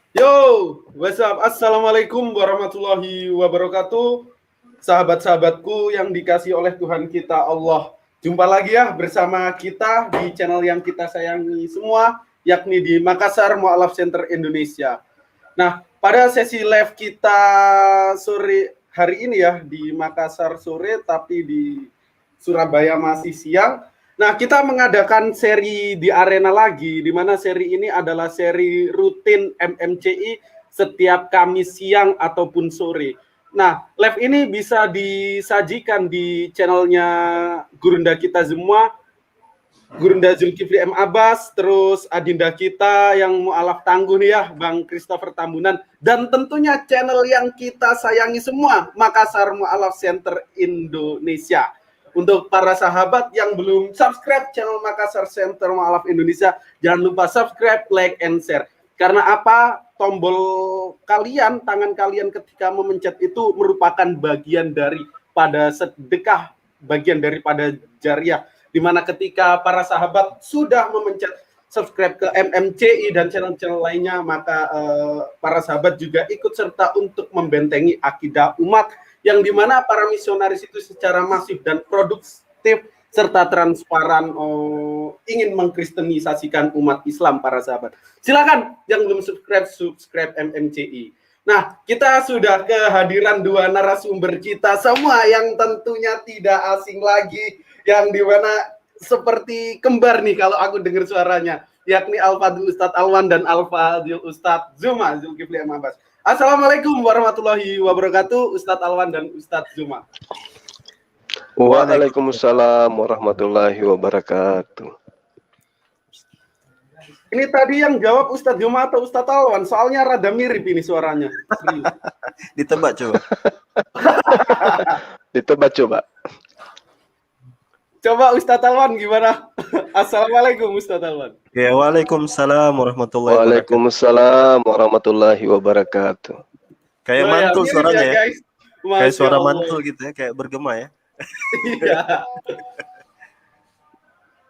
Yo, what's up? Assalamualaikum warahmatullahi wabarakatuh. Sahabat-sahabatku yang dikasih oleh Tuhan kita Allah. Jumpa lagi ya bersama kita di channel yang kita sayangi semua, yakni di Makassar Mu'alaf Center Indonesia. Nah, pada sesi live kita sore hari ini ya, di Makassar sore, tapi di Surabaya masih siang. Nah, kita mengadakan seri di arena lagi, di mana seri ini adalah seri rutin MMCI setiap Kamis siang ataupun sore. Nah, live ini bisa disajikan di channelnya Gurunda kita semua, Gurunda Zulkifli M. Abbas, terus adinda kita yang mualaf tangguh nih ya, Bang Christopher Tambunan, dan tentunya channel yang kita sayangi semua, Makassar Mualaf Center Indonesia. Untuk para sahabat yang belum subscribe channel Makassar Center Mualaf Indonesia, jangan lupa subscribe, like, and share. Karena apa? Tombol kalian, tangan kalian ketika memencet itu merupakan bagian daripada sedekah, bagian daripada jariah, di mana ketika para sahabat sudah memencet subscribe ke MMCI dan channel-channel lainnya, maka para sahabat juga ikut serta untuk membentengi akidah umat, yang dimana para misionaris itu secara masif dan produktif serta transparan ingin mengkristenisasikan umat Islam, para sahabat. Silakan yang belum subscribe MMCI. Nah, kita sudah kehadiran dua narasumber kita semua yang tentunya tidak asing lagi, yang dimana seperti kembar nih kalau aku dengar suaranya, yakni Al-Fadil Ustadz Alwan dan Al-Fadil Ustadz Zuma, Zulkifli M. Abbas. Assalamualaikum warahmatullahi wabarakatuh, Ustadz Alwan dan Ustadz Zuma. Waalaikumsalam warahmatullahi wabarakatuh. Ini tadi yang jawab Ustadz Zuma atau Ustadz Alwan? Soalnya rada mirip ini suaranya. Ditebak coba. Ditebak coba. Coba Ustadz Alwan gimana? Assalamualaikum Ustadz Alwan. Ya, waalaikumsalam warahmatullahi wabarakatuh. Waalaikumsalam warahmatullahi wabarakatuh. Kayak mantul ya, suaranya ya. Guys. Kayak suara mantul gitu ya, kayak bergema ya. Iya.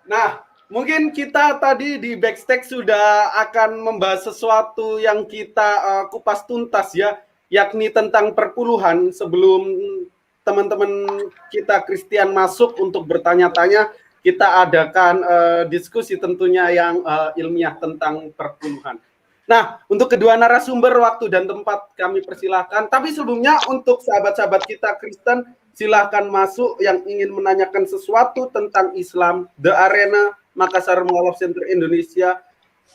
Nah, mungkin kita tadi di backstage sudah akan membahas sesuatu yang kita kupas tuntas ya, yakni tentang perpuluhan. Sebelum teman-teman kita Kristen masuk untuk bertanya-tanya, kita adakan diskusi tentunya yang ilmiah tentang perpuluhan. Nah, untuk kedua narasumber, waktu dan tempat kami persilahkan. Tapi sebelumnya untuk sahabat-sahabat kita Kristen, silahkan masuk yang ingin menanyakan sesuatu tentang Islam. The Arena Makassar Mualaf Center Indonesia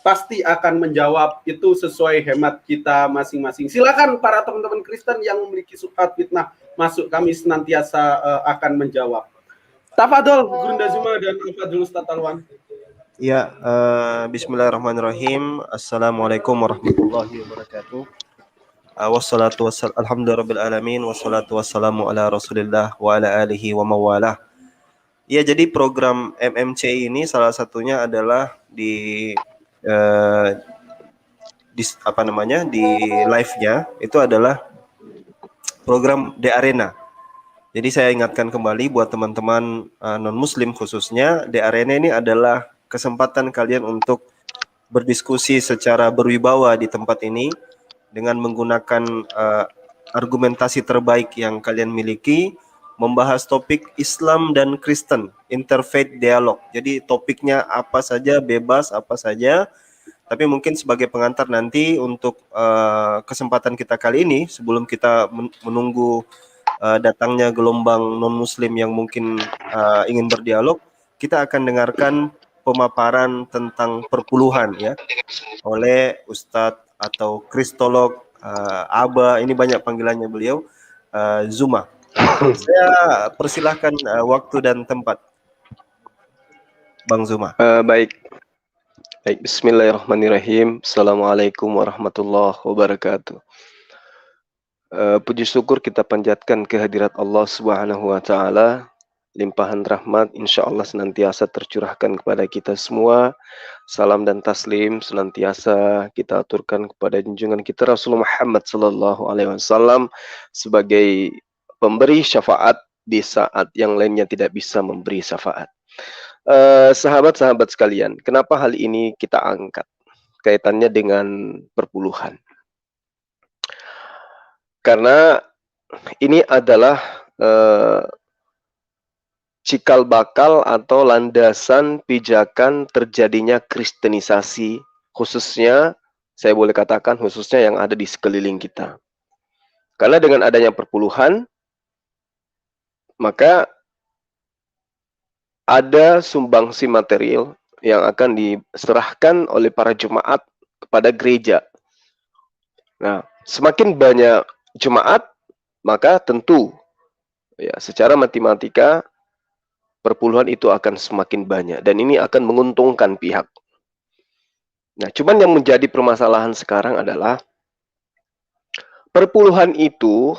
pasti akan menjawab itu sesuai hemat kita masing-masing. Silakan para teman-teman Kristen yang memiliki subhat fitnah masuk, kami senantiasa akan menjawab. Tafadol, Gurunda Zuma dan Al-Fadil Ustadz Alwan. Ya, bismillahirrahmanirrahim. Assalamualaikum warahmatullahi wabarakatuh. Wassalatu wassalamu alhamdulillahirabbil alamin wassalatu wassalamu ala Rasulillah wa ala alihi wa mawalah. Ya, jadi program MMCI ini salah satunya adalah di live-nya itu adalah program The Arena. Jadi saya ingatkan kembali buat teman-teman non-muslim khususnya, The Arena ini adalah kesempatan kalian untuk berdiskusi secara berwibawa di tempat ini dengan menggunakan argumentasi terbaik yang kalian miliki, membahas topik Islam dan Kristen, interfaith dialog. Jadi topiknya apa saja, bebas apa saja. Tapi mungkin sebagai pengantar nanti untuk kesempatan kita kali ini, sebelum kita menunggu datangnya gelombang non-muslim yang mungkin ingin berdialog, kita akan dengarkan pemaparan tentang perpuluhan ya oleh Ustadz atau Kristolog Aba, ini banyak panggilannya beliau, Zuma. Saya persilahkan waktu dan tempat, Bang Zuma. Baik, bismillahirrahmanirrahim. Assalamualaikum warahmatullahi wabarakatuh. Puji syukur kita panjatkan kehadirat Allah Subhanahu wa Ta'ala. Limpahan rahmat insya Allah senantiasa tercurahkan kepada kita semua. Salam dan taslim senantiasa kita aturkan kepada junjungan kita Rasulullah Muhammad sallallahu alaihi wasallam sebagai pemberi syafaat di saat yang lainnya tidak bisa memberi syafaat. Sahabat-sahabat sekalian, kenapa hal ini kita angkat? Kaitannya dengan perpuluhan. Karena ini adalah cikal bakal atau landasan pijakan terjadinya kristenisasi, khususnya, saya boleh katakan khususnya yang ada di sekeliling kita. Karena dengan adanya perpuluhan, maka ada sumbangsi material yang akan diserahkan oleh para jemaat kepada gereja. Nah, semakin banyak jemaat, maka tentu ya secara matematika perpuluhan itu akan semakin banyak dan ini akan menguntungkan pihak. Nah, cuman yang menjadi permasalahan sekarang adalah perpuluhan itu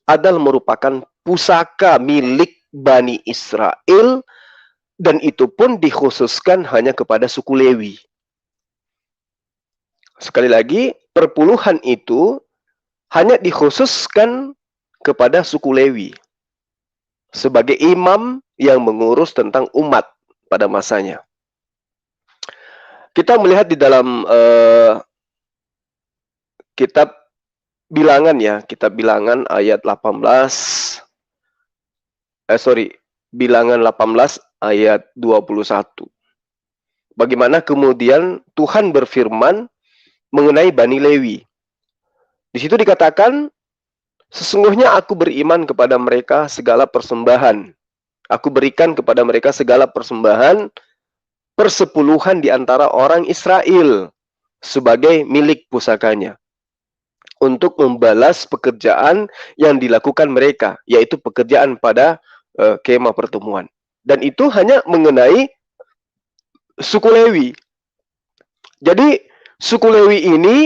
adalah merupakan pusaka milik Bani Israel dan itu pun dikhususkan hanya kepada suku Lewi. Sekali lagi, perpuluhan itu hanya dikhususkan kepada suku Lewi sebagai imam yang mengurus tentang umat pada masanya. Kita melihat di dalam kitab Bilangan ya, kitab Bilangan ayat 18, Bilangan 18 ayat 21. Bagaimana kemudian Tuhan berfirman mengenai Bani Lewi. Di situ dikatakan, sesungguhnya aku beriman kepada mereka segala persembahan. Aku berikan kepada mereka segala persembahan persepuluhan di antara orang Israel sebagai milik pusakanya untuk membalas pekerjaan yang dilakukan mereka, yaitu pekerjaan pada kemah pertemuan. Dan itu hanya mengenai suku Lewi. Jadi suku Lewi ini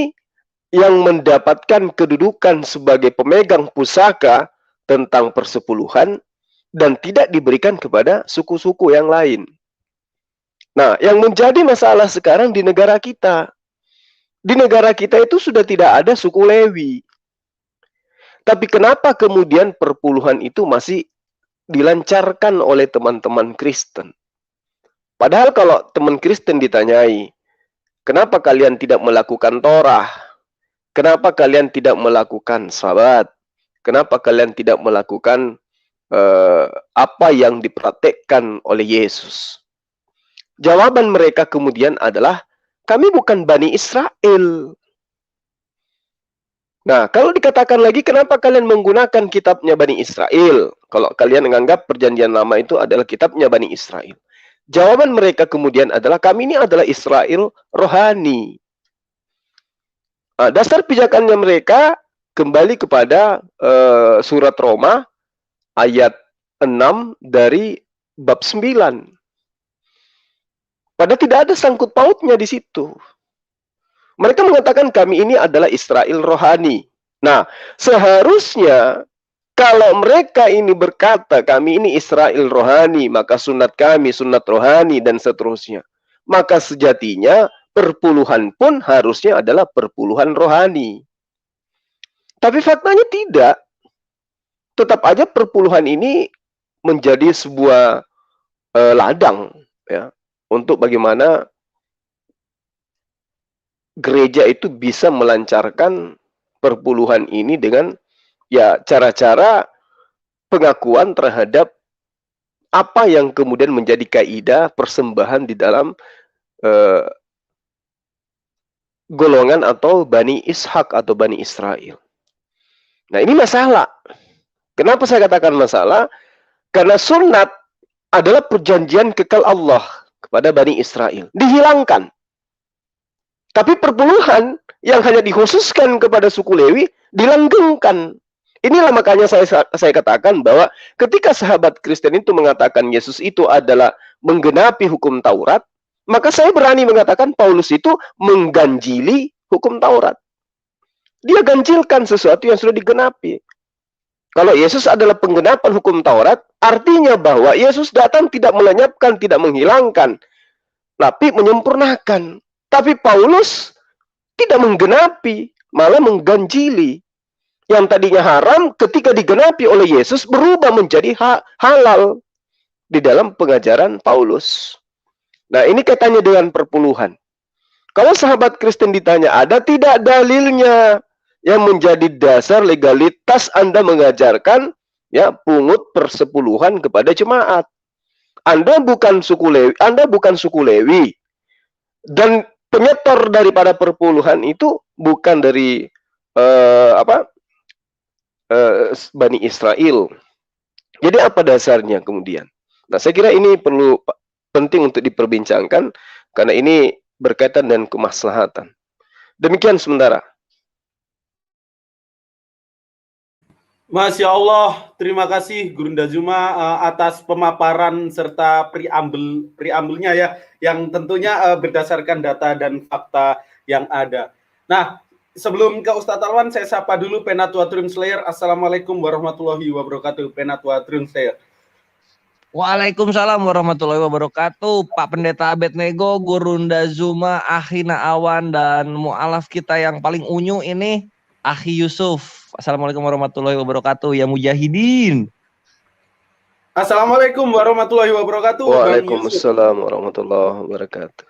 yang mendapatkan kedudukan sebagai pemegang pusaka tentang persepuluhan dan tidak diberikan kepada suku-suku yang lain. Nah, yang menjadi masalah sekarang di negara kita. Di negara kita itu sudah tidak ada suku Lewi. Tapi kenapa kemudian perpuluhan itu masih dilancarkan oleh teman-teman Kristen? Padahal kalau teman Kristen ditanyai, kenapa kalian tidak melakukan Torah? Kenapa kalian tidak melakukan Sabat? Kenapa kalian tidak melakukan apa yang dipraktekkan oleh Yesus? Jawaban mereka kemudian adalah, kami bukan Bani Israel. Nah, kalau dikatakan lagi, kenapa kalian menggunakan kitabnya Bani Israel? Kalau kalian menganggap perjanjian lama itu adalah kitabnya Bani Israel. Jawaban mereka kemudian adalah, kami ini adalah Israel rohani. Dasar pijakannya mereka kembali kepada surat Roma ayat 6 dari bab 9. Padahal tidak ada sangkut pautnya di situ. Mereka mengatakan kami ini adalah Israel rohani. Nah, seharusnya kalau mereka ini berkata kami ini Israel rohani, maka sunat kami sunat rohani dan seterusnya. Maka sejatinya perpuluhan pun harusnya adalah perpuluhan rohani. Tapi faktanya tidak. Tetap aja perpuluhan ini menjadi sebuah ladang ya, untuk bagaimana gereja itu bisa melancarkan perpuluhan ini dengan ya cara-cara pengakuan terhadap apa yang kemudian menjadi kaidah persembahan di dalam golongan atau Bani Ishak atau Bani Israel. Nah, ini masalah. Kenapa saya katakan masalah? Karena sunat adalah perjanjian kekal Allah kepada Bani Israel. Dihilangkan. Tapi perpuluhan yang hanya dikhususkan kepada suku Lewi dilanggengkan. Inilah makanya saya katakan bahwa ketika sahabat Kristen itu mengatakan Yesus itu adalah menggenapi hukum Taurat, maka saya berani mengatakan Paulus itu mengganjili hukum Taurat. Dia ganjilkan sesuatu yang sudah digenapi. Kalau Yesus adalah penggenapan hukum Taurat, artinya bahwa Yesus datang tidak melenyapkan, tidak menghilangkan, tapi menyempurnakan. Tapi Paulus tidak menggenapi, malah mengganjili. Yang tadinya haram ketika digenapi oleh Yesus berubah menjadi halal di dalam pengajaran Paulus. Nah, ini kaitannya dengan perpuluhan. Kalau sahabat Kristen ditanya, ada tidak dalilnya yang menjadi dasar legalitas Anda mengajarkan ya pungut persepuluhan kepada jemaat. Anda bukan suku Lewi dan penyetor daripada perpuluhan itu bukan dari Bani Israel. Jadi apa dasarnya kemudian? Nah, saya kira ini penting untuk diperbincangkan karena ini berkaitan dengan kemaslahatan. Demikian sementara. Masya Allah, terima kasih Gurunda Zuma atas pemaparan serta preambelnya ya, yang tentunya berdasarkan data dan fakta yang ada. Nah, sebelum ke Ustadz Alwan, saya sapa dulu Penatua Translator. Assalamualaikum warahmatullahi wabarakatuh, Penatua Translator. Waalaikumsalam warahmatullahi wabarakatuh. Pak Pendeta Abednego, Gurunda Zuma, Akhina Awan, dan mu'alaf kita yang paling unyu ini, Akhi Yusuf. Assalamualaikum warahmatullahi wabarakatuh. Ya mujahidin. Assalamualaikum warahmatullahi wabarakatuh. Waalaikumsalam warahmatullahi wabarakatuh.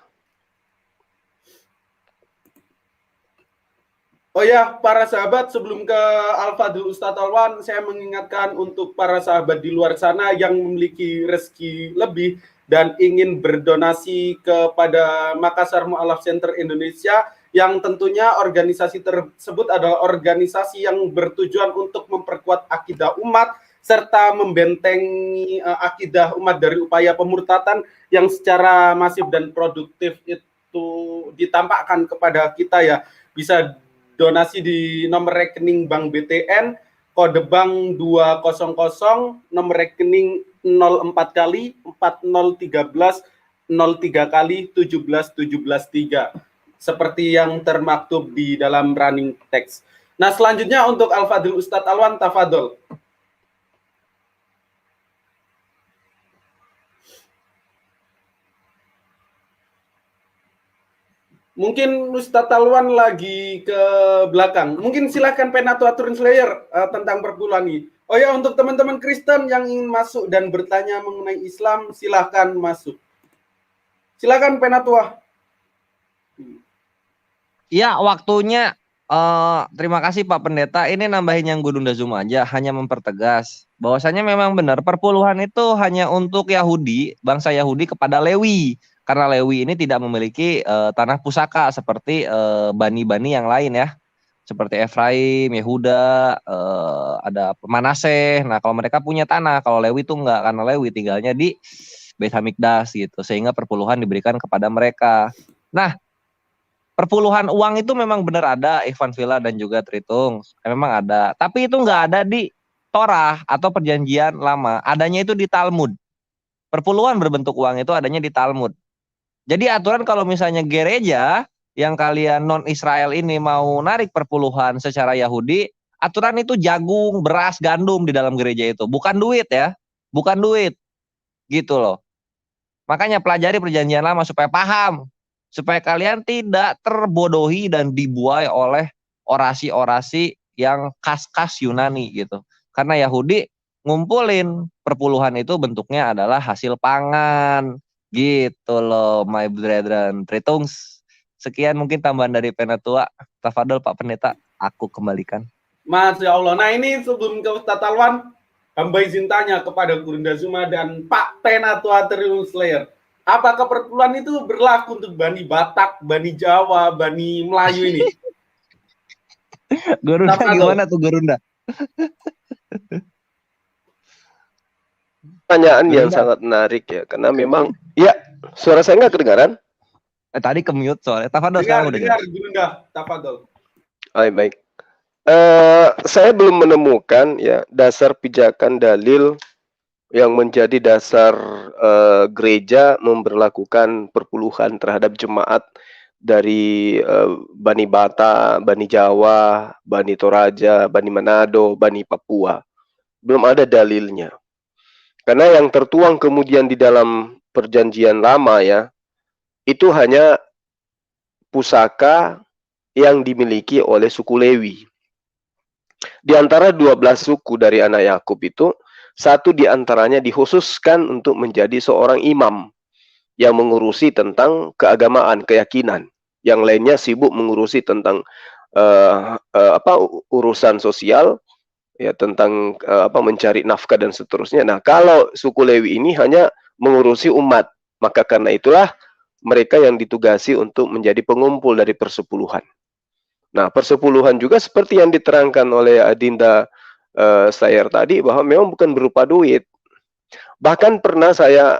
Oh ya, para sahabat, sebelum ke Al-Fadhil Ustadz Alwan, saya mengingatkan untuk para sahabat di luar sana yang memiliki rezeki lebih dan ingin berdonasi kepada Makassar Mu'alaf Center Indonesia, yang tentunya organisasi tersebut adalah organisasi yang bertujuan untuk memperkuat akidah umat serta membentengi akidah umat dari upaya pemurtatan yang secara masif dan produktif itu ditampakkan kepada kita ya. Bisa donasi di nomor rekening Bank BTN, kode bank 200, nomor rekening 04 kali 4013 03 kali 17173. Seperti yang termaktub di dalam running text. Nah, selanjutnya untuk Al-Fadhil Ustadz Alwan, tafadhol. Mungkin Ustadz Alwan lagi ke belakang. Mungkin silakan Penatua Translator tentang perpuluhan ini. Oh ya, untuk teman-teman Kristen yang ingin masuk dan bertanya mengenai Islam, silahkan masuk. Silakan Penatua. Ya, waktunya. Terima kasih Pak Pendeta. Ini nambahin yang Gurunda Zuma aja, hanya mempertegas bahwasanya memang benar perpuluhan itu hanya untuk Yahudi, bangsa Yahudi kepada Lewi. Karena Lewi ini tidak memiliki tanah pusaka seperti bani-bani yang lain ya. Seperti Efraim, Yehuda, ada Manaseh. Nah, kalau mereka punya tanah, kalau Lewi itu enggak, karena Lewi tinggalnya di Beit Hamikdas gitu. Sehingga perpuluhan diberikan kepada mereka. Nah, perpuluhan uang itu memang benar ada, Ikhwan Villa dan juga Tritung. Memang ada. Tapi itu enggak ada di Torah atau perjanjian lama. Adanya itu di Talmud. Perpuluhan berbentuk uang itu adanya di Talmud. Jadi aturan kalau misalnya gereja yang kalian non-Israel ini mau narik perpuluhan secara Yahudi, aturan itu jagung, beras, gandum di dalam gereja itu. Bukan duit ya. Bukan duit. Gitu loh. Makanya pelajari perjanjian lama supaya paham. Supaya kalian tidak terbodohi dan dibuai oleh orasi-orasi yang khas-khas Yunani gitu. Karena Yahudi ngumpulin perpuluhan itu bentuknya adalah hasil pangan. Gitu loh, my brethren. Tritungs. Sekian mungkin tambahan dari Penatua. Tafadol Pak Pendeta, aku kembalikan. Masya Allah. Nah, ini sebelum ke Ustadz Alwan, hamba izin tanya kepada Gurunda Zuma dan Pak Penatua Translator. Apakah perpuluhan itu berlaku untuk Bani Batak, Bani Jawa, Bani Melayu ini? Gurunda gimana tuh Gurunda? Pertanyaan yang sangat menarik ya, karena memang ya suara saya nggak kedengaran. Tadi ke-mute soalnya. Tafadol sekarang udah dengar Gurunda, tafadol. Baik. Saya belum menemukan ya dasar pijakan dalil yang menjadi dasar gereja memberlakukan perpuluhan terhadap jemaat dari Bani Bata, Bani Jawa, Bani Toraja, Bani Manado, Bani Papua. Belum ada dalilnya. Karena yang tertuang kemudian di dalam perjanjian lama ya, itu hanya pusaka yang dimiliki oleh suku Lewi. Di antara 12 suku dari anak Yakub itu, satu di antaranya dikhususkan untuk menjadi seorang imam yang mengurusi tentang keagamaan, keyakinan. Yang lainnya sibuk mengurusi tentang urusan sosial, ya tentang mencari nafkah dan seterusnya. Nah, kalau suku Lewi ini hanya mengurusi umat, maka karena itulah mereka yang ditugasi untuk menjadi pengumpul dari persepuluhan. Nah, persepuluhan juga seperti yang diterangkan oleh Adinda Slayer tadi, bahwa memang bukan berupa duit. Bahkan pernah saya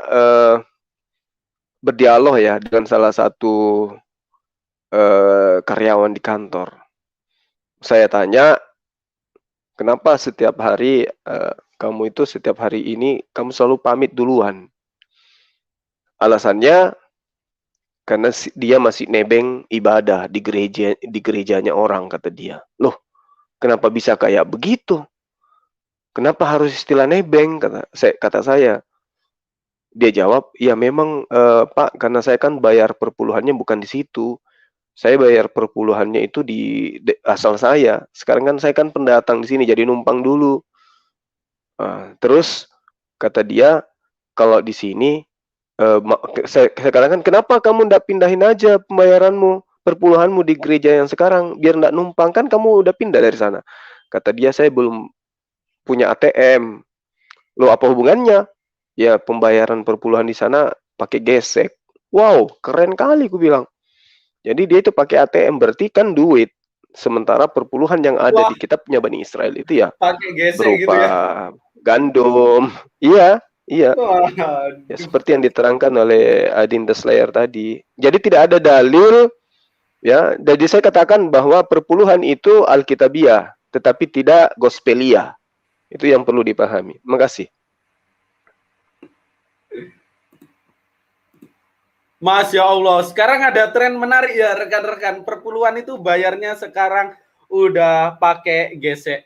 berdialog ya dengan salah satu karyawan di kantor. Saya tanya, kenapa setiap hari kamu itu setiap hari ini kamu selalu pamit duluan? Alasannya karena dia masih nebeng ibadah di gerejanya orang, kata dia. Loh, kenapa bisa kayak begitu? Kenapa harus istilah nebeng, kata saya. Dia jawab, ya memang Pak, karena saya kan bayar perpuluhannya bukan di situ. Saya bayar perpuluhannya itu di asal saya. Sekarang kan saya kan pendatang di sini, jadi numpang dulu. Terus kata dia, kalau di sini saya katakan, kenapa kamu ndak pindahin aja pembayaranmu, perpuluhanmu di gereja yang sekarang, biar ndak numpang, kan kamu udah pindah dari sana. Kata dia, saya belum punya ATM. Loh, apa hubungannya? Ya, pembayaran perpuluhan di sana pakai gesek. Wow, keren kali, ku bilang. Jadi dia itu pakai ATM, berarti kan duit. Sementara perpuluhan yang ada di kitabnya Bani Israel itu ya pakai gesek berupa gitu ya. gandum. Iya. Ya, Waduh. seperti yang diterangkan oleh Adinda Slayer tadi. Jadi tidak ada dalil, ya. Jadi saya katakan bahwa perpuluhan itu alkitabiah, tetapi tidak gospelia. Itu yang perlu dipahami. Makasih. Masya Allah, sekarang ada tren menarik ya rekan-rekan. Perpuluhan itu bayarnya sekarang udah pakai gesek.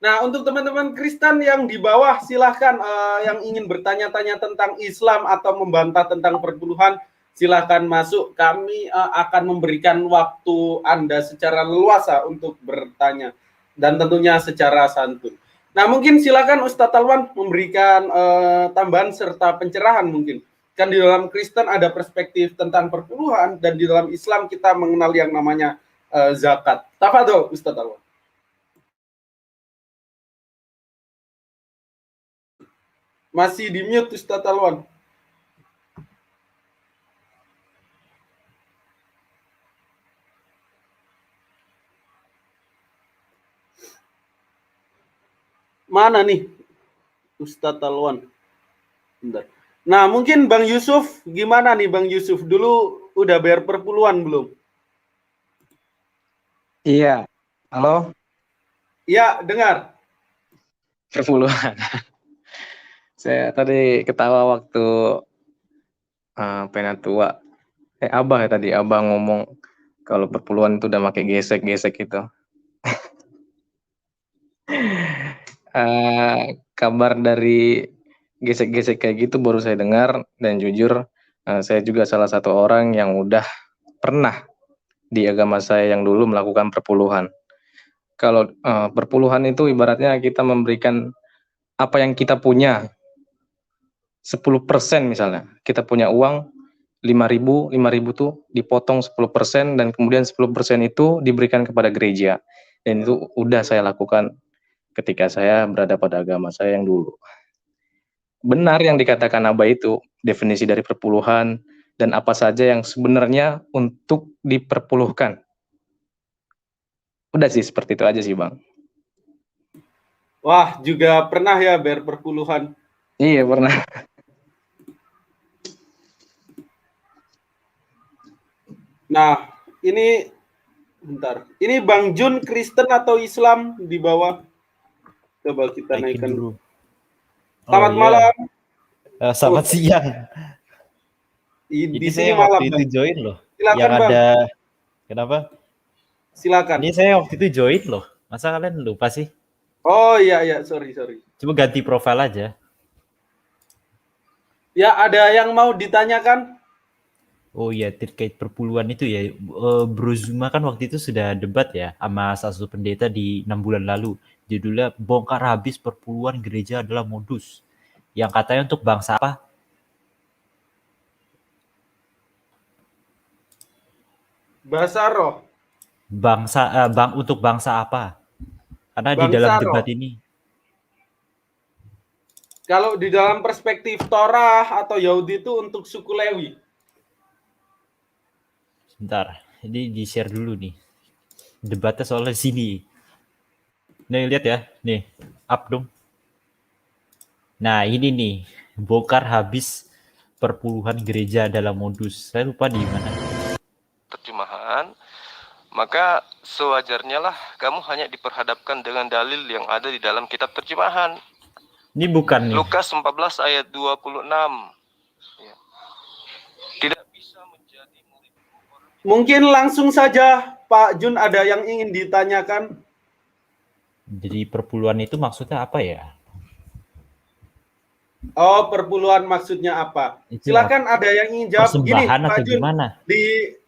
Nah, untuk teman-teman Kristen yang di bawah, silahkan yang ingin bertanya-tanya tentang Islam atau membantah tentang perpuluhan, silahkan masuk. Kami akan memberikan waktu Anda secara leluasa untuk bertanya. Dan tentunya secara santun. Nah, mungkin silahkan Ustadz Talwan memberikan tambahan serta pencerahan mungkin. Kan di dalam Kristen ada perspektif tentang perpuluhan, dan di dalam Islam kita mengenal yang namanya zakat. Tafadhol Ustaz Alwan. Masih di mute Ustaz Alwan. Mana nih Ustaz Alwan? Bentar. Nah, mungkin Bang Yusuf, gimana nih Bang Yusuf? Dulu udah bayar perpuluhan belum? Iya. Halo? Iya, dengar. Perpuluhan. Saya tadi ketawa waktu Penatua. Abah ya tadi, Abah ngomong kalau perpuluhan itu udah pakai gesek-gesek gitu. Kabar dari gesek-gesek kayak gitu baru saya dengar, dan jujur saya juga salah satu orang yang udah pernah di agama saya yang dulu melakukan perpuluhan. Kalau perpuluhan itu ibaratnya kita memberikan apa yang kita punya, 10% misalnya. Kita punya uang 5.000 tuh dipotong 10%, dan kemudian 10% itu diberikan kepada gereja. Dan itu udah saya lakukan ketika saya berada pada agama saya yang dulu. Benar yang dikatakan Abah itu, definisi dari perpuluhan dan apa saja yang sebenarnya untuk diperpuluhkan. Udah sih, seperti itu aja sih Bang. Wah, juga pernah ya bayar perpuluhan. Iya, pernah. Nah, ini bentar. Ini Bang Jun Kristen atau Islam di bawah? Coba kita naikkan dulu. Selamat malam. Selamat siang. Di Ini sini saya malam. waktu itu join loh. Silakan, yang Bang. ada kenapa? Silakan. Ini saya waktu itu join loh. Masa kalian lupa sih? Oh iya, sorry. Coba ganti profil aja. Ya, ada yang mau ditanyakan? Oh iya, terkait perpuluhan itu ya, Bro Zuma kan waktu itu sudah debat ya sama salah satu pendeta di 6 bulan lalu. Judulnya bongkar habis perpuluhan gereja adalah modus. Yang katanya untuk bangsa apa? Bahasa roh. Untuk bangsa apa? Karena di dalam Bangsa debat roh. ini, Kalau di dalam perspektif Torah atau Yahudi itu untuk suku Lewi. sebentar, ini di-share dulu nih. Debatnya soal sini. Nih lihat ya, nih, up dong. Nah ini nih, bongkar habis perpuluhan gereja dalam modus. Saya lupa di mana. Terjemahan, maka sewajarnya lah kamu hanya diperhadapkan dengan dalil yang ada di dalam kitab terjemahan. Ini bukan nih. Lukas 14 ayat 26. Ya. Tidak bisa menjadi murid orang. Mungkin langsung saja Pak Jun ada yang ingin ditanyakan. Jadi perpuluhan itu maksudnya apa ya? Oh, perpuluhan maksudnya apa? Itu Silakan ada yang ingin jawab. Gini, persembahan Pak atau Jun, gimana?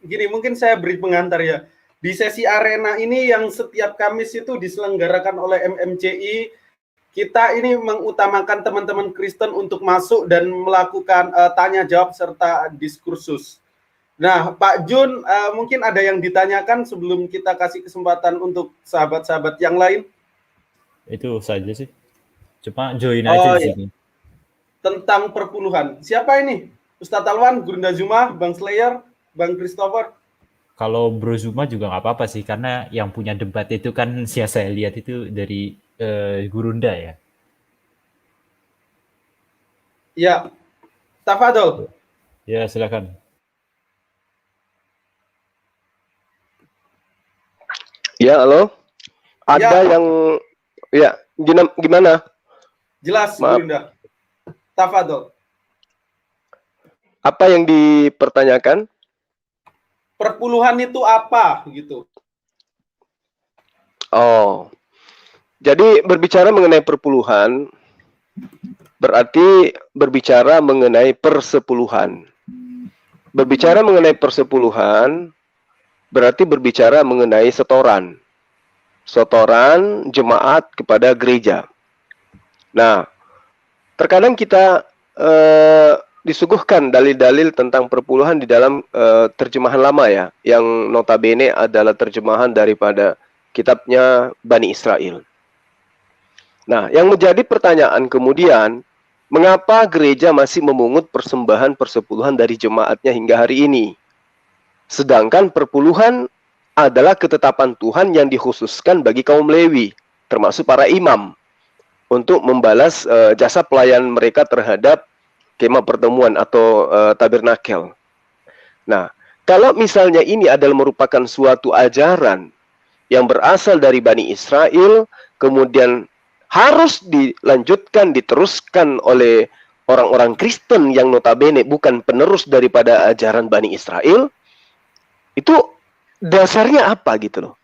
gini mungkin saya beri pengantar ya. Di sesi arena ini yang setiap Kamis itu diselenggarakan oleh MMCI, kita ini mengutamakan teman-teman Kristen untuk masuk dan melakukan tanya jawab serta diskursus. Nah, Pak Jun, mungkin ada yang ditanyakan sebelum kita kasih kesempatan untuk sahabat-sahabat yang lain. Itu saja sih. Cuma join Oh, aja di iya. sini. Tentang perpuluhan. Siapa ini? Ustadz Alwan, Gurunda Zuma, Bang Slayer, Bang Christopher. Kalau Bro Zuma juga nggak apa-apa sih, karena yang punya debat itu kan saya lihat itu dari Gurunda ya. Ya, Tafadol. Ya silakan. Ya, halo. Ada Ya. yang ya gimana? Jelas, Maaf. Gurunda. Tafadol. Apa yang dipertanyakan? Perpuluhan itu apa gitu? Oh. Jadi berbicara mengenai perpuluhan berarti berbicara mengenai persepuluhan. Berbicara mengenai persepuluhan berarti berbicara mengenai setoran. Setoran jemaat kepada gereja. Nah, terkadang kita disuguhkan dalil-dalil tentang perpuluhan di dalam terjemahan lama ya, yang notabene adalah terjemahan daripada kitabnya Bani Israel. Nah, yang menjadi pertanyaan kemudian, mengapa gereja masih memungut persembahan persepuluhan dari jemaatnya hingga hari ini? Sedangkan perpuluhan adalah ketetapan Tuhan yang dikhususkan bagi kaum Lewi, termasuk para imam, untuk membalas jasa pelayan mereka terhadap kemah pertemuan atau tabernakel. Nah, kalau misalnya ini adalah merupakan suatu ajaran yang berasal dari Bani Israel, kemudian harus dilanjutkan, diteruskan oleh orang-orang Kristen yang notabene bukan penerus daripada ajaran Bani Israel, itu dasarnya apa gitu loh.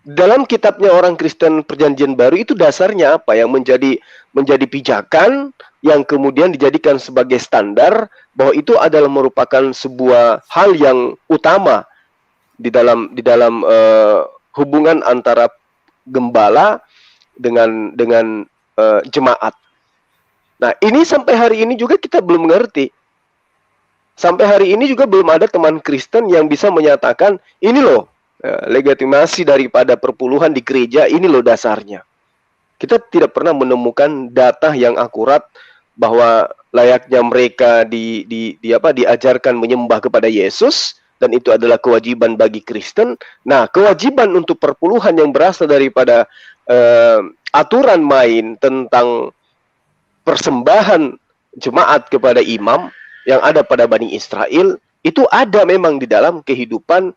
Dalam kitabnya orang Kristen Perjanjian Baru itu dasarnya apa yang menjadi pijakan yang kemudian dijadikan sebagai standar bahwa itu adalah merupakan sebuah hal yang utama di dalam hubungan antara gembala dengan jemaat. Nah, ini sampai hari ini juga kita belum mengerti. Sampai hari ini juga belum ada teman Kristen yang bisa menyatakan ini loh legitimasi daripada perpuluhan di gereja, ini loh dasarnya. Kita tidak pernah menemukan data yang akurat bahwa layaknya mereka diajarkan menyembah kepada Yesus dan itu adalah kewajiban bagi Kristen. Nah, kewajiban untuk perpuluhan yang berasal daripada aturan main tentang persembahan jemaat kepada imam yang ada pada Bani Israel itu ada memang di dalam kehidupan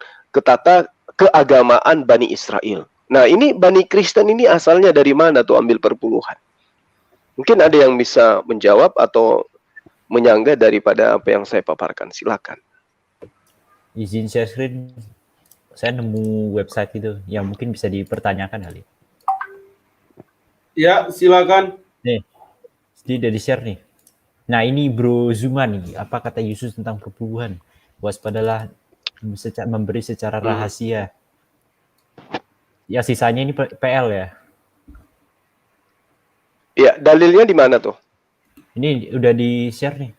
keagamaan Bani Israel. Nah, ini Bani Kristen ini asalnya dari mana tuh ambil perpuluhan? Mungkin ada yang bisa menjawab atau menyangga daripada apa yang saya paparkan. Silakan. Izin share screen. Saya nemu website itu yang mungkin bisa dipertanyakan kali. Ya, silakan. Nih, jadi udah di-share nih. Nah, ini Bro Zuma nih. Apa kata Yesus tentang perpuluhan? Waspadalah memberi secara rahasia. Ya, sisanya ini PL ya. Ya, dalilnya di mana tuh? Ini udah di-share nih.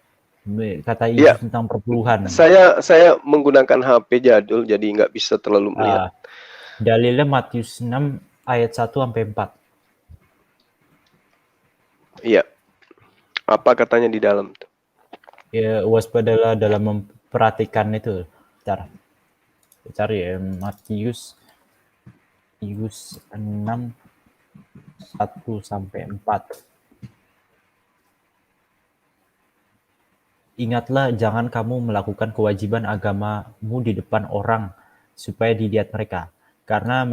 Kata Yesus tentang perpuluhan. Saya menggunakan HP jadul jadi nggak bisa terlalu melihat. Dalilnya Matius 6 ayat 1 sampai 4. Iya. Apa katanya di dalam? Ya, waspadalah dalam memperhatikan itu. Bentar. Cari ya, Matius 6 1 sampai 4. Ingatlah, jangan kamu melakukan kewajiban agamamu di depan orang supaya dilihat mereka, karena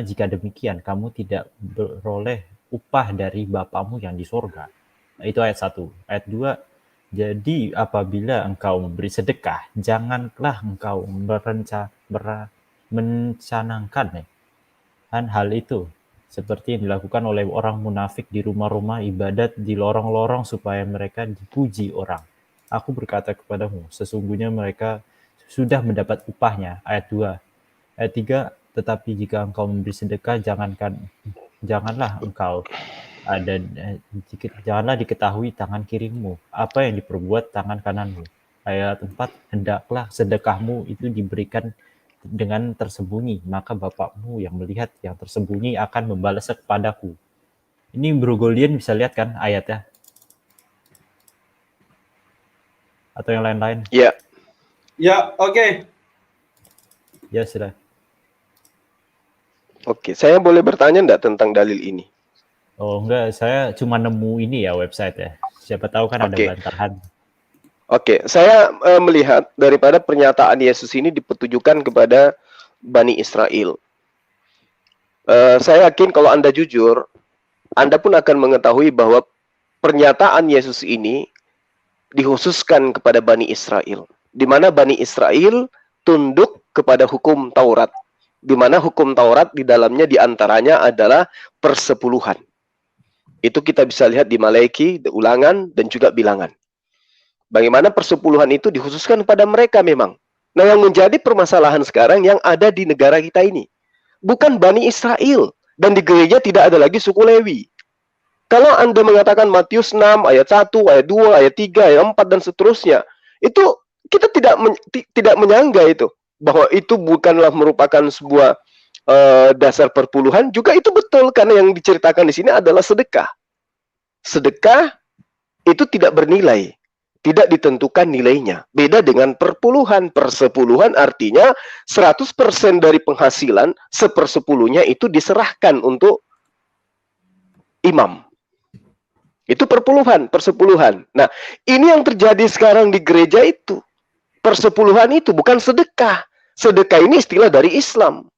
jika demikian kamu tidak beroleh upah dari Bapamu yang di sorga. Nah, itu ayat 1. Ayat 2, jadi apabila engkau memberi sedekah, janganlah engkau mencanangkan hal itu seperti yang dilakukan oleh orang munafik di rumah-rumah ibadat di lorong-lorong supaya mereka dipuji orang. Aku berkata kepadamu, sesungguhnya mereka sudah mendapat upahnya. Ayat 2. Ayat 3, tetapi jika engkau memberi sedekah, janganlah diketahui tangan kirimu apa yang diperbuat tangan kananmu. Ayat 4, hendaklah sedekahmu itu diberikan dengan tersembunyi, maka Bapakmu yang melihat yang tersembunyi akan membalasnya kepadaku. Ini Bro Goldian bisa lihat kan ayatnya? Atau yang lain-lain? Iya. Ya, oke. Ya, sudah. Oke, saya boleh bertanya enggak tentang dalil ini? Oh, enggak, saya cuma nemu ini ya website ya. Siapa tahu kan ada Oke. bantahan. Oke, saya melihat daripada pernyataan Yesus ini dipetujukan kepada Bani Israel. Saya yakin kalau Anda jujur, Anda pun akan mengetahui bahwa pernyataan Yesus ini dikhususkan kepada Bani Israel. Di mana Bani Israel tunduk kepada hukum Taurat. Di mana hukum Taurat di dalamnya diantaranya adalah persepuluhan. Itu kita bisa lihat di Malaiki, di Ulangan, dan juga Bilangan. Bagaimana persepuluhan itu dikhususkan kepada mereka memang. Nah, yang menjadi permasalahan sekarang yang ada di negara kita ini. Bukan Bani Israel. Dan di gereja tidak ada lagi suku Lewi. Kalau Anda mengatakan Matius 6, ayat 1, ayat 2, ayat 3, ayat 4, dan seterusnya. Itu kita tidak menyangga itu. Bahwa itu bukanlah merupakan sebuah dasar perpuluhan. Juga itu betul. Karena yang diceritakan di sini adalah sedekah. Sedekah itu tidak bernilai. Tidak ditentukan nilainya. Beda dengan perpuluhan. Persepuluhan artinya 100% dari penghasilan, sepersepuluhnya itu diserahkan untuk imam. Itu persepuluhan. Nah, ini yang terjadi sekarang di gereja itu. Persepuluhan itu bukan sedekah. Sedekah ini istilah dari Islam.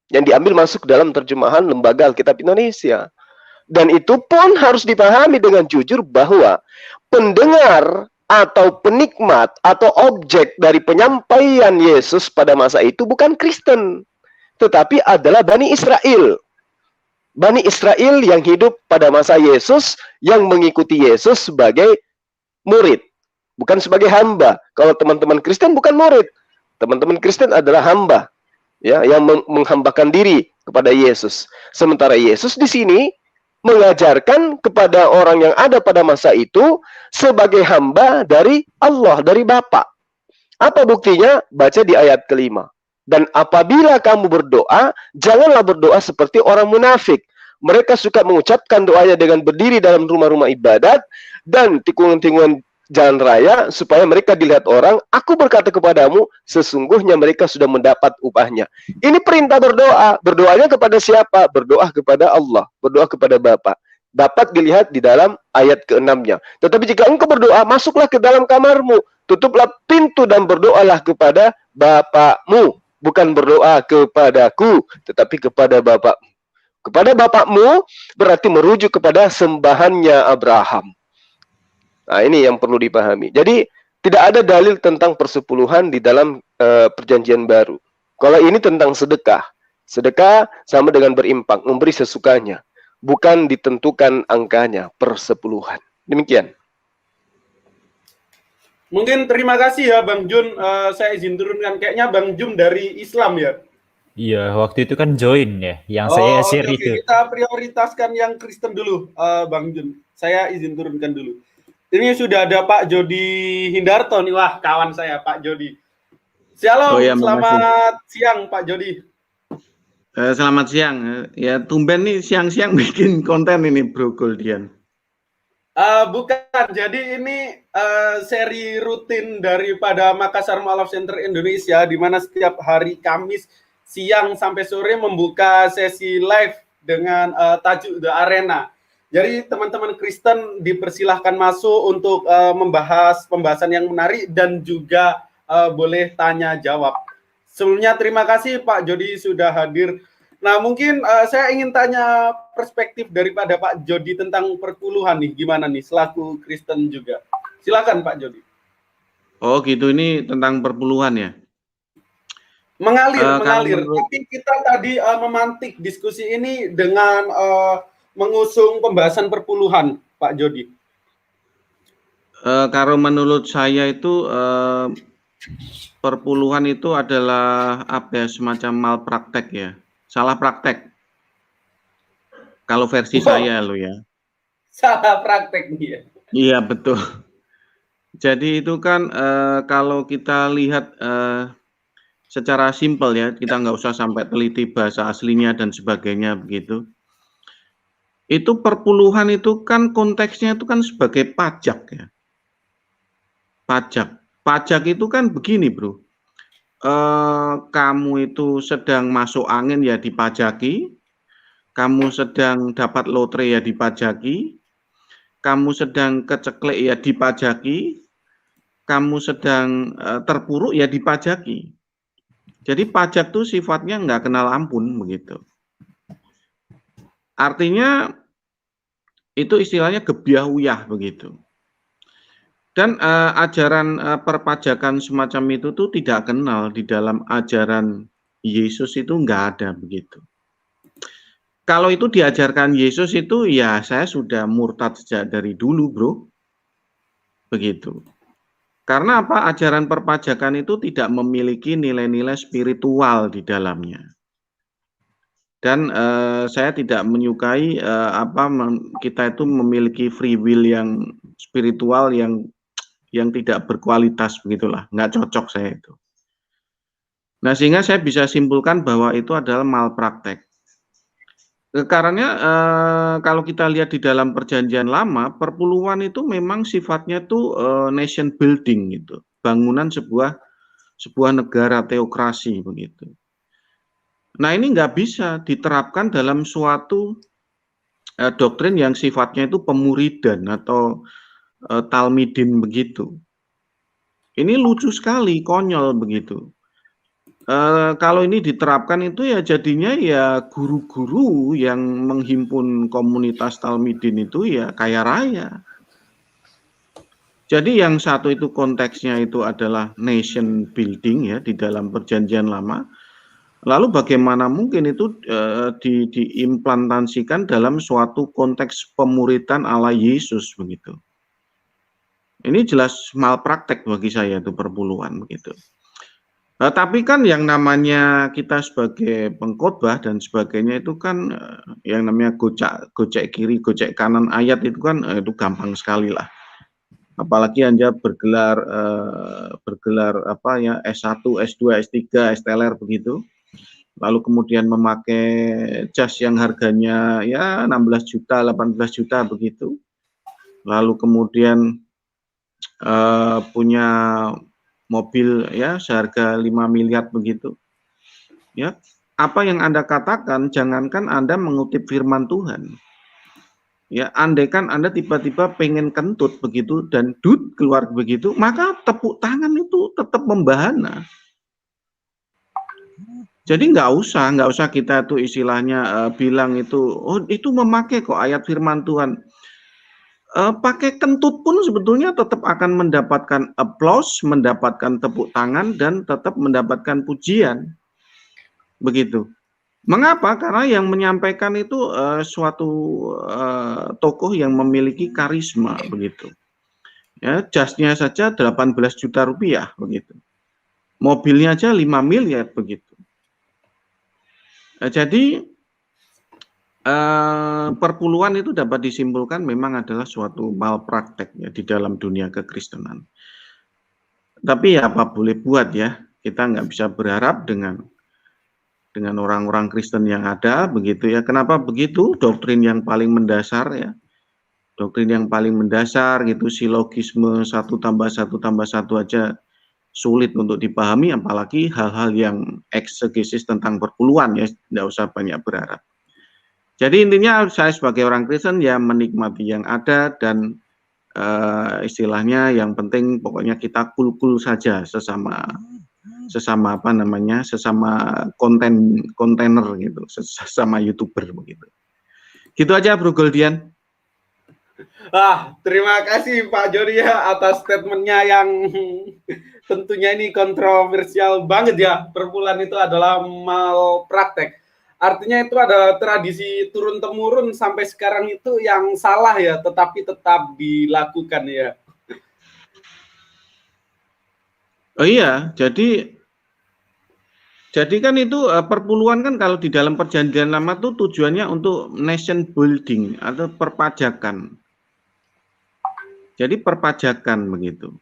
Yang diambil masuk dalam terjemahan Lembaga Alkitab Indonesia. Dan itu pun harus dipahami dengan jujur bahwa pendengar atau penikmat atau objek dari penyampaian Yesus pada masa itu bukan Kristen, tetapi adalah Bani Israel. Bani Israel yang hidup pada masa Yesus, yang mengikuti Yesus sebagai murid, bukan sebagai hamba. Kalau teman-teman Kristen bukan murid, teman-teman Kristen adalah hamba, ya, yang menghambakan diri kepada Yesus. Sementara Yesus di sini mengajarkan kepada orang yang ada pada masa itu sebagai hamba dari Allah, dari Bapa. Apa buktinya? Baca di ayat kelima. Dan apabila kamu berdoa, janganlah berdoa seperti orang munafik. Mereka suka mengucapkan doanya dengan berdiri dalam rumah-rumah ibadat dan tikungan-tikungan jalan raya supaya mereka dilihat orang. Aku berkata kepadamu, sesungguhnya mereka sudah mendapat upahnya. Ini perintah berdoa. Berdoanya kepada siapa? Berdoa kepada Allah. Berdoa kepada Bapa. Dapat dilihat di dalam ayat ke-6-nya. Tetapi jika engkau berdoa, masuklah ke dalam kamarmu, tutuplah pintu dan berdoalah kepada Bapamu. Bukan berdoa kepadaku, tetapi kepada Bapa. Kepada Bapakmu berarti merujuk kepada sembahannya Abraham. Nah, ini yang perlu dipahami. Jadi, tidak ada dalil tentang persepuluhan di dalam perjanjian baru. Kalau ini tentang sedekah. Sedekah sama dengan berimpak, memberi sesukanya. Bukan ditentukan angkanya, persepuluhan. Demikian. Mungkin terima kasih ya Bang Jun. Saya izin turunkan. Kayaknya Bang Jun dari Islam ya? Iya, waktu itu kan join ya, yang saya share oke. itu. Kita prioritaskan yang Kristen dulu, Bang Jun. Saya izin turunkan dulu. Ini sudah ada Pak Jody Hindarto nih, wah kawan saya Pak Jody. Shalom, Oh ya, makasih. selamat siang Pak Jody. Selamat siang. Ya, tumben nih siang-siang bikin konten ini, Bro Goldian. Bukan, jadi ini seri rutin daripada Makassar Mu'alaf Center Indonesia, di mana setiap hari Kamis siang sampai sore membuka sesi live dengan tajuk The Arena. Jadi teman-teman Kristen dipersilahkan masuk untuk membahas pembahasan yang menarik dan juga boleh tanya jawab. Sebelumnya terima kasih Pak Jody sudah hadir. Nah, mungkin saya ingin tanya perspektif daripada Pak Jody tentang perpuluhan nih, gimana nih selaku Kristen juga. Silakan Pak Jody. Oh gitu, ini tentang perpuluhan ya? Mengalir. Menurut... Tapi kita tadi memantik diskusi ini dengan mengusung pembahasan perpuluhan, Pak Jody. Kalau menurut saya itu perpuluhan itu adalah apa ya, semacam malpraktek ya. Salah praktek. Kalau versi saya lo ya. Salah praktek nih ya. Iya betul. Jadi itu kan kalau kita lihat secara simpel ya, kita nggak usah sampai teliti bahasa aslinya dan sebagainya begitu. Itu perpuluhan itu kan konteksnya itu kan sebagai pajak ya. Pajak itu kan begini bro. Kamu itu sedang masuk angin ya dipajaki, kamu sedang dapat lotre ya dipajaki, kamu sedang keceklek ya dipajaki, kamu sedang terpuruk ya dipajaki. Jadi pajak tuh sifatnya nggak kenal ampun begitu. Artinya itu istilahnya gebiah uyah begitu. Dan ajaran perpajakan semacam itu tuh tidak kenal di dalam ajaran Yesus, itu nggak ada begitu. Kalau itu diajarkan Yesus itu ya saya sudah murtad sejak dari dulu bro. Begitu. Karena apa? Ajaran perpajakan itu tidak memiliki nilai-nilai spiritual di dalamnya. Dan saya tidak menyukai kita itu memiliki free will yang spiritual yang tidak berkualitas begitulah, nggak cocok saya itu. Nah sehingga saya bisa simpulkan bahwa itu adalah malpraktek. Karena kalau kita lihat di dalam perjanjian lama, perpuluhan itu memang sifatnya tuh nation building gitu, bangunan sebuah negara teokrasi begitu. Nah ini nggak bisa diterapkan dalam suatu doktrin yang sifatnya itu pemuridan atau talmidin begitu. Ini lucu sekali, konyol begitu. Kalau ini diterapkan itu ya jadinya ya guru-guru yang menghimpun komunitas talmidin itu ya kaya raya. Jadi yang satu itu konteksnya itu adalah nation building ya di dalam perjanjian lama. Lalu bagaimana mungkin itu diimplantasikan dalam suatu konteks pemuritan ala Yesus begitu. Ini jelas malpraktek bagi saya itu perpuluhan begitu. Tapi kan yang namanya kita sebagai pengkhotbah dan sebagainya itu kan yang namanya gocek kiri, gocek kanan ayat itu kan itu gampang sekali lah. Apalagi Anda bergelar apa ya S1, S2, S3, STLR begitu. Lalu kemudian memakai jas yang harganya ya 16 juta, 18 juta begitu. Lalu kemudian punya mobil ya seharga 5 miliar begitu. Ya, apa yang Anda katakan jangankan Anda mengutip firman Tuhan. Ya, andaikan Anda tiba-tiba pengen kentut begitu dan dut keluar begitu, maka tepuk tangan itu tetap membahana. Jadi nggak usah kita tuh istilahnya bilang itu, oh itu memakai kok ayat firman Tuhan. Pakai kentut pun sebetulnya tetap akan mendapatkan applause, mendapatkan tepuk tangan, dan tetap mendapatkan pujian. Begitu. Mengapa? Karena yang menyampaikan itu suatu tokoh yang memiliki karisma, begitu. Ya, jasnya saja 18 juta rupiah, begitu. Mobilnya aja 5 miliar, begitu. Jadi perpuluhan itu dapat disimpulkan memang adalah suatu malpraktek ya di dalam dunia kekristenan. Tapi ya apa boleh buat ya, Kita nggak bisa berharap dengan orang-orang Kristen yang ada begitu ya. Kenapa begitu? Doktrin yang paling mendasar ya. Doktrin yang paling mendasar gitu, silogisme 1+1+1 aja sulit untuk dipahami, apalagi hal-hal yang eksegesis tentang perpuluhan ya, tidak usah banyak berharap. Jadi intinya saya sebagai orang Kristen ya menikmati yang ada dan istilahnya yang penting pokoknya kita kul-kul saja sesama apa namanya, sesama kontainer gitu, sesama YouTuber begitu. Gitu aja Bro Goldian. Terima kasih Pak Jody ya atas statementnya yang tentunya ini kontroversial banget ya. Perpuluhan itu adalah malpraktek. Artinya itu adalah tradisi turun-temurun sampai sekarang itu yang salah ya, tetapi tetap dilakukan ya. Oh iya, jadi kan itu perpuluhan kan kalau di dalam perjanjian lama itu tujuannya untuk nation building atau perpajakan. Jadi perpajakan begitu.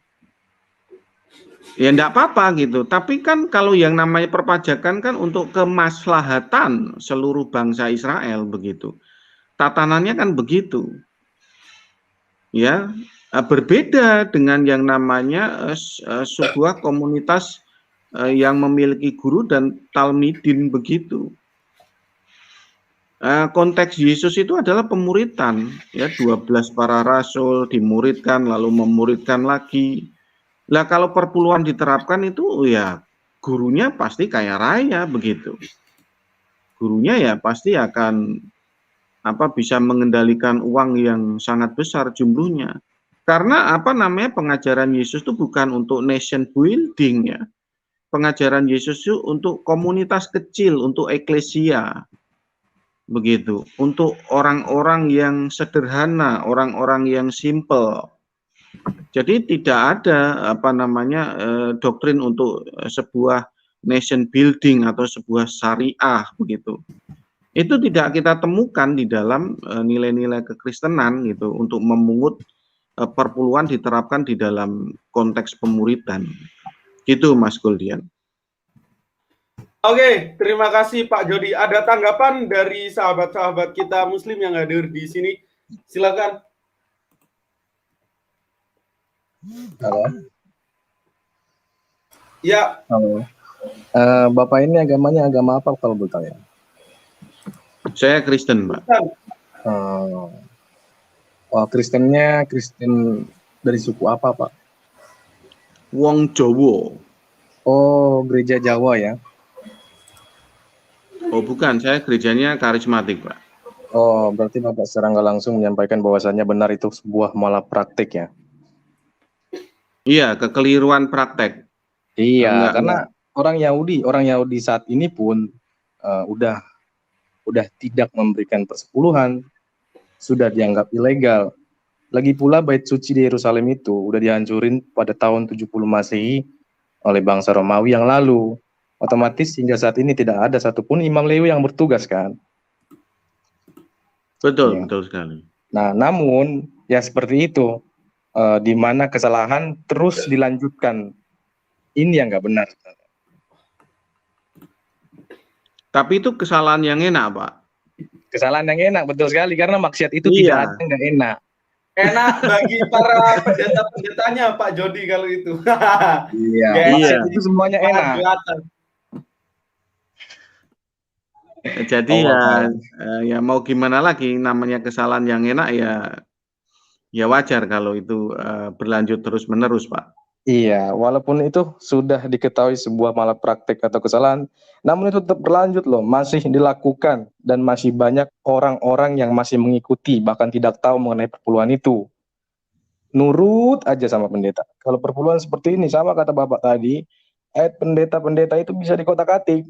Ya enggak apa-apa gitu. Tapi kan kalau yang namanya perpajakan kan untuk kemaslahatan seluruh bangsa Israel begitu. Tatanannya kan begitu. Ya, berbeda dengan yang namanya sebuah komunitas yang memiliki guru dan talmidin begitu. Konteks Yesus itu adalah pemuritan, ya 12 para rasul dimuridkan lalu memuridkan lagi. Lah kalau perpuluhan diterapkan itu ya gurunya pasti kaya raya begitu. Gurunya ya pasti akan bisa mengendalikan uang yang sangat besar jumlahnya. Karena pengajaran Yesus itu bukan untuk nation building ya. Pengajaran Yesus itu untuk komunitas kecil, untuk eklesia. Begitu, untuk orang-orang yang sederhana, orang-orang yang simple. Jadi tidak ada doktrin untuk sebuah nation building atau sebuah syariah begitu. Itu tidak kita temukan di dalam nilai-nilai kekristenan gitu untuk memungut perpuluhan diterapkan di dalam konteks pemuridan. Gitu Mas Goldian. Oke, terima kasih Pak Jody. Ada tanggapan dari sahabat-sahabat kita Muslim yang hadir di sini? Silakan. Halo. Ya. Halo. Bapak ini agamanya agama apa kalau boleh tahu ya? Saya Kristen, Pak. Kristennya Kristen dari suku apa, Pak? Wong Jawa. Oh, gereja Jawa ya? Oh, bukan. Saya gerejanya karismatik, Pak. Oh, berarti Bapak secara nggak langsung menyampaikan bahwasannya benar itu sebuah malapraktik ya? Iya, kekeliruan praktek. Iya, karena orang Yahudi saat ini pun udah tidak memberikan persepuluhan, sudah dianggap ilegal. Lagi pula bait suci di Yerusalem itu udah dihancurin pada tahun 70 Masehi oleh bangsa Romawi yang lalu. Otomatis hingga saat ini tidak ada satupun imam Lewi yang bertugas kan. Betul, ya. Betul sekali. Nah, namun ya seperti itu, di mana kesalahan terus dilanjutkan. Ini yang nggak benar. Tapi itu kesalahan yang enak, Pak. Kesalahan yang enak, betul sekali. Karena maksiat itu tidak ada yang nggak enak. Enak bagi para pendeta-pendetanya Pak Jody kalau itu. Iya, maksiat itu semuanya enak. Jadi ya mau gimana lagi, namanya kesalahan yang enak ya wajar kalau itu berlanjut terus-menerus, Pak. Iya, walaupun itu sudah diketahui sebuah malapraktik atau kesalahan, namun itu tetap berlanjut loh, masih dilakukan dan masih banyak orang-orang yang masih mengikuti bahkan tidak tahu mengenai perpuluhan itu. Nurut aja sama pendeta. Kalau perpuluhan seperti ini sama kata Bapak tadi, ayat pendeta-pendeta itu bisa dikotak-atik.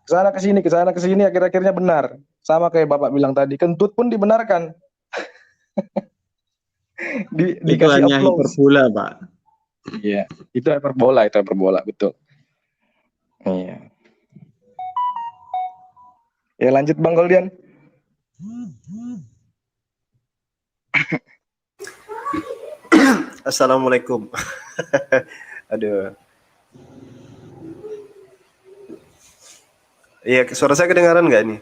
Kesana ke sini akhir-akhirnya benar. Sama kayak Bapak bilang tadi, kentut pun dibenarkan. Itu hanya hiperbola, Pak. Iya, itu hiperbola, betul. Iya. Ya lanjut Bang Goldian. Assalamualaikum. Aduh. Iya, suara saya kedengaran nggak nih?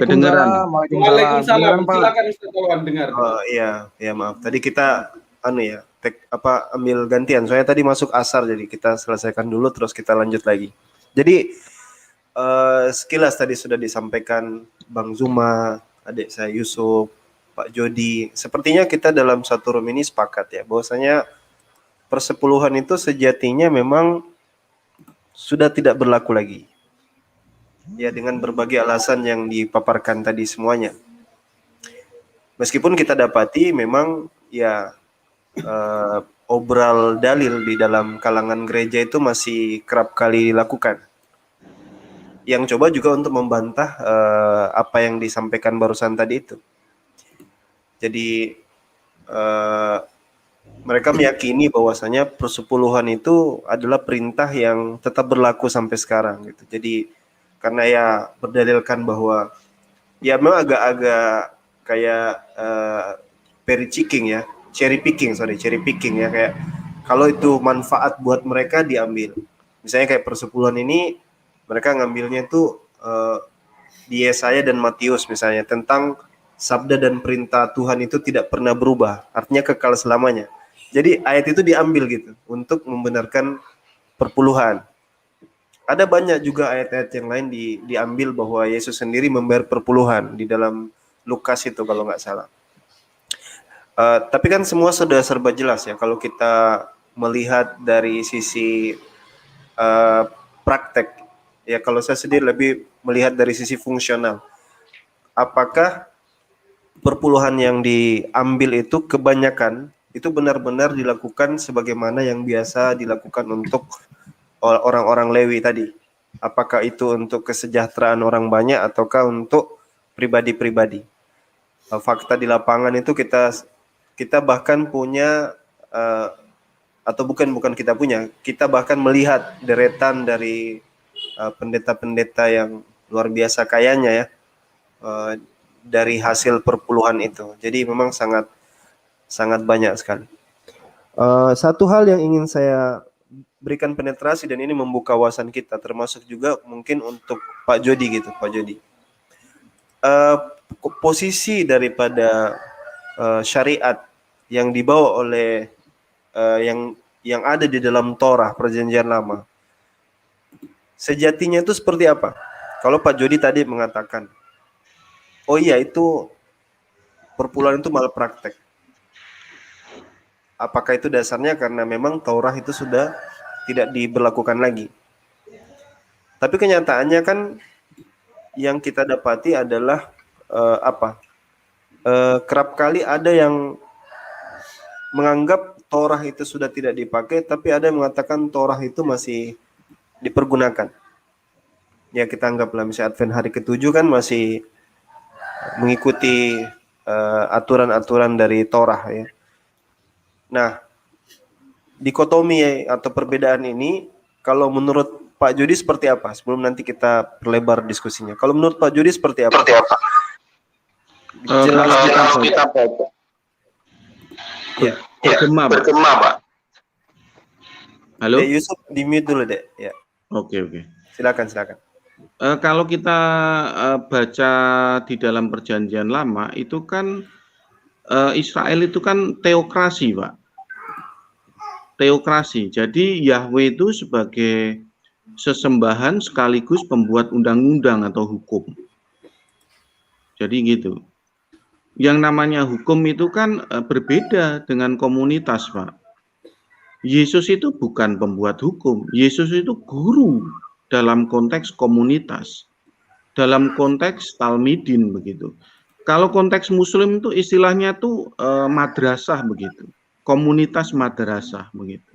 Kedengeran. Waalaikumsalam. Kedengeran, Pak. Silakan Ustaz Wawan dengar. Oh iya, ya maaf. Tadi kita ambil gantian. Soalnya tadi masuk asar, jadi kita selesaikan dulu terus kita lanjut lagi. Jadi sekilas tadi sudah disampaikan Bang Zuma, adik saya Yusuf, Pak Jody. Sepertinya kita dalam satu room ini sepakat ya, bahwasanya persepuluhan itu sejatinya memang sudah tidak berlaku lagi. Ya, dengan berbagai alasan yang dipaparkan tadi semuanya. Meskipun kita dapati memang ya obral dalil di dalam kalangan gereja itu masih kerap kali dilakukan. Yang coba juga untuk membantah apa yang disampaikan barusan tadi itu. Jadi mereka meyakini bahwasanya persepuluhan itu adalah perintah yang tetap berlaku sampai sekarang gitu. Jadi karena ya berdalilkan bahwa ya memang agak-agak kayak cherry picking ya, kayak kalau itu manfaat buat mereka diambil. Misalnya kayak persepuluhan ini mereka ngambilnya itu di Yesaya dan Matius misalnya tentang sabda dan perintah Tuhan itu tidak pernah berubah, artinya kekal selamanya. Jadi ayat itu diambil gitu untuk membenarkan perpuluhan. Ada banyak juga ayat-ayat yang lain diambil bahwa Yesus sendiri membayar perpuluhan di dalam Lukas itu kalau nggak salah. Tapi kan semua sudah serba jelas ya kalau kita melihat dari sisi praktek. Ya kalau saya sendiri lebih melihat dari sisi fungsional. Apakah perpuluhan yang diambil itu kebanyakan itu benar-benar dilakukan sebagaimana yang biasa dilakukan untuk orang-orang Lewi tadi? Apakah itu untuk kesejahteraan orang banyak ataukah untuk pribadi-pribadi? Fakta di lapangan itu kita bahkan punya atau bukan kita punya, kita bahkan melihat deretan dari pendeta-pendeta yang luar biasa kayanya ya dari hasil perpuluhan itu. Jadi memang sangat banyak sekali. Satu hal yang ingin saya berikan penetrasi dan ini membuka wawasan kita, termasuk juga mungkin untuk Pak Jody gitu, Pak Jody. Posisi daripada syariat yang dibawa oleh yang ada di dalam Torah Perjanjian Lama, sejatinya itu seperti apa? Kalau Pak Jody tadi mengatakan, oh iya itu perpuluhan itu malpraktek. Apakah itu dasarnya karena memang Taurat itu sudah tidak diberlakukan lagi? Tapi kenyataannya kan yang kita dapati adalah kerap kali ada yang menganggap Taurat itu sudah tidak dipakai, tapi ada yang mengatakan Taurat itu masih dipergunakan. Ya kita anggaplah misalnya Advent hari ke-7 kan masih mengikuti aturan-aturan dari Taurat ya. Nah, dikotomi atau perbedaan ini kalau menurut Pak Jody seperti apa? Sebelum nanti kita perlebar diskusinya. Kalau menurut Pak Jody seperti apa? Kalau kita bergema, Pak. Halo? Yusuf di mute dulu deh. Ya. Oke. Silakan. Kalau kita baca di dalam Perjanjian Lama itu kan Israel itu kan teokrasi, Pak. Teokrasi. Jadi Yahweh itu sebagai sesembahan sekaligus pembuat undang-undang atau hukum. Jadi gitu. Yang namanya hukum itu kan berbeda dengan komunitas, Pak. Yesus itu bukan pembuat hukum. Yesus itu guru dalam konteks komunitas. Dalam konteks talmidin begitu. Kalau konteks muslim itu istilahnya tuh madrasah begitu. Komunitas madrasah begitu.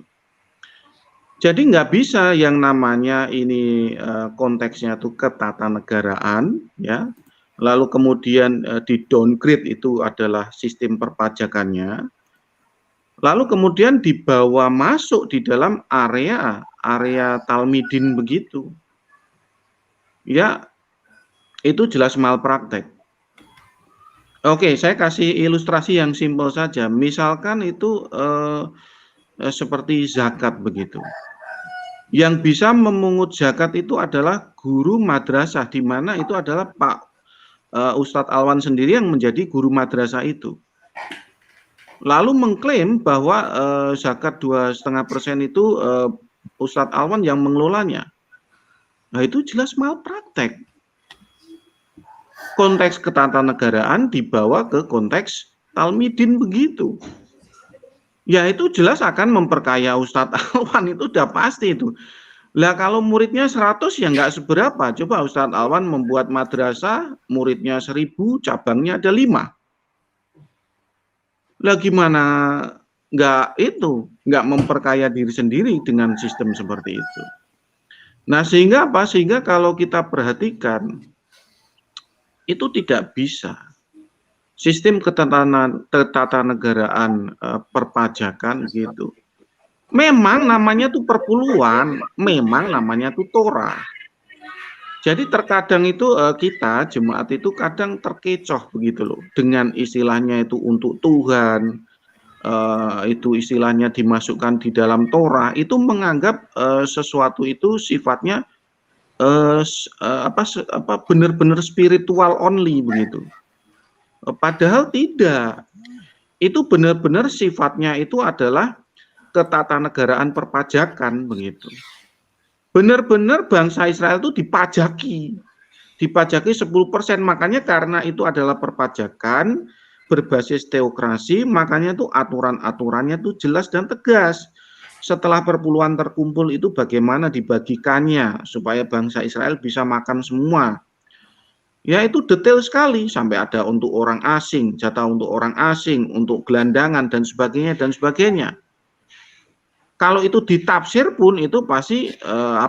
Jadi nggak bisa yang namanya ini konteksnya tuh ketatanegaraan ya. Lalu kemudian di downgrade itu adalah sistem perpajakannya. Lalu kemudian dibawa masuk di dalam area talmidin begitu. Ya, itu jelas malpraktek. Oke, saya kasih ilustrasi yang simpel saja. Misalkan itu seperti zakat begitu. Yang bisa memungut zakat itu adalah guru madrasah, di mana itu adalah Pak Ustadz Alwan sendiri yang menjadi guru madrasah itu. Lalu mengklaim bahwa zakat 2,5% itu Ustadz Alwan yang mengelolanya. Nah, itu jelas malpraktek. Konteks ketatanegaraan dibawa ke konteks talmidin begitu. Ya itu jelas akan memperkaya Ustadz Alwan, itu udah pasti itu. Lah kalau muridnya 100 ya nggak seberapa. Coba Ustadz Alwan membuat madrasah, muridnya 1000, cabangnya ada 5. Lah gimana nggak memperkaya diri sendiri dengan sistem seperti itu. Nah sehingga apa? Sehingga kalau kita perhatikan itu tidak bisa. Sistem ketatanegaraan perpajakan gitu. Memang namanya tuh perpuluhan, memang namanya tuh Torah. Jadi terkadang itu kita jemaat itu kadang terkecoh begitu loh dengan istilahnya itu untuk Tuhan, itu istilahnya dimasukkan di dalam Torah, itu menganggap sesuatu itu sifatnya benar-benar spiritual only begitu. Padahal tidak. Itu benar-benar sifatnya itu adalah ketatanegaraan perpajakan begitu. Benar-benar bangsa Israel itu dipajaki 10%, makanya karena itu adalah perpajakan berbasis teokrasi, makanya itu aturan-aturannya itu jelas dan tegas. Setelah perpuluhan terkumpul itu bagaimana dibagikannya supaya bangsa Israel bisa makan semua. Ya itu detail sekali, sampai ada untuk orang asing, jatah untuk orang asing, untuk gelandangan dan sebagainya dan sebagainya. Kalau itu ditafsir pun itu pasti ada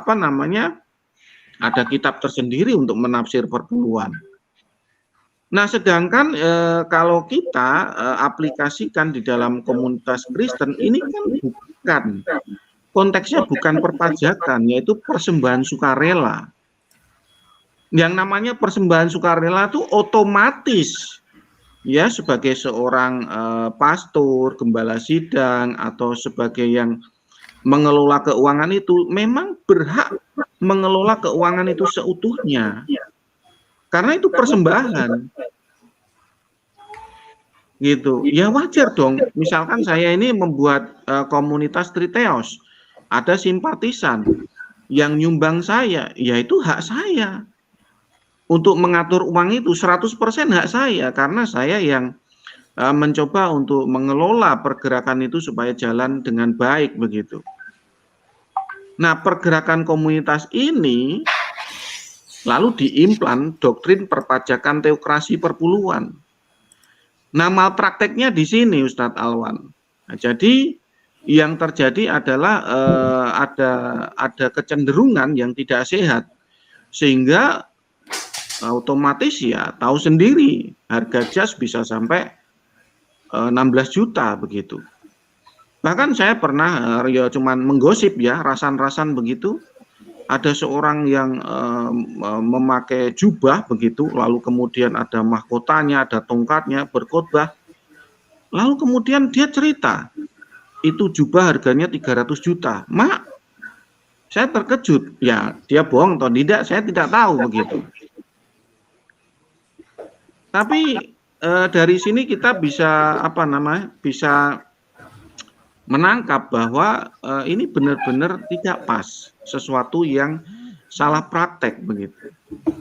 kitab tersendiri untuk menafsir perpuluhan. Nah, sedangkan kalau kita aplikasikan di dalam komunitas Kristen, ini kan bukan, konteksnya bukan perpajakan, yaitu persembahan sukarela. Yang namanya persembahan sukarela itu otomatis, ya sebagai seorang pastor, gembala sidang, atau sebagai yang mengelola keuangan itu, memang berhak mengelola keuangan itu seutuhnya. Karena itu persembahan. Gitu. Ya wajar dong. Misalkan saya ini membuat komunitas Triteos, ada simpatisan yang nyumbang saya, ya itu hak saya. Untuk mengatur uang itu 100% hak saya, karena saya yang mencoba untuk mengelola pergerakan itu supaya jalan dengan baik begitu. Nah, pergerakan komunitas ini lalu diimplan doktrin perpajakan teokrasi perpuluhan. Nah, malprakteknya di sini Ustadz Alwan. Nah, jadi yang terjadi adalah ada kecenderungan yang tidak sehat, sehingga otomatis ya tahu sendiri harga jas bisa sampai 16 juta begitu. Bahkan saya pernah ya cuman menggosip ya, rasan-rasan begitu, ada seorang yang memakai jubah begitu, lalu kemudian ada mahkotanya, ada tongkatnya, berkhotbah, lalu kemudian dia cerita itu jubah harganya 300 juta. Mak, saya terkejut, ya dia bohong atau tidak saya tidak tahu begitu. Tapi dari sini kita bisa bisa menangkap bahwa ini benar-benar tidak pas, sesuatu yang salah praktek begitu.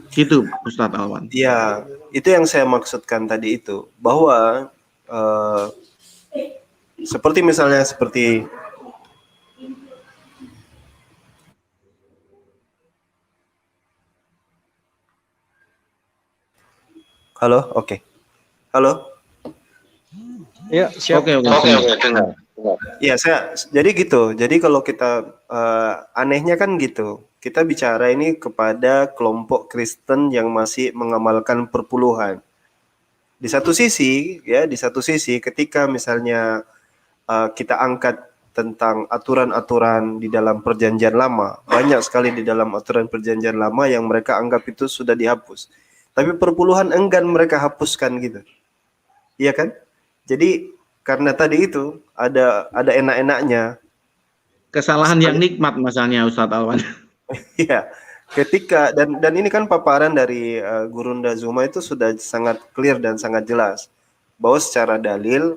Gitu Ustadz Alwan. Ya, itu yang saya maksudkan tadi itu, bahwa seperti misalnya seperti halo, oke. Halo. Ya, siap. Oke, dengar. Ya, jadi gitu. Jadi kalau kita anehnya kan gitu. Kita bicara ini kepada kelompok Kristen yang masih mengamalkan perpuluhan. Di satu sisi ketika misalnya kita angkat tentang aturan-aturan di dalam perjanjian lama, banyak sekali di dalam aturan perjanjian lama yang mereka anggap itu sudah dihapus. Tapi perpuluhan enggan mereka hapuskan gitu. Iya kan? Jadi karena tadi itu ada enak-enaknya. Kesalahan yang nikmat misalnya Ustadz Alwan. Iya. ketika dan ini kan paparan dari Gurunda Zuma itu sudah sangat clear dan sangat jelas bahwa secara dalil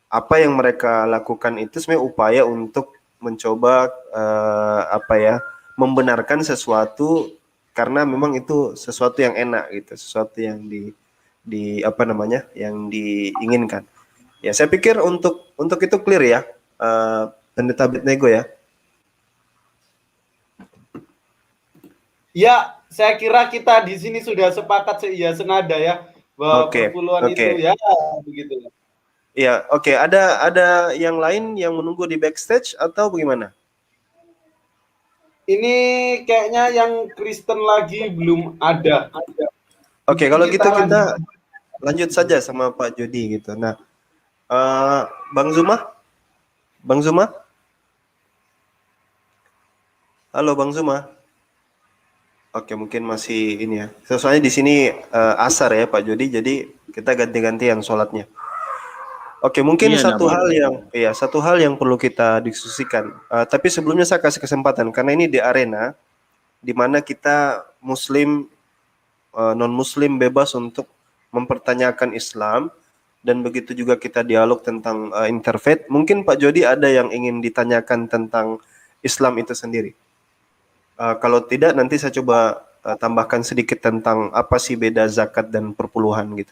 apa yang mereka lakukan itu sebenarnya upaya untuk mencoba membenarkan sesuatu karena memang itu sesuatu yang enak gitu, sesuatu yang di yang diinginkan. Ya, saya pikir untuk itu clear ya, Pendeta Abednego ya. Ya, saya kira kita di sini sudah sepakat senada ya bahwa perpuluhan itu ya begitu. Ya, oke. Ada yang lain yang menunggu di backstage atau bagaimana? Ini kayaknya yang Kristen lagi belum ada. Oke, kalau gitu kita lanjut saja sama Pak Jody gitu. Nah, Bang Zuma? Halo Bang Zuma. Oke, mungkin masih ini ya. Soalnya di sini asar ya Pak Jody, jadi kita ganti-gantian sholatnya. Oke, mungkin satu hal yang perlu kita diskusikan. Tapi sebelumnya saya kasih kesempatan karena ini di arena di mana kita Muslim non-Muslim bebas untuk mempertanyakan Islam dan begitu juga kita dialog tentang interfaith. Mungkin Pak Jody ada yang ingin ditanyakan tentang Islam itu sendiri. Kalau tidak nanti saya coba tambahkan sedikit tentang apa sih beda zakat dan perpuluhan gitu.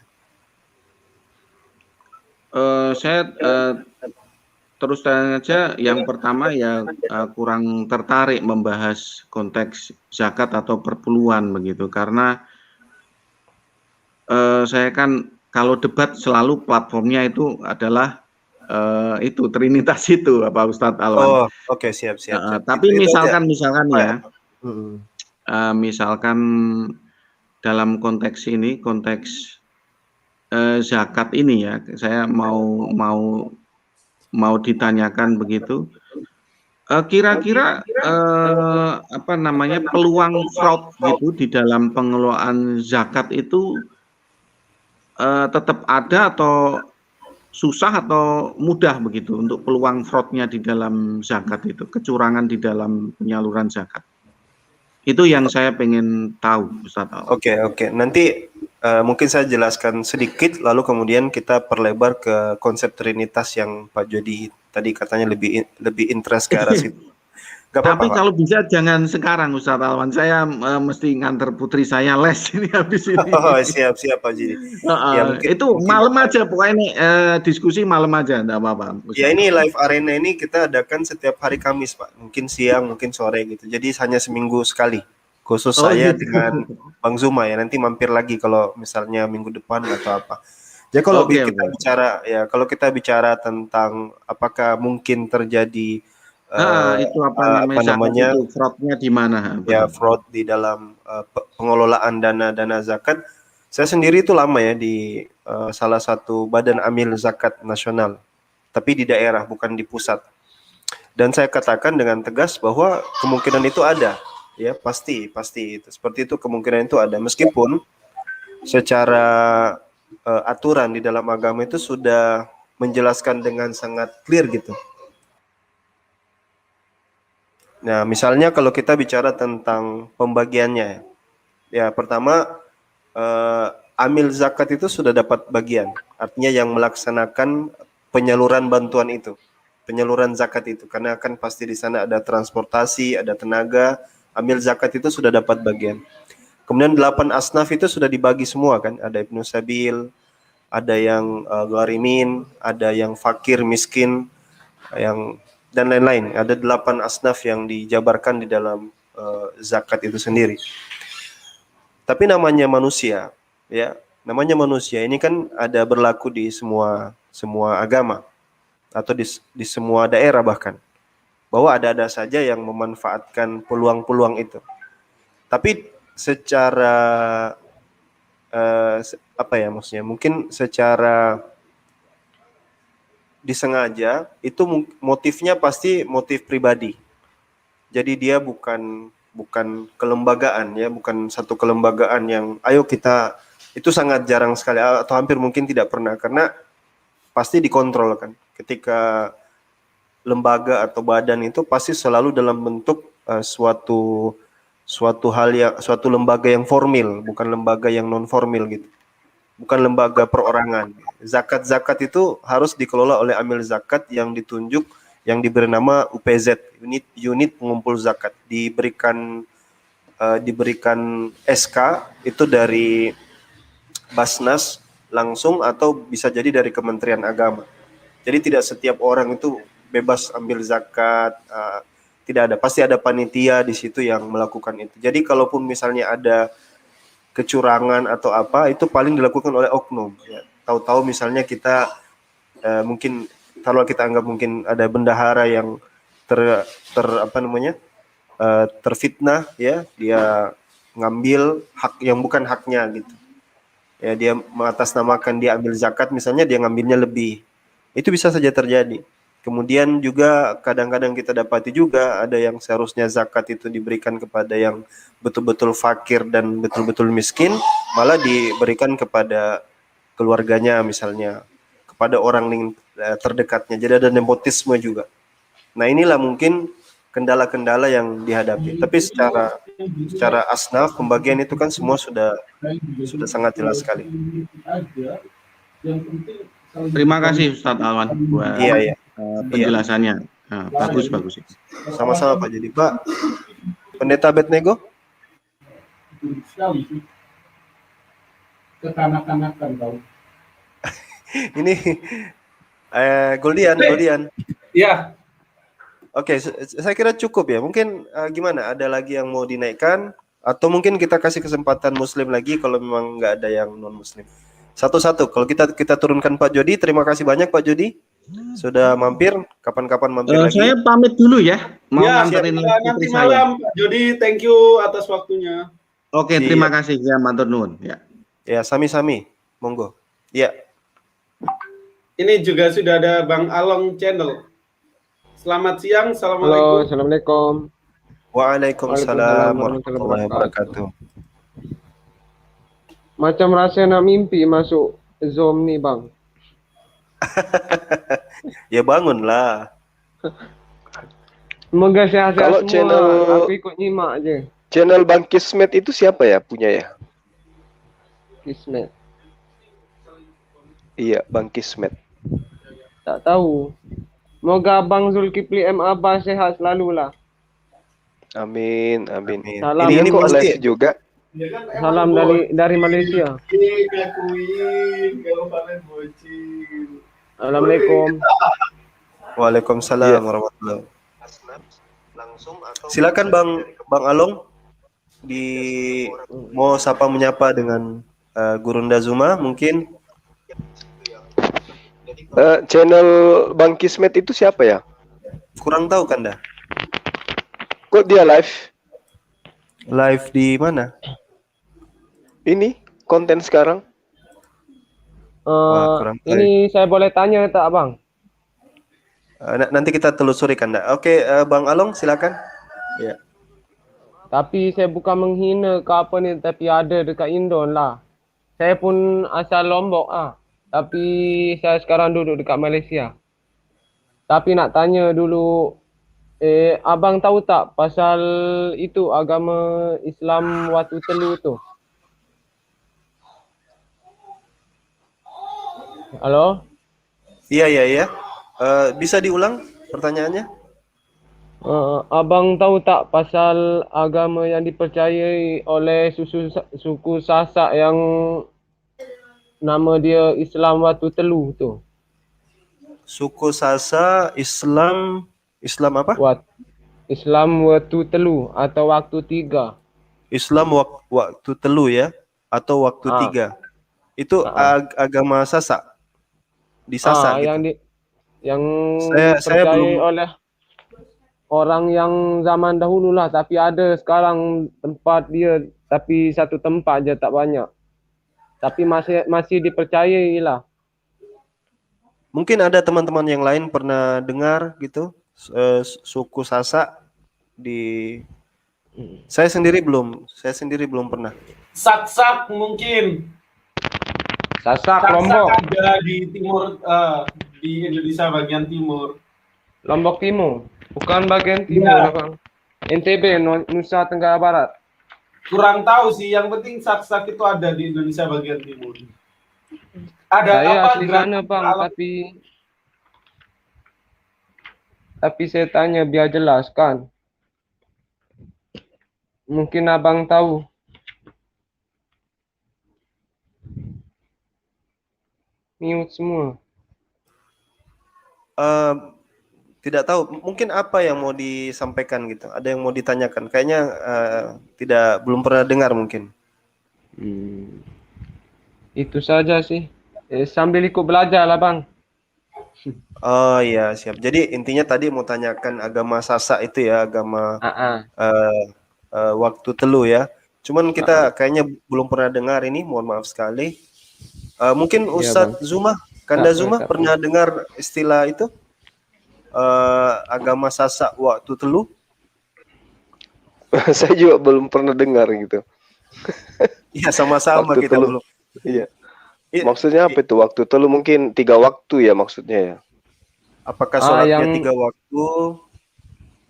Saya terus terang aja, yang pertama ya kurang tertarik membahas konteks zakat atau perpuluhan begitu, karena saya kan kalau debat selalu platformnya itu adalah itu Trinitas itu Pak Ustadz Alwan. Oh, oke, siap. Tapi misalkan ya, misalkan dalam konteks ini, konteks zakat ini ya, saya mau ditanyakan begitu. Kira-kira peluang fraud gitu di dalam pengelolaan zakat itu tetap ada atau susah atau mudah begitu untuk peluang fraudnya di dalam zakat itu, kecurangan di dalam penyaluran zakat. Itu yang saya pengen tahu, Ustaz. Oke. Nanti mungkin saya jelaskan sedikit, lalu kemudian kita perlebar ke konsep Trinitas yang Pak Jody tadi katanya lebih interest ke arah situ. Tapi kalau bisa jangan sekarang, Ustaz Alwan. Saya mesti nganter putri saya les ini habis ini. Oh, siap Pak Jody. Itu malam aja, pokoknya ini diskusi malam aja, enggak apa-apa. Ya, ini live arena ini kita adakan setiap hari Kamis, Pak. Mungkin siang, mungkin sore gitu. Jadi hanya seminggu sekali. Khusus saya gitu dengan Bang Zuma ya. Nanti mampir lagi kalau misalnya minggu depan atau apa. Jadi kalau kita bicara tentang apakah mungkin terjadi itu apa namanya itu fraudnya di mana? Ya, fraud di dalam pengelolaan dana zakat. Saya sendiri itu lama ya di salah satu badan amil zakat nasional, tapi di daerah bukan di pusat. Dan saya katakan dengan tegas bahwa kemungkinan itu ada, ya pasti itu. Seperti itu, kemungkinan itu ada, meskipun secara aturan di dalam agama itu sudah menjelaskan dengan sangat clear gitu. Nah, misalnya kalau kita bicara tentang pembagiannya, ya pertama amil zakat itu sudah dapat bagian, artinya yang melaksanakan penyaluran bantuan itu, penyaluran zakat itu, karena kan pasti di sana ada transportasi, ada tenaga. Amil zakat itu sudah dapat bagian. Kemudian 8 asnaf itu sudah dibagi semua kan, ada Ibnu Sabil, ada yang gharimin, ada yang fakir miskin, yang dan lain-lain. Ada 8 asnaf yang dijabarkan di dalam zakat itu sendiri. Tapi namanya manusia, ya, namanya manusia ini kan ada berlaku di semua agama atau di semua daerah bahkan, bahwa ada saja yang memanfaatkan peluang-peluang itu. Tapi secara maksudnya mungkin secara disengaja itu motifnya pasti motif pribadi. Jadi dia bukan kelembagaan ya, bukan satu kelembagaan yang ayo kita, itu sangat jarang sekali atau hampir mungkin tidak pernah, karena pasti dikontrol kan. Ketika lembaga atau badan itu pasti selalu dalam bentuk suatu suatu lembaga yang formal, bukan lembaga yang non formal gitu. Bukan lembaga perorangan. Zakat itu harus dikelola oleh amil zakat yang ditunjuk, yang diberi nama UPZ, unit pengumpul zakat. Diberikan SK itu dari Basnas langsung atau bisa jadi dari Kementerian Agama. Jadi tidak setiap orang itu bebas ambil zakat, tidak ada. Pasti ada panitia di situ yang melakukan itu. Jadi kalaupun misalnya ada kecurangan atau apa, itu paling dilakukan oleh oknum. Ya. Tahu-tahu misalnya kita mungkin kalau kita anggap mungkin ada bendahara yang terfitnah, ya, dia ngambil hak yang bukan haknya gitu. Ya, dia mengatasnamakan dia ambil zakat, misalnya dia ngambilnya lebih. Itu bisa saja terjadi. Kemudian juga kadang-kadang kita dapati juga ada yang seharusnya zakat itu diberikan kepada yang betul-betul fakir dan betul-betul miskin, malah diberikan kepada keluarganya misalnya, kepada orang terdekatnya. Jadi ada nepotisme juga. Nah, inilah mungkin kendala-kendala yang dihadapi. Tapi secara asnaf pembagian itu kan semua sudah sangat jelas sekali. Terima kasih Ustadz Alwan buat penjelasannya. Nah, bagus. Sama-sama Pak. Jadi Pak, Pendeta Abednego? Sekali sih. Kekanak-kanakan tahu. Ini Goldian. Ya. Oke, saya kira cukup ya. Mungkin gimana? Ada lagi yang mau dinaikkan? Atau mungkin kita kasih kesempatan Muslim lagi kalau memang nggak ada yang non Muslim. Satu-satu. Kalau kita turunkan Pak Jody. Terima kasih banyak Pak Jody sudah mampir. Kapan-kapan mampir lagi. Saya pamit dulu ya. Mau nganterin nanti malam Pak Jody. Thank you atas waktunya. Oke, terima kasih ya, matur nuwun. Ya. Ya, sami-sami. Monggo. Ya. Ini juga sudah ada Bang Along Channel. Selamat siang. Assalamualaikum. Halo, assalamualaikum. Waalaikumsalam warahmatullahi wabarakatuh. Macam rasa nak mimpi masuk Zoom ni bang. Ya bangunlah. Semoga sehat-sehat Kalau semua. channel- Aku ikut nyimak je. Channel Bang Kismet itu siapa ya punya ya? Kismet. Iya, Bang Kismet. Tak tahu. Moga Abang Zulkifli M. Abbas sehat selalulah. Amin. Salam. Ini kok pasti. live juga. Salam dari Malaysia. Assalamualaikum. Waalaikumsalam warahmatullahi wabarakatuh. Silakan Bang Along mau sapa menyapa dengan Gurunda Zuma mungkin. Channel Bang Kismet itu siapa ya? Kurang tahu kan dah. Kok dia live? Live di mana? Ini konten sekarang? Wah, kurang tahu. Ini saya boleh tanya tak Abang? Nanti kita telusuri kan dah. Oke, Bang Along silakan. Ya. Tapi saya bukan menghina ke apa ni, tapi ada dekat Indon lah. Saya pun asal Lombok ah. Tapi saya sekarang duduk dekat Malaysia. Tapi nak tanya dulu, Abang tahu tak pasal itu agama Islam Watu Telu tu? Halo? Iya. Bisa diulang pertanyaannya? Abang tahu tak pasal agama yang dipercayai oleh suku Sasak yang nama dia Islam Watu Telu tu? Suku Sasa Islam apa? Islam Watu Telu atau Waktu Tiga. Islam waktu telu ya atau waktu tiga. Itu agama Sasak. Di Sasak gitu. Yang Saya dipercayai belum oleh orang yang zaman dahulu lah, tapi ada sekarang tempat dia, tapi satu tempat je, tak banyak. Tapi masih dipercayai lah. Mungkin ada teman-teman yang lain pernah dengar gitu suku Sasak di saya sendiri belum pernah. Sak mungkin. Sasak Sak Lombok. ada di timur, di Indonesia bagian timur. Lombok Timur. Bukan bagian timur Iya. Bang. NTB, Nusa Tenggara Barat. Kurang tahu sih, yang penting sak-sak itu ada di Indonesia bagian timur. Ada Saya apa asli Grand sana bang, Alam? tapi saya tanya biar jelas kan. Mungkin abang tahu. Mute semua. Tidak tahu, mungkin apa yang mau disampaikan gitu, ada yang mau ditanyakan, kayaknya belum pernah dengar mungkin. Itu saja sih. Sambil ikut belajar lah bang. Oh iya siap, jadi intinya tadi mau tanyakan agama Sasak itu ya, agama waktu telu ya, cuman kita kayaknya belum pernah dengar ini, mohon maaf sekali. Mungkin Ustadz Zuma, Kanda Zuma pernah dengar istilah itu? Agama Sasak waktu telu? Saya juga belum pernah dengar gitu. Iya sama-sama Waktu kita telu. belum. Iya. Maksudnya apa itu waktu telu? Mungkin 3 waktu ya maksudnya ya. Apakah sholatnya yang 3 waktu?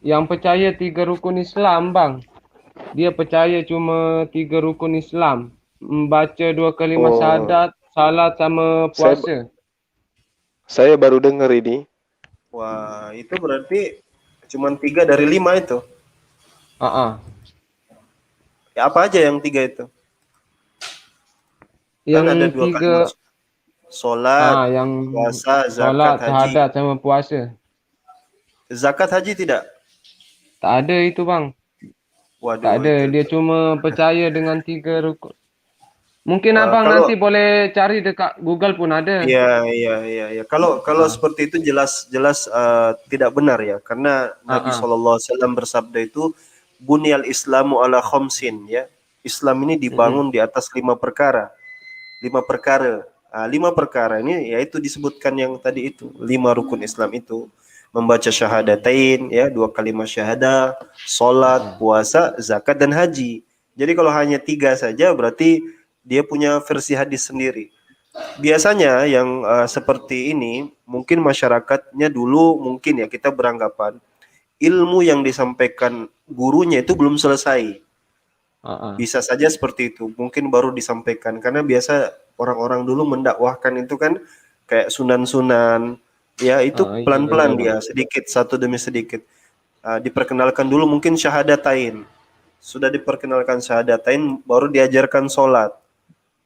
Yang percaya 3 rukun Islam bang. Dia percaya cuma 3 rukun Islam. Membaca 2 kalimat syahadat, salat sama puasa. Saya baru dengar ini. Wah, itu berarti cuma 3 dari 5 itu. Ya, apa aja yang 3 itu? Yang kan ada 2 kalimat. Sholat, yang puasa, zakat, salat, haji. syahadat sama puasa. Zakat haji tidak? Tak ada itu bang. Waduh, Tak ada, itu. dia cuma percaya dengan 3 rukun. Mungkin abang kalau- nanti boleh cari dekat Google pun ada. Iya. Kalau seperti itu jelas tidak benar ya, karena Nabi SAW bersabda itu bunyal Islamu ala khamsin ya. Islam ini dibangun di atas 5 perkara. 5 perkara. 5 perkara ini yaitu disebutkan yang tadi itu, 5 rukun Islam itu. Membaca syahadatain ya, 2 kalimat syahadah, salat, puasa, zakat dan haji. Jadi kalau hanya 3 saja berarti dia punya versi hadis sendiri. Biasanya yang seperti ini mungkin masyarakatnya dulu mungkin ya kita beranggapan ilmu yang disampaikan gurunya itu belum selesai. Bisa saja seperti itu, mungkin baru disampaikan karena biasa orang-orang dulu mendakwahkan itu kan kayak sunan-sunan ya, itu pelan-pelan dia sedikit satu demi sedikit. Diperkenalkan dulu mungkin syahadatain. Sudah diperkenalkan syahadatain baru diajarkan sholat.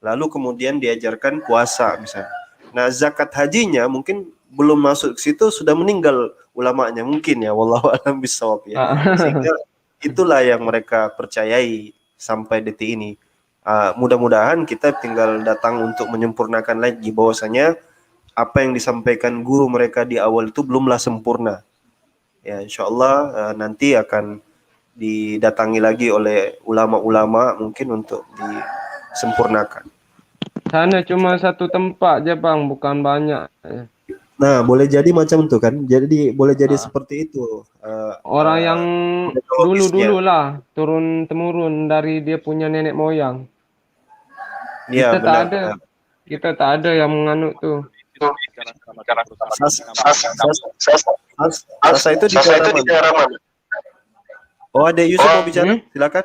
Lalu kemudian diajarkan puasa misalnya. Nah, zakat hajinya mungkin belum masuk ke situ sudah meninggal ulamanya mungkin ya, wallahu a'lam bishawab ya. Sehingga itulah yang mereka percayai sampai detik ini. Mudah-mudahan kita tinggal datang untuk menyempurnakan lagi bahwasanya apa yang disampaikan guru mereka di awal itu belumlah sempurna. Ya, insyaallah nanti akan didatangi lagi oleh ulama-ulama mungkin untuk disempurnakan. Sana cuma satu tempat aja bang, bukan banyak. Nah, boleh jadi macam itu kan. Jadi boleh jadi seperti itu. Orang yang dulu-dulu lah, turun temurun dari dia punya nenek moyang. Iya, Kita tak ada. Kita tak ada yang menganut tuh. Sasa itu di daerah mana? Oh, ada Yusuf mau bicara? Silakan.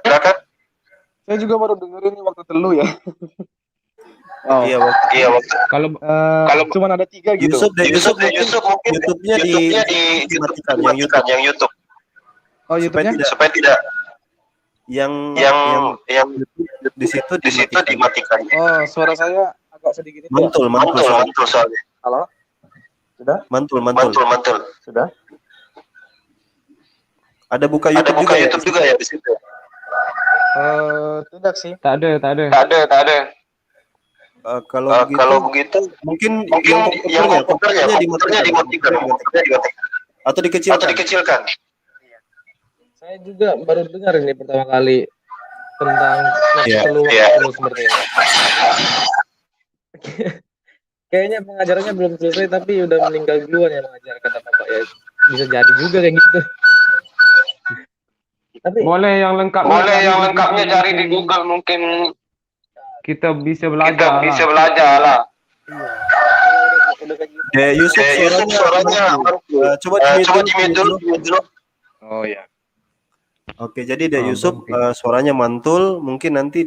Saya juga baru dengerin ini waktu telu ya. Iya, waktu. Kalau Cuma ada 3 gitu. Yusuf mungkin YouTube-nya dimatikan yang YouTube. Oh, YouTube-nya? Supaya tidak yang YouTube di situ dimatikan. Oh, suara saya agak sedikit itu. Mantul soalnya. Halo? Sudah? Mantul. Sudah? Ada buka YouTube juga ya di situ. Tidak sih. tak ada. Kalau begitu mungkin yang komputernya dimatikan atau dikecilkan. Saya juga baru dengar ini pertama kali tentang telu seperti ini. Kayaknya pengajarannya belum selesai tapi udah meninggal duluan yang mengajar, kata Bapak ya. Bisa jadi juga kayak gitu. Tapi boleh yang lengkapnya cari di Google, mungkin kita bisa belajar lah. Yusuf suaranya coba di mute dulu. oh ya. Oke, jadi Dek Yusuf suaranya mantul, mungkin nanti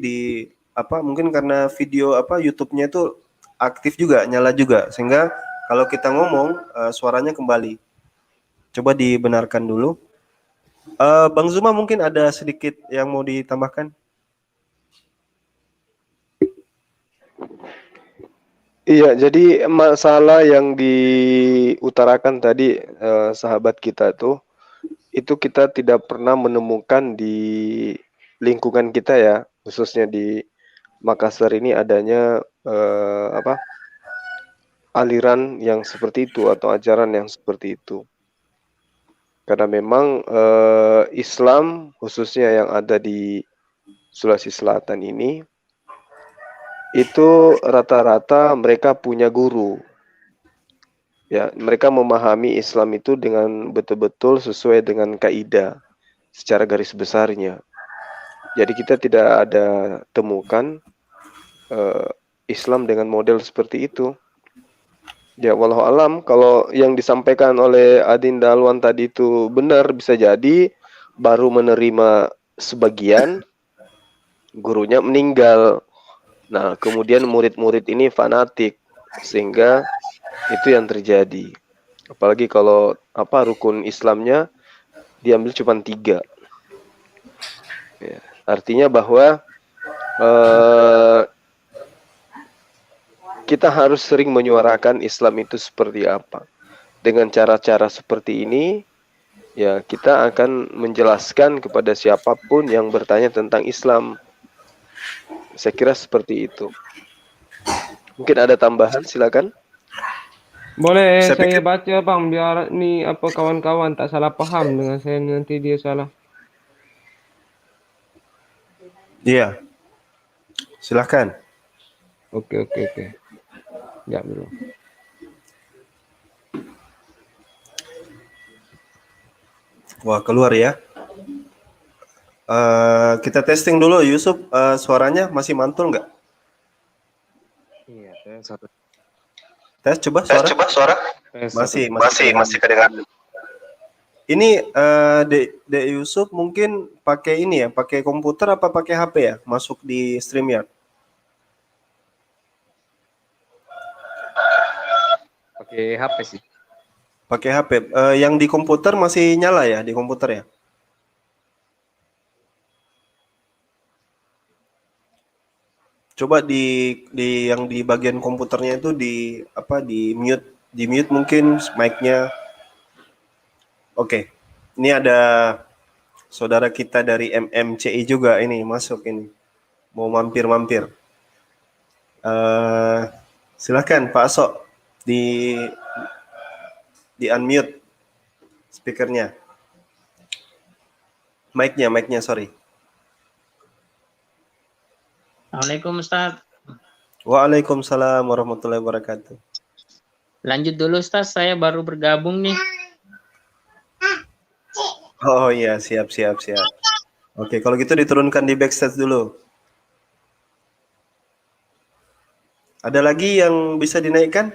mungkin karena video YouTube-nya itu aktif juga, nyala juga, sehingga kalau kita ngomong suaranya kembali. Coba dibenarkan dulu. Bang Zuma mungkin ada sedikit yang mau ditambahkan? Iya, jadi masalah yang diutarakan tadi sahabat kita itu kita tidak pernah menemukan di lingkungan kita ya, khususnya di Makassar ini adanya aliran yang seperti itu atau ajaran yang seperti itu. Karena memang Islam khususnya yang ada di Sulawesi Selatan ini itu rata-rata mereka punya guru. Ya, mereka memahami Islam itu dengan betul-betul sesuai dengan kaidah secara garis besarnya. Jadi kita tidak ada temukan Islam dengan model seperti itu. Ya, wallahu alam, kalau yang disampaikan oleh Adinda Alwan tadi itu benar, bisa jadi baru menerima sebagian, gurunya meninggal. Nah, kemudian murid-murid ini fanatik, sehingga itu yang terjadi. Apalagi kalau rukun Islamnya diambil cuma 3. Ya, artinya bahwa kita harus sering menyuarakan Islam itu seperti apa. Dengan cara-cara seperti ini, ya kita akan menjelaskan kepada siapapun yang bertanya tentang Islam. Saya kira seperti itu. Mungkin ada tambahan, silakan. Boleh saya baca Bang, biar kawan-kawan tak salah paham dengan saya, nanti dia salah. Iya. Silakan. Oke. Ya, bro. Wah, keluar ya. Kita testing dulu, Yusuf. Suaranya masih mantul nggak? Iya, tes satu. Tes coba suara. Masih kedengaran. Ini Dek Yusuf mungkin pakai ini ya, pakai komputer apa pakai HP ya? Masuk di StreamYard. Pakai HP sih. Pakai HP. Yang di komputer masih nyala ya, di komputer ya? Coba di yang di bagian komputernya itu di mute mungkin mic-nya. Oke. Ini ada saudara kita dari MMCI juga ini masuk ini. Mau mampir-mampir. Silakan Pak Asok di unmute speakernya. Mic-nya sorry. Assalamualaikum Ustaz. Waalaikumsalam warahmatullahi wabarakatuh. Lanjut dulu Ustaz, saya baru bergabung nih. Oh iya, siap. Oke, kalau gitu diturunkan di backstage dulu. Ada lagi yang bisa dinaikkan?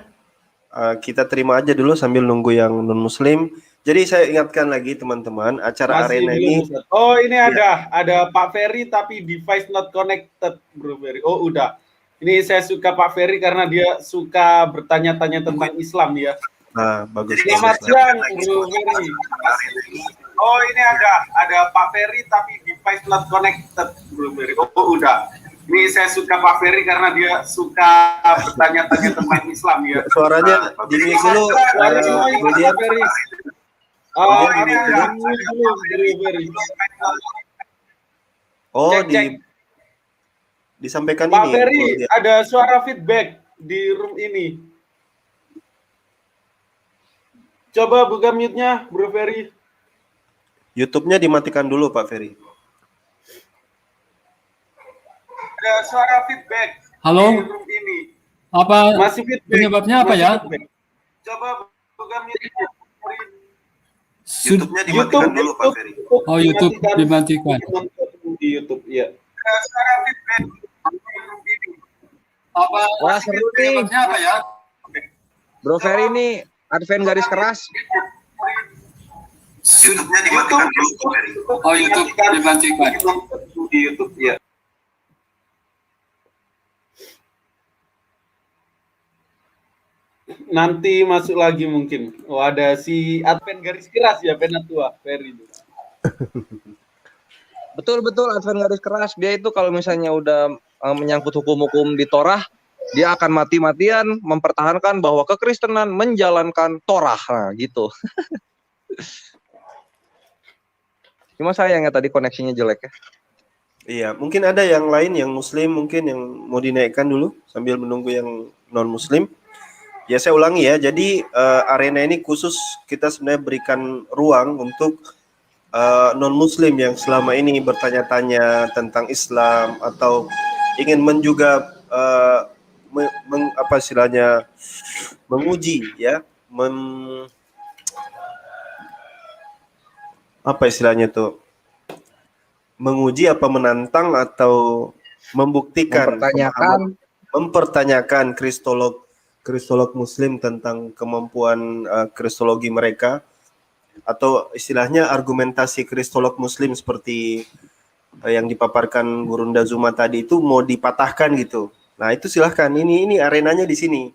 Kita terima aja dulu sambil nunggu yang non-muslim. Jadi saya ingatkan lagi teman-teman, acara Masih arena belum, ini. Ustaz. Oh, ini ada Pak Ferry tapi device not connected, Bro Ferry. Oh, udah. Ini saya suka Pak Ferry karena dia suka bertanya-tanya tentang Islam ya. Nah, bagus. Selamat siang, Bro Ferry. Oh, ini ada Pak Ferry tapi device not connected, Bro Ferry. Oh, udah. Ini saya suka Pak Ferry karena dia suka bertanya-tanya tentang Islam ya. Suaranya di dulu. Dia Ferry. Oh, ini ada Bro Ferry. Oh, Cek. disampaikan Pak ini. Ferry, ada suara feedback di room ini. Coba buka mute-nya, Bro Ferry. YouTube-nya dimatikan dulu, Pak Ferry. Ada suara feedback Halo? di room ini. Apa Masih feedback. penyebabnya apa Masih ya? feedback. Coba buka mute-nya. YouTube-nya dimatikan dulu, Pak Ferry. Oh, YouTube dimatikan. Di YouTube, ya. Ada suara feedback di room ini. Apa Wah, seru nih. penyebabnya apa ya? Bro Ferry ini Advent garis keras. YouTube-nya dimatikan dulu. Oh, YouTube dimatikan. Di YouTube ya. Nanti masuk lagi mungkin. Oh, ada si Advent garis keras ya, Penatua, Ferry. Betul Advent garis keras. Dia itu kalau misalnya udah menyangkut hukum-hukum di Torah, dia akan mati-matian mempertahankan bahwa kekristenan menjalankan Torah. Nah, gitu. Cuma sayangnya tadi koneksinya jelek ya. Iya, mungkin ada yang lain yang muslim mungkin yang mau dinaikkan dulu sambil menunggu yang non muslim. Ya saya ulangi ya, jadi arena ini khusus kita sebenarnya berikan ruang untuk non muslim yang selama ini bertanya-tanya tentang Islam atau ingin juga apa istilahnya menguji ya, apa istilahnya tuh, menguji apa menantang atau membuktikan, mempertanyakan kristolog muslim tentang kemampuan kristologi mereka, atau istilahnya argumentasi kristolog muslim seperti yang dipaparkan Gurunda Zuma tadi itu mau dipatahkan gitu. Nah itu silahkan, ini arenanya di sini.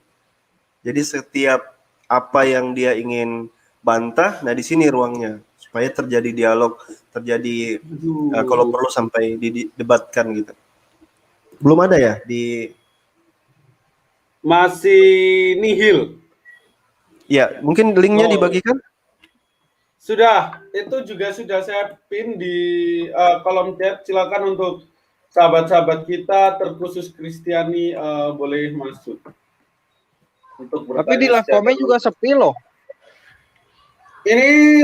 Jadi setiap apa yang dia ingin bantah, nah di sini ruangnya supaya terjadi dialog, terjadi kalau perlu sampai didebatkan gitu. Belum ada ya di masih nihil. Ya, mungkin linknya dibagikan. Sudah, itu juga sudah saya pin di kolom chat. Silakan untuk sahabat-sahabat kita terkhusus Kristiani boleh masuk. Untuk tapi di live comment juga sepi loh. Ini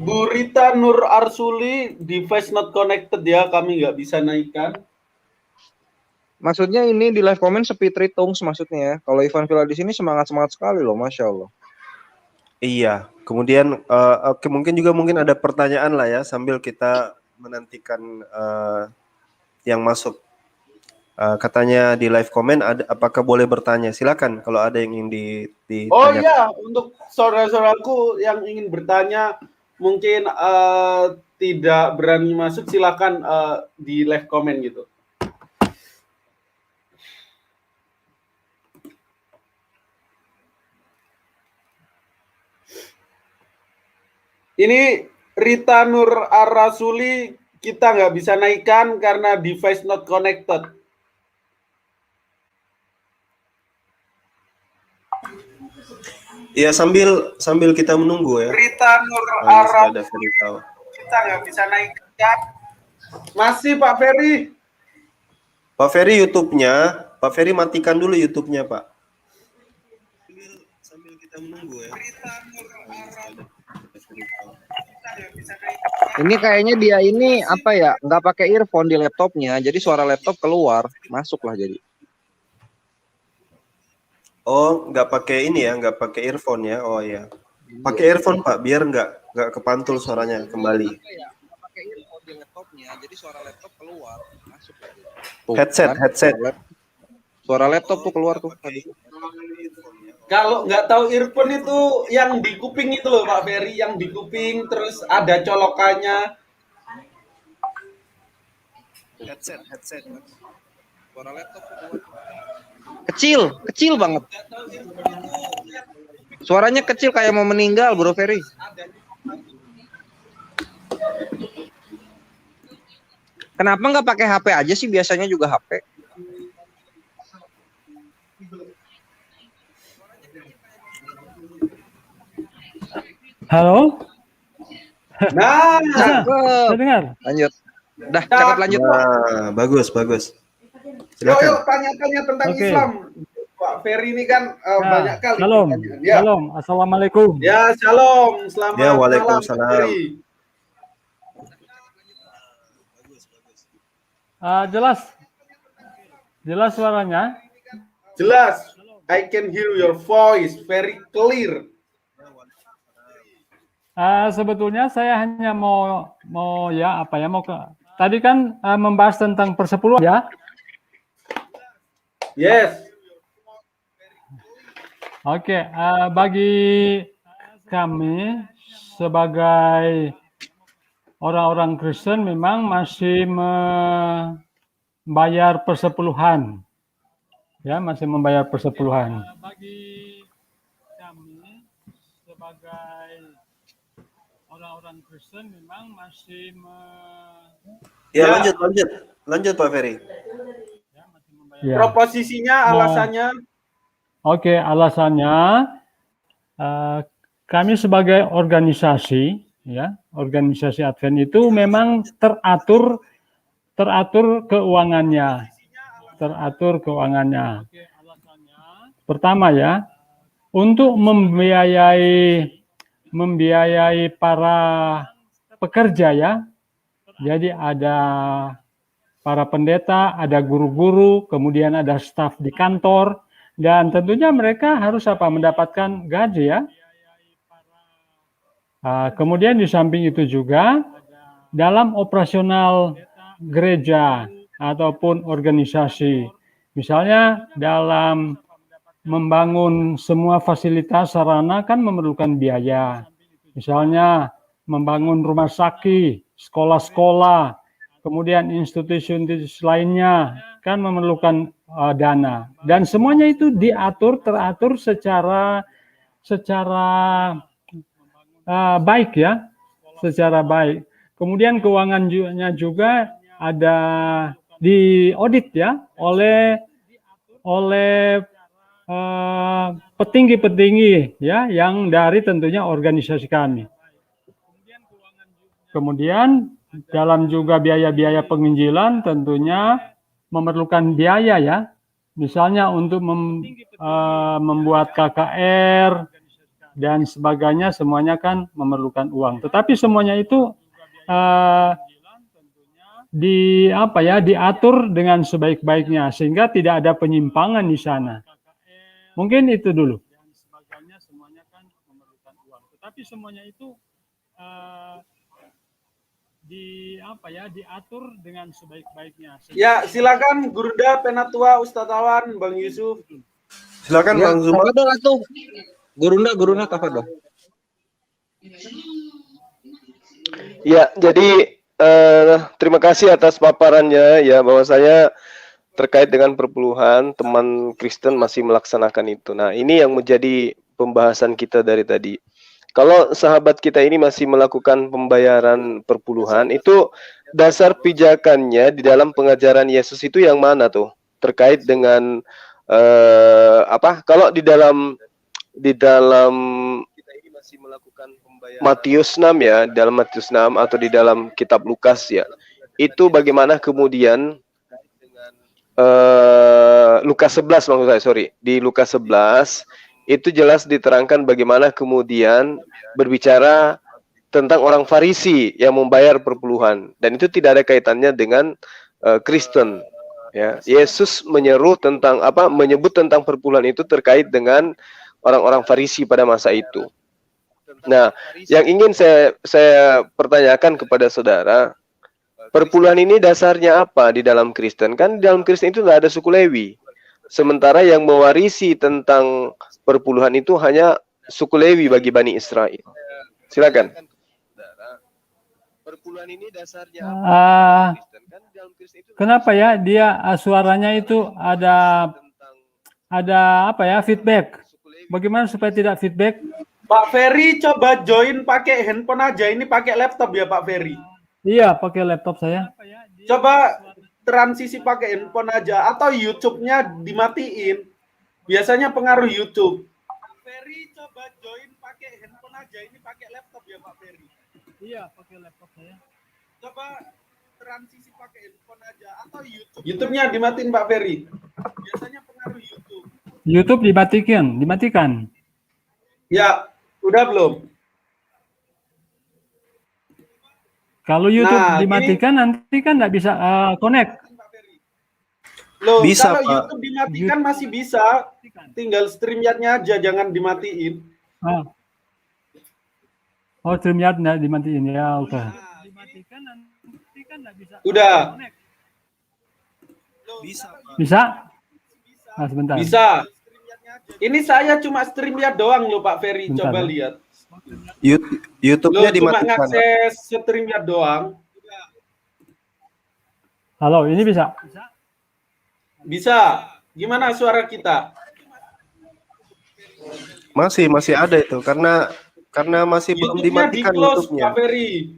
Bu Rita Nur Arsuli, device not connected ya, kami nggak bisa naikkan. Maksudnya ini di live comment sepi Tritungs maksudnya. Kalau Ivan Villa di sini semangat sekali loh, Masya Allah. Iya, kemudian mungkin ada pertanyaan lah ya sambil kita menantikan yang masuk. Katanya di live comment apakah boleh bertanya? Silakan kalau ada yang ingin ditanyakan. Oh iya, untuk saudara-saudaraku yang ingin bertanya mungkin tidak berani masuk, silakan di live comment gitu. Ini Rita Nur Ar-Rasuli kita nggak bisa naikkan karena device not connected. Iya, sambil kita menunggu ya. Rita Nur Ar-Rasuli kita nggak bisa naikkan. Masih Pak Ferry. Pak Ferry YouTube-nya, Pak Ferry matikan dulu YouTube-nya Pak. Sambil kita menunggu ya. Ini kayaknya dia ini apa ya, nggak pakai earphone di laptopnya, jadi suara laptop keluar, masuklah jadi. Oh, nggak pakai ini ya, nggak pakai earphone ya? Oh ya, pakai earphone Pak, biar nggak kepantul suaranya kembali. Pakai earphone di laptopnya, jadi suara laptop keluar, masuklah jadi. Headset. Suara laptop tuh keluar tuh tadi. Kalau nggak tahu earphone itu yang di kuping itu loh Pak Ferry, yang di kuping terus ada colokannya. Headset. Suara laptop tuh keluar. Kecil banget. Suaranya kecil kayak mau meninggal, Bro Ferry. Kenapa nggak pakai HP aja sih? Biasanya juga HP. Halo? Nah, saya dengar. Lanjut. Dah, cakep lanjut. Nah, bagus. Yuk, tanya-tanya tentang Islam. Pak Ferry ini kan banyak kali. Shalom. Assalamualaikum. Ya, shalom. Selamat ya, malam, Waalaikumsalam. Pak Ferry. Jelas suaranya? Jelas. I can hear your voice very clear. Sebetulnya saya hanya tadi kan membahas tentang persepuluhan ya. Yes. Oke, bagi kami sebagai orang-orang Kristen memang masih membayar persepuluhan. Ya, masih membayar persepuluhan. Bagi kami sebagai orang-orang Kristen memang masih Ya, lanjut Pak Ferry. Ya. Proposisinya, alasannya. Oke, alasannya kami sebagai organisasi, ya, organisasi Advent itu memang teratur keuangannya, Pertama ya, untuk membiayai para pekerja ya. Jadi ada para pendeta, ada guru-guru, kemudian ada staf di kantor, dan tentunya mereka harus mendapatkan gaji ya. Kemudian di samping itu juga dalam operasional gereja ataupun organisasi, misalnya dalam membangun semua fasilitas sarana kan memerlukan biaya. Misalnya membangun rumah sakit, sekolah-sekolah, kemudian institusi lainnya kan memerlukan dana, dan semuanya itu teratur secara baik ya, secara baik. Kemudian keuangannya juga ada diaudit ya oleh petinggi-petinggi ya yang dari tentunya organisasi kami. Kemudian dalam juga biaya-biaya penginjilan tentunya memerlukan biaya ya. Misalnya untuk membuat KKR dan sebagainya, semuanya kan memerlukan uang. Tetapi semuanya itu diatur dengan sebaik-baiknya sehingga tidak ada penyimpangan di sana. Mungkin itu dulu. Tetapi semuanya itu diatur dengan sebaik-baiknya. Ya, silakan Gurunda Penatua Ustadz Awan, Bang Yusuf. Silakan Ya, Bang Zuma. tafadhol atuh. Gurunda tafadhol. Ya, jadi terima kasih atas paparannya ya, bahwasanya terkait dengan perpuluhan teman Kristen masih melaksanakan itu. Nah, ini yang menjadi pembahasan kita dari tadi. Kalau sahabat kita ini masih melakukan pembayaran perpuluhan, itu dasar pijakannya di dalam pengajaran Yesus itu yang mana tuh? Terkait dengan kalau di dalam kita ini masih melakukan pembayaran Matius 6 ya, dalam Matius 6 atau di dalam kitab Lukas ya. Itu bagaimana kemudian Lukas 11 maksud saya, di Lukas 11 itu jelas diterangkan bagaimana kemudian berbicara tentang orang Farisi yang membayar perpuluhan, dan itu tidak ada kaitannya dengan Kristen ya. Yesus menyebut tentang perpuluhan itu terkait dengan orang-orang Farisi pada masa itu. Nah, yang ingin saya pertanyakan kepada saudara, perpuluhan ini dasarnya apa di dalam Kristen? Kan di dalam Kristen itu tidak ada suku Lewi. Sementara yang mewarisi tentang perpuluhan itu hanya suku Lewi bagi Bani Israel. Silakan. Perpuluhan ini dasarnya apa? Kenapa ya dia suaranya itu ada feedback? Bagaimana supaya tidak feedback? Pak Ferry coba join pakai handphone aja, ini pakai laptop ya Pak Ferry? Iya, pakai laptop saya. Coba transisi pakai handphone aja atau YouTube-nya dimatiin. Biasanya pengaruh YouTube. Pak Ferry coba join pakai handphone aja, ini pakai laptop ya Pak Ferry? Iya, pakai laptop saya. Coba transisi pakai handphone aja atau YouTube-nya dimatiin Pak Ferry. Biasanya pengaruh YouTube. YouTube dimatikan. Ya, udah belum? Kalau YouTube dimatikan nanti kan nggak bisa connect. Loh, bisa, kalau Pak. YouTube dimatikan masih bisa. Tinggal StreamYard-nya aja, jangan dimatiin. Oh, StreamYard nggak dimatiin ya, oke. Dimatikan nanti kan nggak bisa. Udah. Bisa, Pak. Bisa? Sebentar. Bisa. Ini saya cuma stream lihat doang loh Pak Ferry, Bentar, coba ya. lihat. YouTube-nya Loh, cuma dimatikan. ngakses stream lihat doang. Halo, ini bisa? Bisa. Gimana suara kita? Masih ada itu karena masih belum YouTube-nya dimatikan di-close YouTube-nya. Pak Ferry.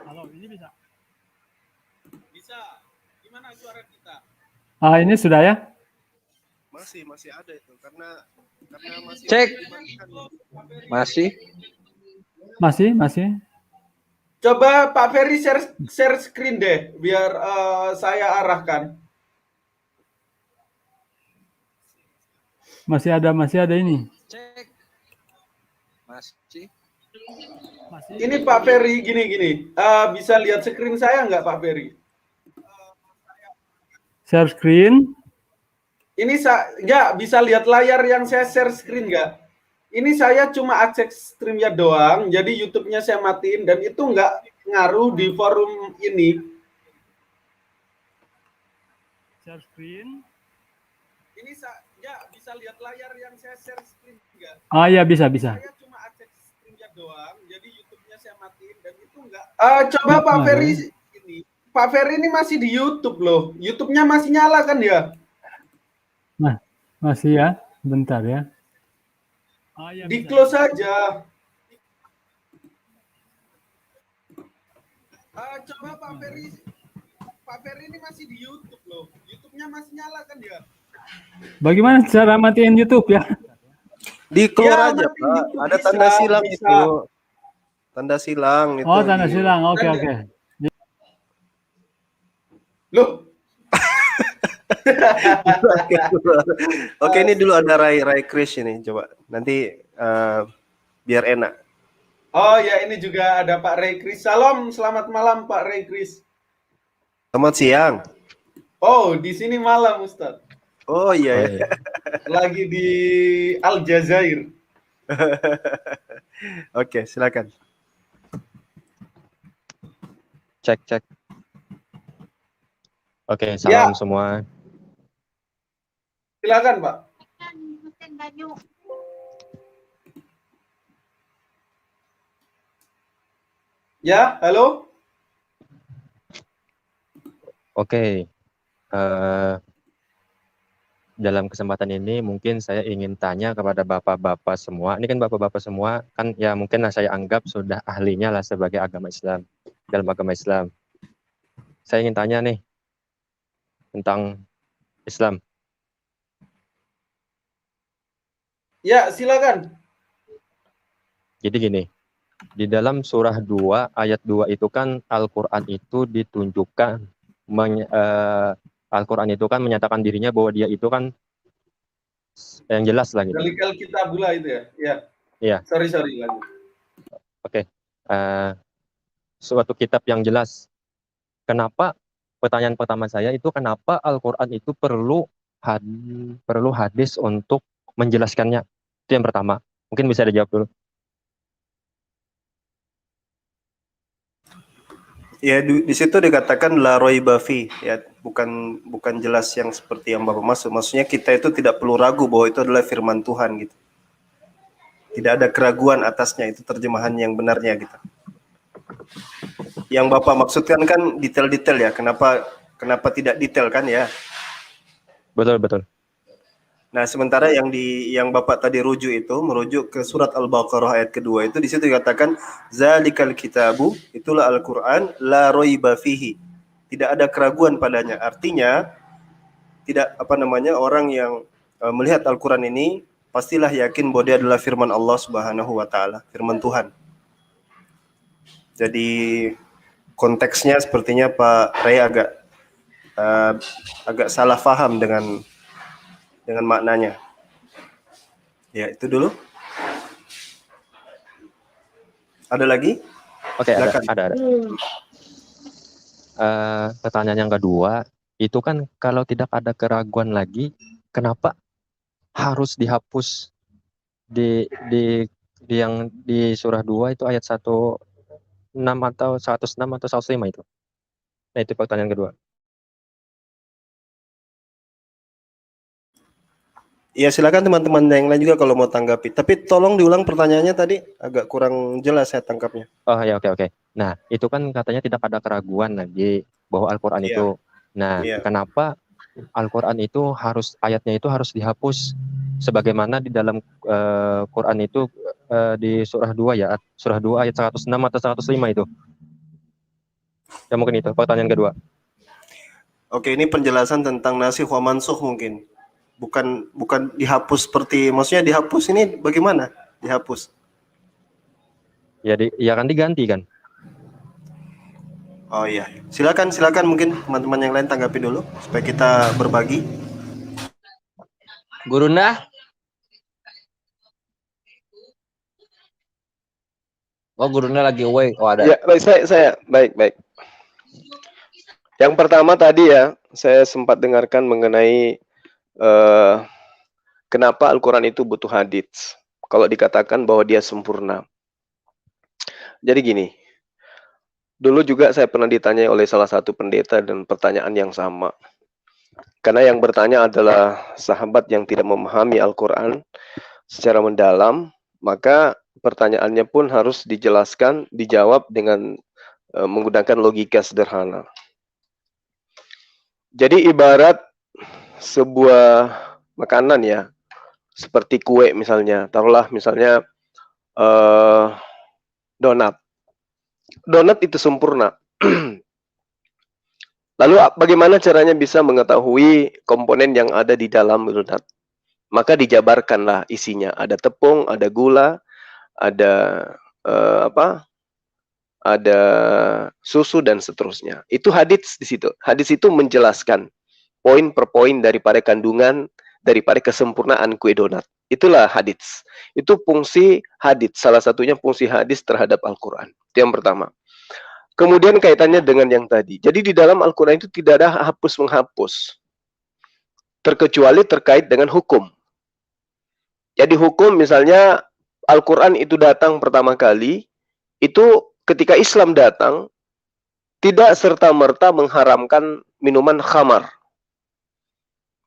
Halo, ini bisa? Bisa. Gimana suara kita? Ini sudah ya? Masih ada itu karena masih Cek. belum dimatikan. Masih. Coba Pak Ferry share screen deh, biar saya arahkan. Masih ada ini. Cek. Masih. Ini Pak Ferry gini. Bisa lihat screen saya nggak Pak Ferry? Share screen. Ini nggak bisa lihat layar yang saya share screen nggak? Ini saya cuma akses streamnya doang, jadi YouTube-nya saya matiin dan itu nggak ngaruh di forum ini. Share screen. Ini nggak bisa lihat layar yang saya share screen nggak? Iya bisa. Saya cuma akses streamnya doang, jadi YouTube-nya saya matiin dan itu nggak. Coba Pak Ferry ini, Pak Ferry ini masih di YouTube loh. YouTube-nya masih nyala kan ya? Nah, masih ya. Bentar ya. Di close saja. Coba Pak Ferry ini masih di YouTube loh. YouTube-nya masih nyala kan ya? Bagaimana cara matiin YouTube ya? Di keluar Ya, aja, matiin Pak. YouTube Ada bisa, tanda silang bisa. itu. Tanda silang itu. Oh, tanda silang. Oke. Loh. Oke, ini dulu ada Ray Chris ini, coba nanti biar enak. Oh ya, ini juga ada Pak Ray Chris. Salam, selamat malam Pak Ray Chris. Selamat siang. Oh, di sini malam Ustadz. Oh iya. Lagi di Aljazair. Oke, silakan. Cek. Oke, salam semua. Silakan Pak. Ya, halo. Oke, dalam kesempatan ini mungkin saya ingin tanya kepada bapak-bapak semua. Ini kan bapak-bapak semua kan ya mungkin saya anggap sudah ahlinya lah sebagai agama Islam, dalam agama Islam. Saya ingin tanya nih tentang Islam. Ya, silakan. Jadi gini, di dalam surah 2 ayat 2 itu kan Al-Qur'an itu ditunjukkan Al-Qur'an itu kan menyatakan dirinya bahwa dia itu kan yang jelas lah gitu. Zalikal kitabullah itu ya. Ya. Iya. Sorry lanjut. Oke. Suatu kitab yang jelas. Kenapa? Pertanyaan pertama saya itu kenapa Al-Qur'an itu perlu hadis untuk menjelaskannya? Itu yang pertama. Mungkin bisa dijawab dulu. Ya di situ dikatakan la raiba fi, ya bukan jelas yang seperti yang Bapak maksud. Maksudnya kita itu tidak perlu ragu bahwa itu adalah firman Tuhan gitu. Tidak ada keraguan atasnya, itu terjemahan yang benarnya gitu. Yang Bapak maksudkan kan detail-detail ya. Kenapa tidak detail kan ya? Betul. Nah, sementara yang Bapak tadi merujuk ke surat Al-Baqarah ayat kedua itu di situ dikatakan zalikal kitabu, itulah Al-Qur'an la raiba fihi. Tidak ada keraguan padanya. Artinya tidak orang yang melihat Al-Qur'an ini pastilah yakin bahwa dia adalah firman Allah Subhanahu wa taala, firman Tuhan. Jadi konteksnya sepertinya Pak Ray agak salah paham dengan maknanya. Ya, itu dulu. Ada lagi? Oke, ada. Pertanyaan yang kedua, itu kan kalau tidak ada keraguan lagi, kenapa harus dihapus di yang di surah 2 itu ayat 16 atau 106 atau 105 itu? Nah, itu pertanyaan kedua. Ya silakan teman-teman yang lain juga kalau mau tanggapi. Tapi tolong diulang pertanyaannya tadi, agak kurang jelas saya tangkapnya. Oh ya, oke. Nah, itu kan katanya tidak ada keraguan lagi bahwa Al-Quran Iya. itu. Nah, Iya. kenapa Al-Quran itu ayatnya itu harus dihapus sebagaimana di dalam Quran itu di surah 2 ya, surah 2 ayat 106 atau 105 itu. Ya mungkin itu pertanyaan kedua. Oke, ini penjelasan tentang nasikh wa mansukh mungkin. Bukan dihapus seperti, maksudnya dihapus ini bagaimana? Dihapus. Ya kan diganti kan. Oh iya. Silakan mungkin teman-teman yang lain tanggapi dulu supaya kita berbagi. Gurunda? Oh, Gurunda lagi away. Oh, ada. Ya, baik, saya baik. Yang pertama tadi ya, saya sempat dengarkan mengenai kenapa Al-Quran itu butuh hadits. Kalau dikatakan bahwa dia sempurna. Jadi gini, dulu juga saya pernah ditanyai oleh salah satu pendeta dan pertanyaan yang sama. Karena yang bertanya adalah sahabat yang tidak memahami Al-Quran secara mendalam, maka pertanyaannya pun harus dijelaskan, dijawab dengan menggunakan logika sederhana. Jadi ibarat sebuah makanan ya, seperti kue misalnya, taruhlah misalnya donat. Donat itu sempurna. Lalu bagaimana caranya bisa mengetahui komponen yang ada di dalam donat? Maka dijabarkanlah isinya. Ada tepung, ada gula, ada ada susu dan seterusnya. Itu hadits di situ. Hadits itu menjelaskan poin per poin daripada kandungan, daripada kesempurnaan kue donat. Itulah hadits. Itu fungsi hadits. Salah satunya fungsi hadits terhadap Al-Quran. Itu yang pertama. Kemudian kaitannya dengan yang tadi. Jadi di dalam Al-Quran itu tidak ada hapus-menghapus. Terkecuali terkait dengan hukum. Jadi hukum misalnya Al-Quran itu datang pertama kali, itu ketika Islam datang, tidak serta-merta mengharamkan minuman khamar.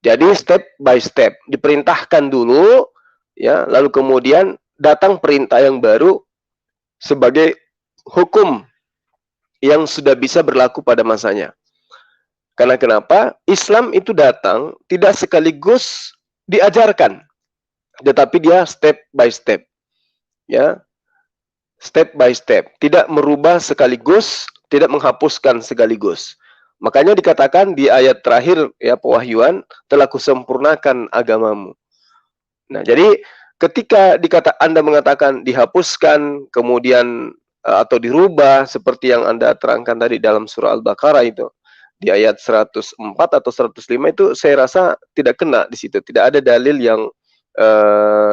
Jadi step by step. Diperintahkan dulu, ya, lalu kemudian datang perintah yang baru sebagai hukum yang sudah bisa berlaku pada masanya. Karena kenapa? Islam itu datang tidak sekaligus diajarkan, tetapi dia step by step. Ya. Step by step, tidak merubah sekaligus, tidak menghapuskan sekaligus. Makanya dikatakan di ayat terakhir ya pewahyuan, telah kusempurnakan agamamu. Nah, jadi ketika Anda mengatakan dihapuskan, kemudian atau dirubah seperti yang Anda terangkan tadi dalam surah Al-Baqarah itu di ayat 104 atau 105 itu saya rasa tidak kena di situ. Tidak ada dalil yang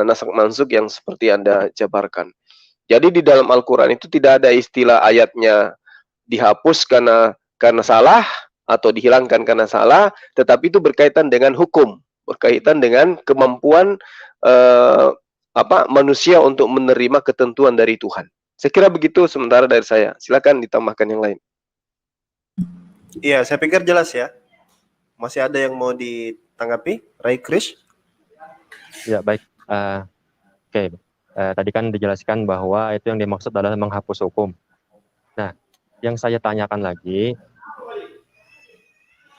nasak mansuk yang seperti Anda jabarkan. Jadi di dalam Al-Quran itu tidak ada istilah ayatnya dihapus karena salah atau dihilangkan karena salah, tetapi itu berkaitan dengan hukum, berkaitan dengan kemampuan manusia untuk menerima ketentuan dari Tuhan. Saya kira begitu sementara dari saya. Silakan ditambahkan yang lain. Iya, saya pikir jelas ya. Masih ada yang mau ditanggapi? Ray Krish? Ya, baik. Oke. Tadi kan dijelaskan bahwa itu yang dimaksud adalah menghapus hukum. Nah, yang saya tanyakan lagi,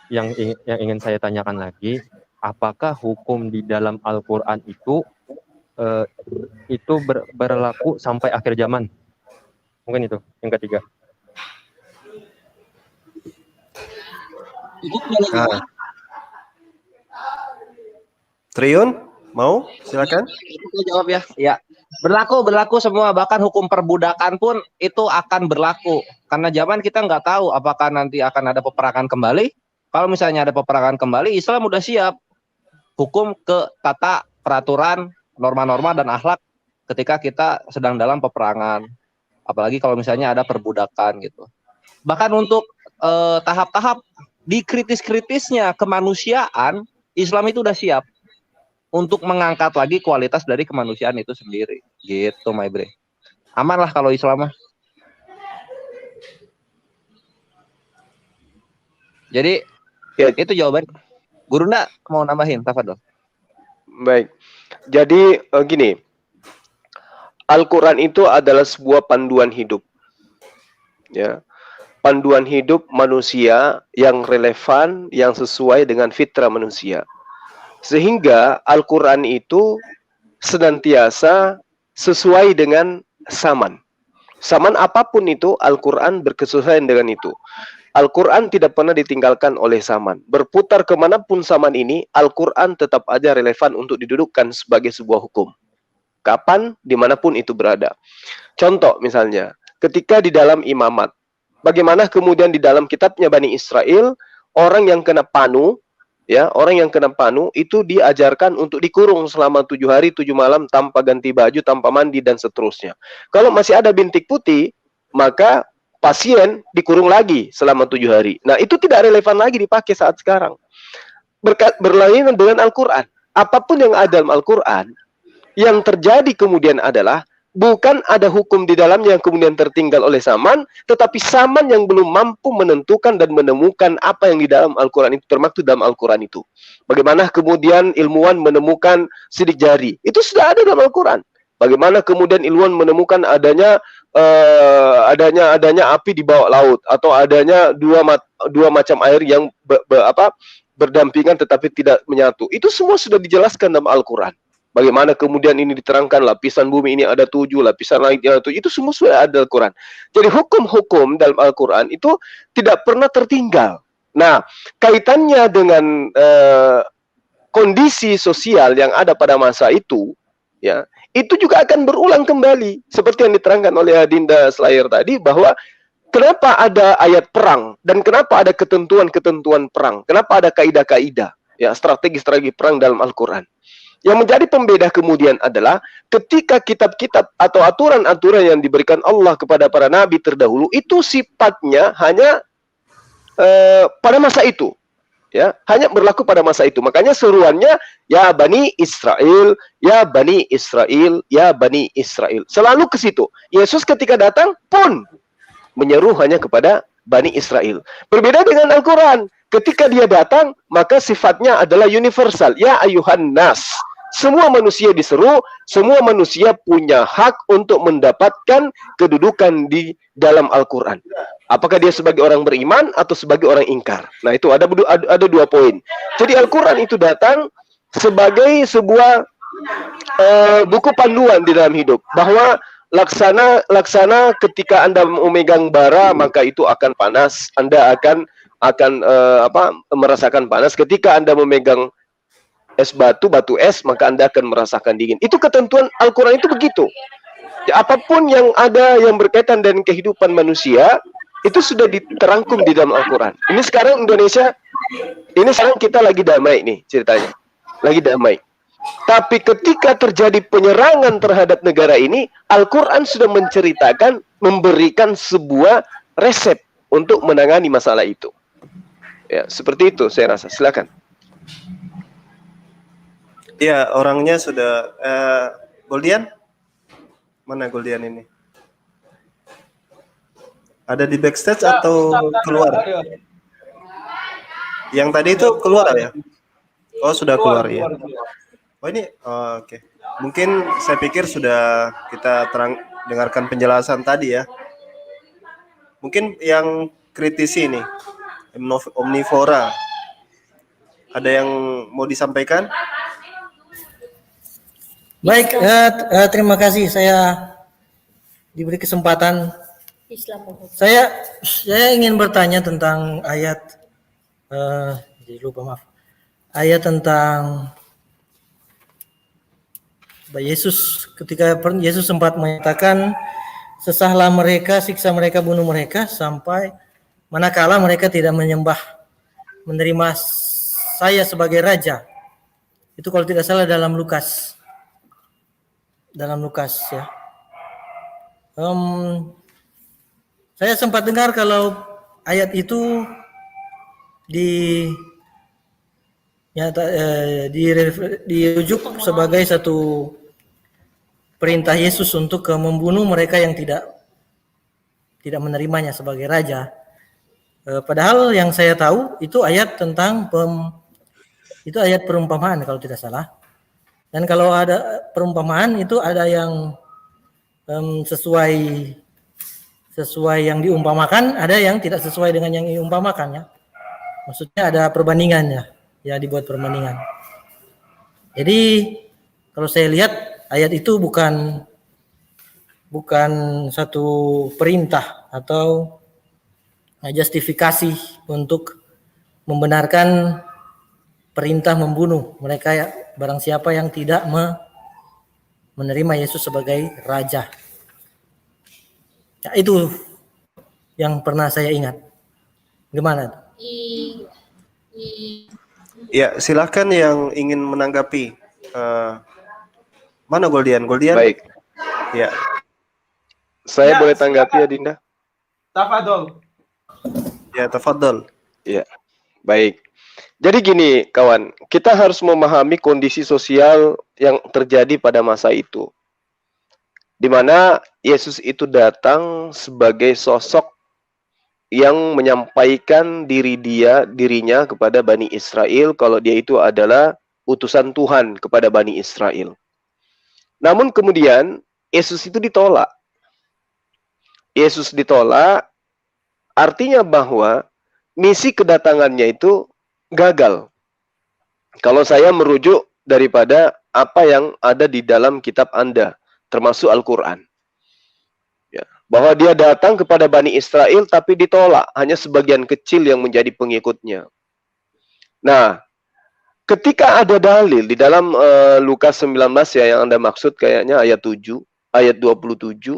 yang ingin saya tanyakan lagi, apakah hukum di dalam Al-Quran itu berlaku sampai akhir zaman? Mungkin itu yang ketiga. Triun, mau? Silakan. Aku jawab ya. Ya. Berlaku semua, bahkan hukum perbudakan pun itu akan berlaku. Karena zaman kita nggak tahu apakah nanti akan ada peperangan kembali. Kalau misalnya ada peperangan kembali, Islam udah siap. Hukum ke tata peraturan, norma-norma dan akhlak ketika kita sedang dalam peperangan. Apalagi kalau misalnya ada perbudakan gitu. Bahkan untuk tahap-tahap di kritis-kritisnya kemanusiaan, Islam itu udah siap untuk mengangkat lagi kualitas dari kemanusiaan itu sendiri. Gitu, my bre. Aman lah kalau Islam mah. Jadi, ya, itu jawaban. Gurunda mau nambahin, tafadhol. Baik. Jadi gini, Al-Quran itu adalah sebuah panduan hidup. Ya. Panduan hidup manusia yang relevan, yang sesuai dengan fitrah manusia. Sehingga Al-Quran itu senantiasa sesuai dengan zaman. Zaman apapun itu, Al-Quran berkesesuaian dengan itu. Al-Quran tidak pernah ditinggalkan oleh zaman. Berputar kemanapun zaman ini, Al-Quran tetap aja relevan untuk didudukkan sebagai sebuah hukum. Kapan, dimanapun itu berada. Contoh misalnya, ketika di dalam imamat, bagaimana kemudian di dalam kitabnya Bani Israel, orang yang kena panu, ya, orang yang kena panu itu diajarkan untuk dikurung selama 7 hari 7 malam tanpa ganti baju, tanpa mandi dan seterusnya. Kalau masih ada bintik putih, maka pasien dikurung lagi selama 7 hari. Nah, itu tidak relevan lagi dipakai saat sekarang. Berlainan dengan Al-Quran. Apapun yang ada dalam Al-Quran, yang terjadi kemudian adalah bukan ada hukum di dalamnya yang kemudian tertinggal oleh zaman, tetapi zaman yang belum mampu menentukan dan menemukan apa yang di dalam Al-Quran itu, termaktub dalam Al-Quran itu. Bagaimana kemudian ilmuwan menemukan sidik jari, itu sudah ada dalam Al-Quran. Bagaimana kemudian ilmuwan menemukan adanya api di bawah laut, atau adanya dua macam air yang berdampingan tetapi tidak menyatu. Itu semua sudah dijelaskan dalam Al-Quran. Bagaimana kemudian ini diterangkan, lapisan bumi ini ada 7, lapisan langitnya ada 7, itu semua sudah ada dalam Al-Quran. Jadi hukum-hukum dalam Al-Quran itu tidak pernah tertinggal. Nah, kaitannya dengan kondisi sosial yang ada pada masa itu, ya, itu juga akan berulang kembali. Seperti yang diterangkan oleh Adinda Slayer tadi, bahwa kenapa ada ayat perang, dan kenapa ada ketentuan-ketentuan perang, kenapa ada kaidah-kaidah, ya, strategi-strategi perang dalam Al-Quran. Yang menjadi pembeda kemudian adalah ketika kitab-kitab atau aturan-aturan yang diberikan Allah kepada para nabi terdahulu itu sifatnya hanya pada masa itu, ya, hanya berlaku pada masa itu. Makanya seruannya ya Bani Israel, ya Bani Israel, ya Bani Israel. Selalu ke situ. Yesus ketika datang pun menyeru hanya kepada Bani Israel. Berbeda dengan Al-Quran. Ketika dia datang, maka sifatnya adalah universal. Ya ayuhan nas. Semua manusia diseru, semua manusia punya hak untuk mendapatkan kedudukan di dalam Al-Quran. Apakah dia sebagai orang beriman atau sebagai orang ingkar? Nah, itu ada 2 poin. Jadi Al-Quran itu datang sebagai sebuah buku panduan di dalam hidup. Bahwa laksana ketika Anda memegang bara, maka itu akan panas. Anda akan merasakan panas. Ketika Anda memegang es batu es, maka Anda akan merasakan dingin. Itu ketentuan Al-Quran itu begitu. Ya, apapun yang ada yang berkaitan dengan kehidupan manusia, itu sudah diterangkum di dalam Al-Quran. Ini sekarang Indonesia, ini sekarang kita lagi damai nih ceritanya. Lagi damai. Tapi ketika terjadi penyerangan terhadap negara ini, Al-Quran sudah menceritakan, memberikan sebuah resep untuk menangani masalah itu. Ya, seperti itu saya rasa. Silakan. Iya, orangnya sudah Goldian? Mana Goldian ini? Ada di backstage atau keluar? Yang tadi itu keluar ya? Oh, sudah keluar ya. Oh, ini oke. Mungkin saya pikir sudah kita dengarkan penjelasan tadi ya. Mungkin yang kritisi ini omnivora. Ada yang mau disampaikan? Baik, terima kasih saya diberi kesempatan. Saya ingin bertanya tentang ayat ayat tentang Yesus, ketika Yesus sempat menyatakan sesahlah mereka, siksa mereka, bunuh mereka sampai manakala mereka tidak menerima saya sebagai raja. Itu kalau tidak salah dalam Lukas ya. Saya sempat dengar kalau ayat itu dirujuk sebagai satu perintah Yesus untuk membunuh mereka yang tidak menerimanya sebagai raja. Padahal yang saya tahu itu ayat tentang itu ayat perumpamaan kalau tidak salah. Dan kalau ada perumpamaan itu ada yang sesuai yang diumpamakan, ada yang tidak sesuai dengan yang diumpamakan ya. Maksudnya ada perbandingannya, ya dibuat perbandingan. Jadi kalau saya lihat ayat itu bukan satu perintah atau justifikasi untuk membenarkan perintah membunuh mereka ya, barang siapa yang tidak menerima Yesus sebagai raja. Ya, itu yang pernah saya ingat. Gimana? Ya, silakan yang ingin menanggapi. Mana Goldian? Baik. Ya. Saya Ya, boleh tanggapi ya, Dinda? Tafadol. Ya, tafadhol. Ya, baik. Jadi gini, kawan, kita harus memahami kondisi sosial yang terjadi pada masa itu. Di mana Yesus itu datang sebagai sosok yang menyampaikan dirinya kepada Bani Israel kalau dia itu adalah utusan Tuhan kepada Bani Israel. Namun kemudian Yesus itu ditolak. Yesus ditolak artinya bahwa misi kedatangannya itu gagal. Kalau saya merujuk daripada apa yang ada di dalam kitab Anda, termasuk Al-Quran. Ya, bahwa dia datang kepada Bani Israel tapi ditolak, hanya sebagian kecil yang menjadi pengikutnya. Nah, ketika ada dalil di dalam Lukas 19 ya, yang Anda maksud kayaknya ayat 7, ayat 27,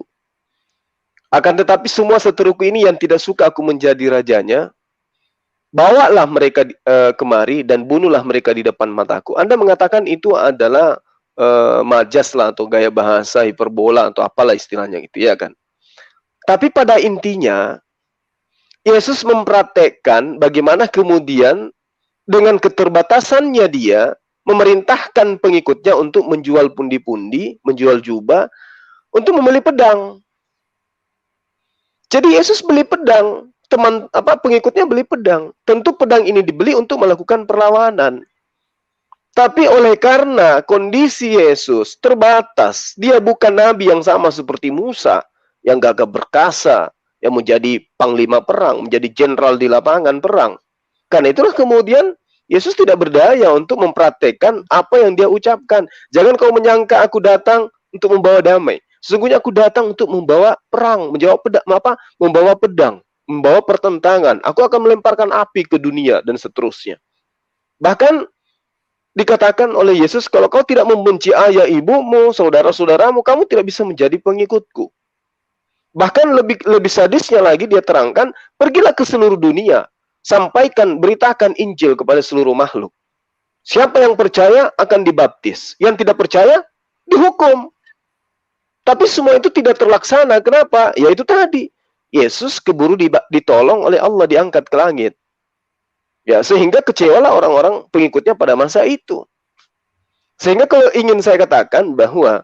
akan tetapi semua seteruku ini yang tidak suka aku menjadi rajanya, bawalah mereka kemari dan bunuhlah mereka di depan mataku. Anda mengatakan itu adalah majas lah atau gaya bahasa hiperbola atau apalah istilahnya gitu ya kan. Tapi pada intinya Yesus mempraktekkan bagaimana kemudian dengan keterbatasannya dia memerintahkan pengikutnya untuk menjual pundi-pundi, menjual jubah untuk membeli pedang. Jadi Yesus beli pedang, pengikutnya beli pedang. Tentu pedang ini dibeli untuk melakukan perlawanan. Tapi oleh karena kondisi Yesus terbatas, dia bukan nabi yang sama seperti Musa, yang gagah perkasa, yang menjadi panglima perang, menjadi jenderal di lapangan perang. Karena itulah kemudian Yesus tidak berdaya untuk mempraktekkan apa yang dia ucapkan. Jangan kau menyangka aku datang untuk membawa damai. Sesungguhnya aku datang untuk membawa perang, membawa pedang, membawa pertentangan. Aku akan melemparkan api ke dunia dan seterusnya. Bahkan dikatakan oleh Yesus, kalau kau tidak membenci ayah ibumu, saudara-saudaramu, kamu tidak bisa menjadi pengikutku. Bahkan lebih sadisnya lagi dia terangkan, pergilah ke seluruh dunia, sampaikan, beritakan Injil kepada seluruh makhluk. Siapa yang percaya akan dibaptis, yang tidak percaya dihukum. Tapi semua itu tidak terlaksana. Kenapa? Ya itu tadi, Yesus keburu ditolong oleh Allah, diangkat ke langit. Ya, sehingga kecewalah orang-orang pengikutnya pada masa itu. Sehingga kalau ingin saya katakan bahwa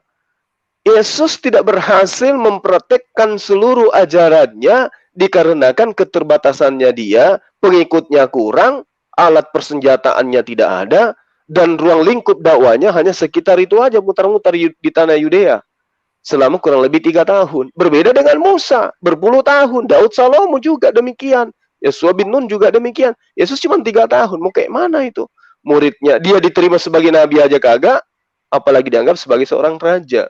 Yesus tidak berhasil mempraktekkan seluruh ajarannya dikarenakan keterbatasannya dia, pengikutnya kurang, alat persenjataannya tidak ada, dan ruang lingkup dakwanya hanya sekitar itu aja, mutar-mutar di tanah Yudea selama kurang lebih 3 tahun. Berbeda dengan Musa, berpuluh tahun. Daud Salomo juga demikian. Yesua bin Nun juga demikian. Yesus cuma 3 tahun. Mau kayak mana itu? Muridnya, dia diterima sebagai nabi aja kagak, apalagi dianggap sebagai seorang raja.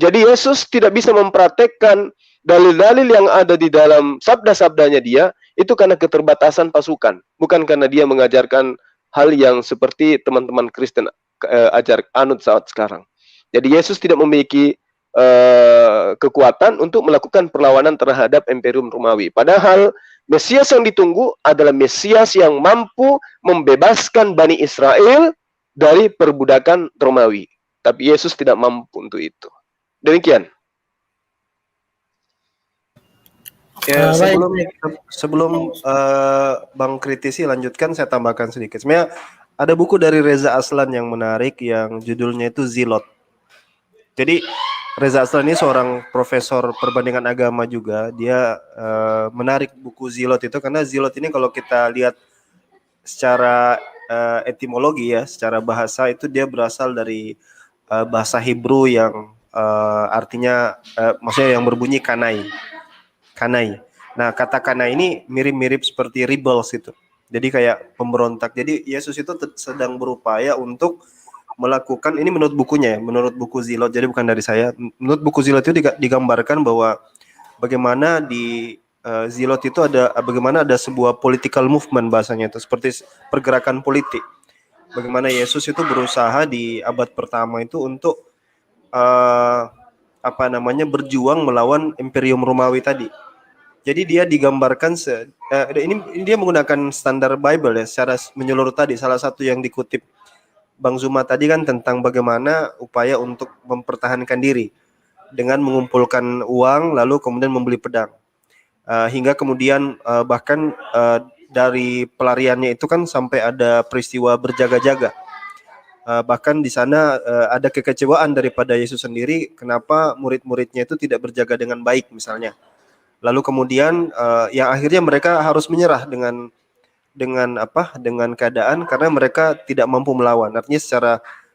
Jadi Yesus tidak bisa mempraktekkan dalil-dalil yang ada di dalam sabda-sabdanya dia, itu karena keterbatasan pasukan. Bukan karena dia mengajarkan hal yang seperti teman-teman Kristen anut saat sekarang. Jadi Yesus tidak memiliki kekuatan untuk melakukan perlawanan terhadap Imperium Romawi. Padahal Mesias yang ditunggu adalah Mesias yang mampu membebaskan Bani Israel dari perbudakan Romawi. Tapi Yesus tidak mampu untuk itu. Demikian. Ya, sebelum Bang Kritisi lanjutkan, saya tambahkan sedikit. Sebenarnya ada buku dari Reza Aslan yang menarik, yang judulnya itu Zilot. Jadi Reza Aslan ini seorang profesor perbandingan agama juga. Dia menarik buku Zilot itu karena Zilot ini kalau kita lihat secara etimologi ya, secara bahasa itu dia berasal dari bahasa Hebrew yang artinya maksudnya yang berbunyi kanai. Kanai. Nah, kata kanai ini mirip-mirip seperti rebels itu. Jadi kayak pemberontak. Jadi Yesus itu sedang berupaya untuk melakukan, ini menurut bukunya ya, menurut buku Zilot, jadi bukan dari saya. Menurut buku Zilot itu digambarkan bahwa bagaimana di Zilot itu bagaimana ada sebuah political movement bahasanya itu, seperti pergerakan politik. Bagaimana Yesus itu berusaha di abad pertama itu untuk berjuang melawan Imperium Romawi tadi. Jadi dia digambarkan ini dia menggunakan standar Bible ya, secara menyeluruh tadi. Salah satu yang dikutip Bang Zuma tadi kan tentang bagaimana upaya untuk mempertahankan diri dengan mengumpulkan uang lalu kemudian membeli pedang. Hingga kemudian bahkan dari pelariannya itu kan sampai ada peristiwa berjaga-jaga. Bahkan di sana ada kekecewaan daripada Yesus sendiri, kenapa murid-muridnya itu tidak berjaga dengan baik misalnya. Lalu kemudian yang akhirnya mereka harus menyerah dengan keadaan karena mereka tidak mampu melawan. Artinya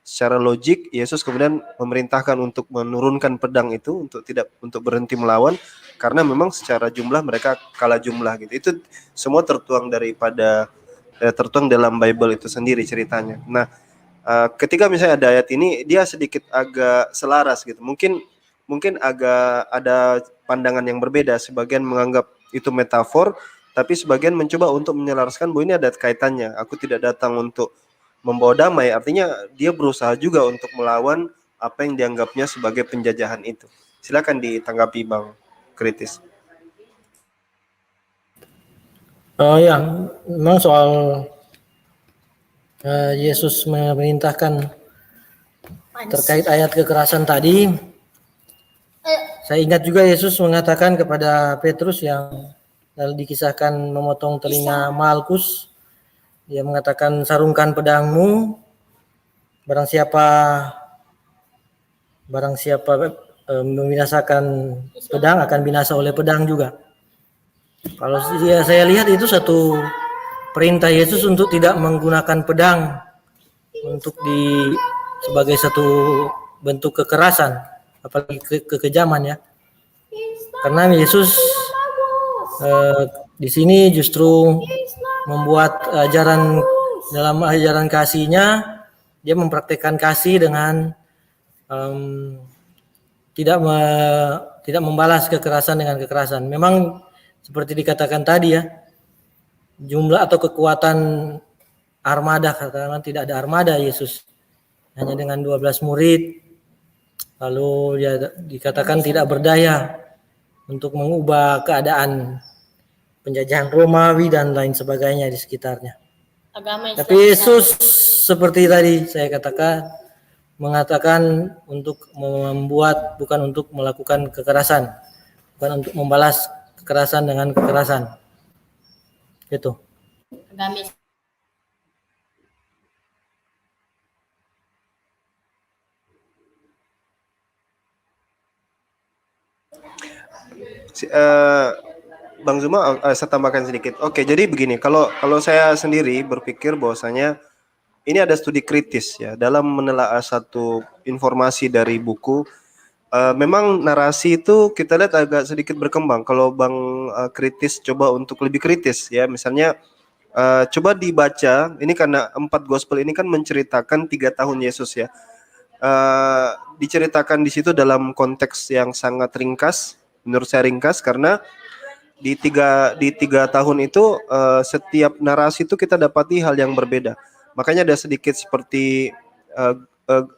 secara logik Yesus kemudian memerintahkan untuk menurunkan pedang itu untuk berhenti melawan karena memang secara jumlah mereka kalah jumlah gitu. Itu semua tertuang dalam Bible itu sendiri ceritanya. Nah, ketika misalnya ada ayat ini dia sedikit agak selaras gitu. Mungkin agak ada pandangan yang berbeda. Sebagian menganggap itu metafor, tapi sebagian mencoba untuk menyelaraskan bahwa ini ada kaitannya. Aku tidak datang untuk membawa damai, artinya dia berusaha juga untuk melawan apa yang dianggapnya sebagai penjajahan itu. Silakan ditanggapi Bang Kritis. Ya, memang soal Yesus memerintahkan terkait ayat kekerasan tadi. Saya ingat juga Yesus mengatakan kepada Petrus yang lalu dikisahkan memotong telinga Malkus. Dia mengatakan, sarungkan pedangmu, barang siapa membinasakan pedang akan binasa oleh pedang juga. Kalau saya lihat itu satu perintah Yesus untuk tidak menggunakan pedang untuk sebagai satu bentuk kekerasan, apalagi kekejaman ya. Karena Yesus di sini justru membuat dalam ajaran kasihnya, dia mempraktikkan kasih dengan tidak membalas kekerasan dengan kekerasan. Memang seperti dikatakan tadi ya, jumlah atau kekuatan armada, katakan tidak ada armada Yesus, hanya dengan 12 murid, lalu dia dikatakan tidak berdaya untuk mengubah keadaan penjajahan Romawi dan lain sebagainya di sekitarnya. Tapi Yesus seperti tadi saya mengatakan untuk membuat, bukan untuk melakukan kekerasan, bukan untuk membalas kekerasan dengan kekerasan. Itu. Bang Zuma, saya tambahkan sedikit. Oke, jadi begini, kalau saya sendiri berpikir bahwasanya ini ada studi kritis ya dalam menelaah satu informasi dari buku. Memang narasi itu kita lihat agak sedikit berkembang. Kalau Bang Kritis coba untuk lebih kritis ya, misalnya coba dibaca. Ini karena 4 gospel ini kan menceritakan 3 tahun Yesus ya. Diceritakan di situ dalam konteks yang sangat ringkas. Menurut saya ringkas karena di tiga tahun itu setiap narasi itu kita dapati hal yang berbeda. Makanya ada sedikit seperti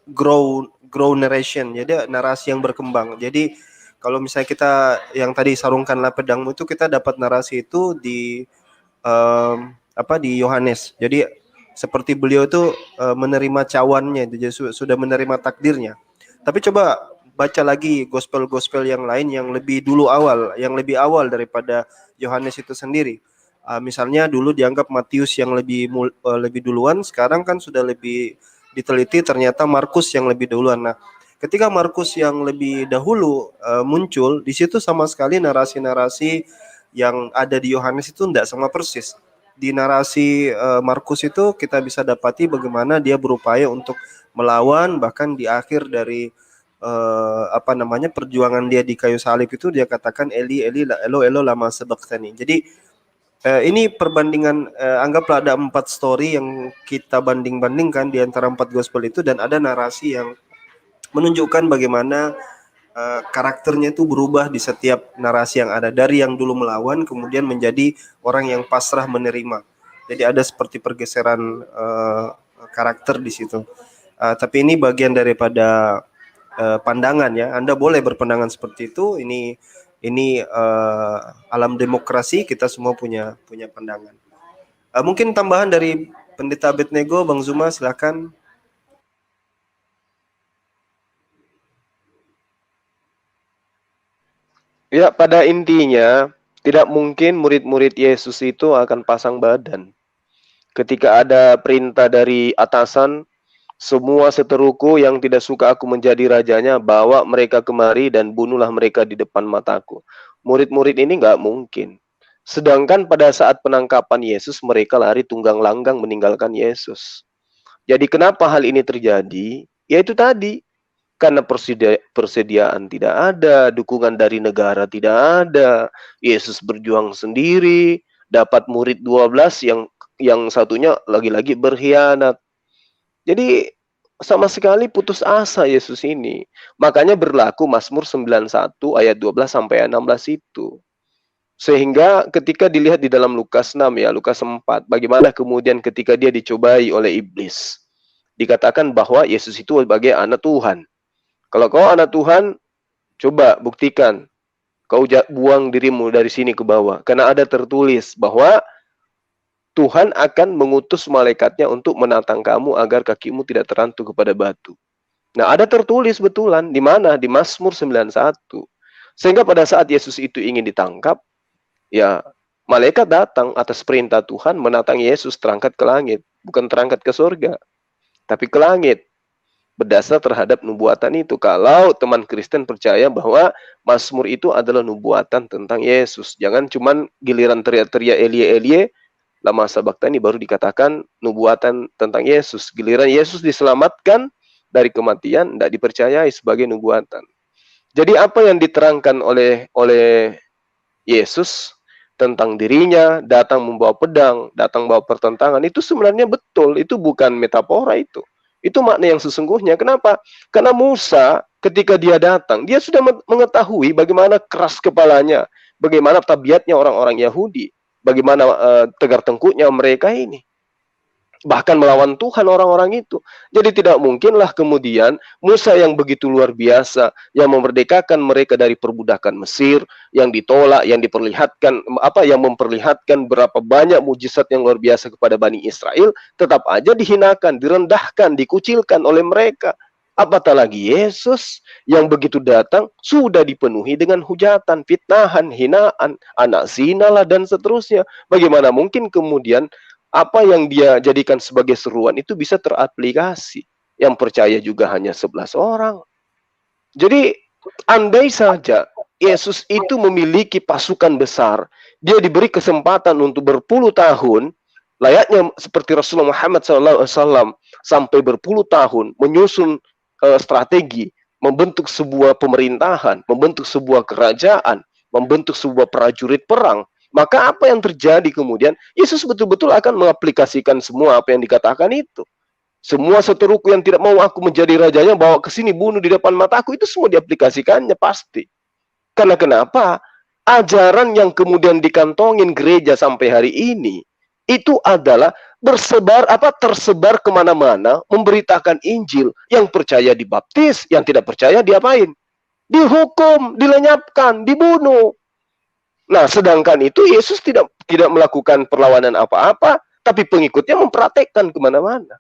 grow narration, jadi narasi yang berkembang. Jadi kalau misalnya kita yang tadi sarungkanlah pedangmu itu kita dapat narasi itu di Yohanes. Jadi seperti beliau itu menerima cawannya, jadi sudah menerima takdirnya. Tapi coba baca lagi gospel-gospel yang lain yang lebih awal daripada Yohanes itu sendiri. Misalnya dulu dianggap Matius yang lebih duluan, sekarang kan sudah lebih diteliti ternyata Markus yang lebih duluan. Nah, ketika Markus yang lebih dahulu muncul, di situ sama sekali narasi-narasi yang ada di Yohanes itu tidak sama persis. di narasi Markus itu kita bisa dapati bagaimana dia berupaya untuk melawan, bahkan di akhir dari perjuangan dia di kayu salib itu dia katakan Eli Eli elo elo lama sabaqtani. Jadi ini perbandingan, anggaplah ada 4 story yang kita banding-bandingkan di antara 4 gospel itu, dan ada narasi yang menunjukkan bagaimana karakternya itu berubah di setiap narasi yang ada, dari yang dulu melawan kemudian menjadi orang yang pasrah menerima. Jadi ada seperti pergeseran karakter di situ. Tapi ini bagian daripada pandangan ya. Anda boleh berpandangan seperti itu. Ini alam demokrasi, kita semua punya pandangan. Mungkin tambahan dari Pendeta Abednego, Bang Zuma, silakan. Ya, pada intinya tidak mungkin murid-murid Yesus itu akan pasang badan. Ketika ada perintah dari atasan, semua seteruku yang tidak suka aku menjadi rajanya, bawa mereka kemari dan bunuhlah mereka di depan mataku. Murid-murid ini nggak mungkin. Sedangkan pada saat penangkapan Yesus, mereka lari tunggang langgang meninggalkan Yesus. Jadi kenapa hal ini terjadi? Yaitu tadi, karena persediaan tidak ada, dukungan dari negara tidak ada, Yesus berjuang sendiri, dapat murid 12 yang satunya lagi-lagi berkhianat. Jadi sama sekali putus asa Yesus ini. Makanya berlaku Mazmur 91 ayat 12 sampai 16 itu. Sehingga ketika dilihat di dalam Lukas 6 ya, Lukas 4, bagaimana kemudian ketika dia dicobai oleh iblis. Dikatakan bahwa Yesus itu sebagai anak Tuhan. Kalau kau anak Tuhan, coba buktikan. Kau buang dirimu dari sini ke bawah. Karena ada tertulis bahwa Tuhan akan mengutus malaikatnya untuk menantang kamu agar kakimu tidak terantuk kepada batu. Nah, ada tertulis betulan di mana? Di Mazmur 91. Sehingga pada saat Yesus itu ingin ditangkap, ya malaikat datang atas perintah Tuhan menantang Yesus terangkat ke langit, bukan terangkat ke surga, tapi ke langit. Berdasar terhadap nubuatan itu. Kalau teman Kristen percaya bahwa Mazmur itu adalah nubuatan tentang Yesus, jangan cuman giliran teriak-teriak Elie Elie lama sabaqtani baru dikatakan nubuatan tentang Yesus. Giliran Yesus diselamatkan dari kematian, tidak dipercayai sebagai nubuatan. Jadi apa yang diterangkan oleh Yesus tentang dirinya, datang membawa pedang, datang membawa pertentangan, itu sebenarnya betul. Itu bukan metafora itu. Itu makna yang sesungguhnya. Kenapa? Karena Musa ketika dia datang, dia sudah mengetahui bagaimana keras kepalanya, bagaimana tabiatnya orang-orang Yahudi, bagaimana tegar tengkuknya mereka ini. Bahkan melawan Tuhan orang-orang itu. Jadi tidak mungkinlah kemudian Musa yang begitu luar biasa, yang memerdekakan mereka dari perbudakan Mesir, yang ditolak, yang diperlihatkan, yang memperlihatkan berapa banyak mujizat yang luar biasa kepada Bani Israel, tetap aja dihinakan, direndahkan, dikucilkan oleh mereka. Apatah lagi Yesus yang begitu datang sudah dipenuhi dengan hujatan, fitnahan, hinaan, anak zina lah dan seterusnya. Bagaimana mungkin kemudian apa yang dia jadikan sebagai seruan itu bisa teraplikasi? Yang percaya juga hanya 11 orang. Jadi andai saja Yesus itu memiliki pasukan besar, dia diberi kesempatan untuk berpuluh tahun, layaknya seperti Rasulullah Muhammad SAW sampai berpuluh tahun menyusun strategi, membentuk sebuah pemerintahan, membentuk sebuah kerajaan, membentuk sebuah prajurit perang. Maka apa yang terjadi kemudian? Yesus betul-betul akan mengaplikasikan semua apa yang dikatakan itu. Semua seteruku yang tidak mau aku menjadi rajanya, bawa ke sini, bunuh di depan mataku, itu semua diaplikasikannya pasti. Karena kenapa? Ajaran yang kemudian dikantongin gereja sampai hari ini, itu adalah tersebar kemana-mana, memberitakan Injil. Yang percaya dibaptis, yang tidak percaya diapain? Dihukum, dilenyapkan, dibunuh. Nah, sedangkan itu Yesus tidak melakukan perlawanan apa-apa, tapi pengikutnya mempraktekkan kemana-mana.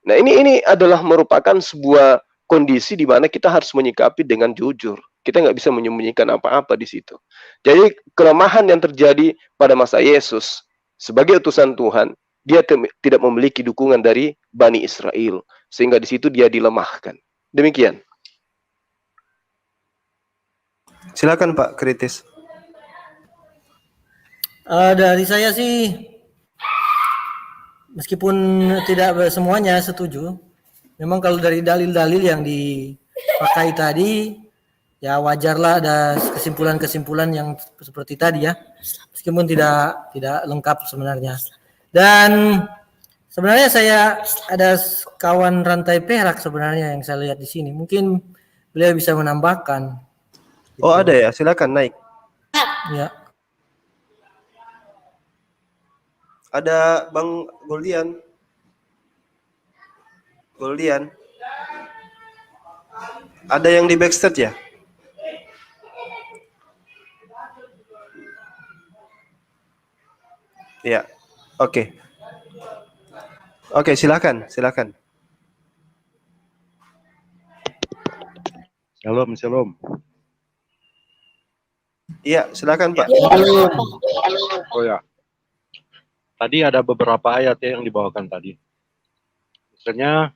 Nah, ini adalah merupakan sebuah kondisi di mana kita harus menyikapi dengan jujur. Kita nggak bisa menyembunyikan apa-apa di situ. Jadi kelemahan yang terjadi pada masa Yesus sebagai utusan Tuhan, dia tidak memiliki dukungan dari Bani Israel, sehingga di situ dia dilemahkan. Demikian. Silakan Pak Kritis. Dari saya sih meskipun tidak semuanya setuju, memang kalau dari dalil-dalil yang dipakai tadi, ya wajarlah ada kesimpulan-kesimpulan yang seperti tadi ya, meskipun tidak lengkap sebenarnya. Dan sebenarnya saya ada kawan rantai perak sebenarnya yang saya lihat di sini, mungkin beliau bisa menambahkan. Oh ada ya, silakan naik. Ya. Ada Bang Goldian. Ada yang di backstage ya? Ya, oke. Oke, silakan. Shalom. Iya, silakan Pak. Oh ya. Tadi ada beberapa ayat ya yang dibawakan tadi. Misalnya,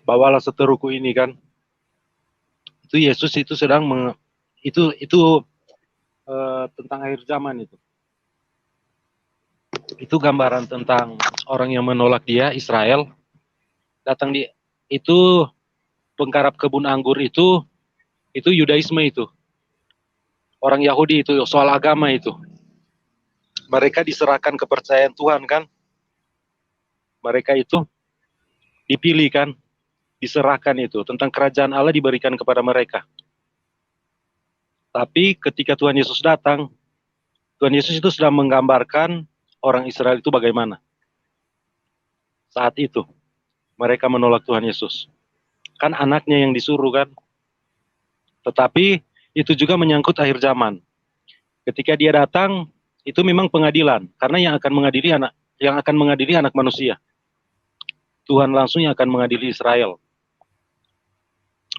bawalah seteruku ini kan. Itu Yesus itu sedang tentang akhir zaman itu. Itu gambaran tentang orang yang menolak dia, Israel. Datang itu penggarap kebun anggur itu Yudaisme itu. Orang Yahudi itu, soal agama itu. Mereka diserahkan kepercayaan Tuhan kan. Mereka itu dipilih kan, diserahkan itu. Tentang kerajaan Allah diberikan kepada mereka. Tapi ketika Tuhan Yesus datang, Tuhan Yesus itu sudah menggambarkan orang Israel itu bagaimana. Saat itu, mereka menolak Tuhan Yesus. Kan anaknya yang disuruh kan. Tetapi itu juga menyangkut akhir zaman. Ketika dia datang, itu memang pengadilan, karena yang akan mengadili anak manusia. Tuhan langsung yang akan mengadili Israel.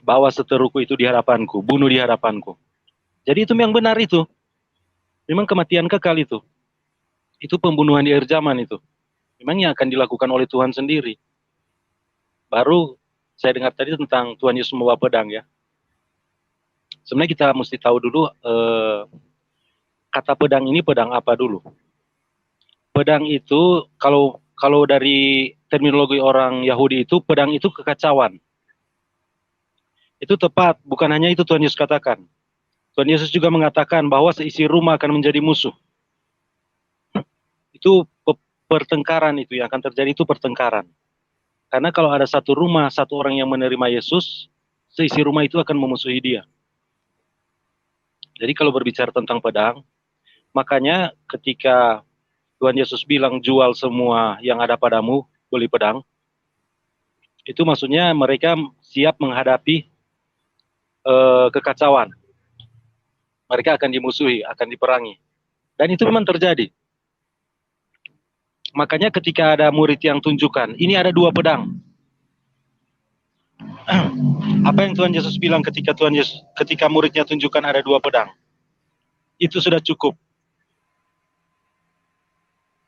Bawa seteruku itu di hadapanku, bunuh di hadapanku. Jadi itu yang benar itu. Memang kematian kekal itu. Itu pembunuhan di akhir zaman itu. Memang yang akan dilakukan oleh Tuhan sendiri. Baru saya dengar tadi tentang Tuhan Yesus membawa pedang ya. Sebenarnya kita mesti tahu dulu kata pedang ini pedang apa dulu. Pedang itu kalau dari terminologi orang Yahudi itu pedang itu kekacauan. Itu tepat, bukan hanya itu Tuhan Yesus katakan. Tuhan Yesus juga mengatakan bahwa seisi rumah akan menjadi musuh. Itu pertengkaran itu yang akan terjadi, itu pertengkaran. Karena kalau ada satu rumah, satu orang yang menerima Yesus, seisi rumah itu akan memusuhi dia. Jadi kalau berbicara tentang pedang, makanya ketika Tuhan Yesus bilang jual semua yang ada padamu, beli pedang, itu maksudnya mereka siap menghadapi kekacauan. Mereka akan dimusuhi, akan diperangi. Dan itu memang terjadi. Makanya ketika ada murid yang tunjukkan, ini ada 2 pedang. Apa yang Tuhan Yesus bilang ketika muridnya tunjukkan ada 2 pedang? Itu sudah cukup.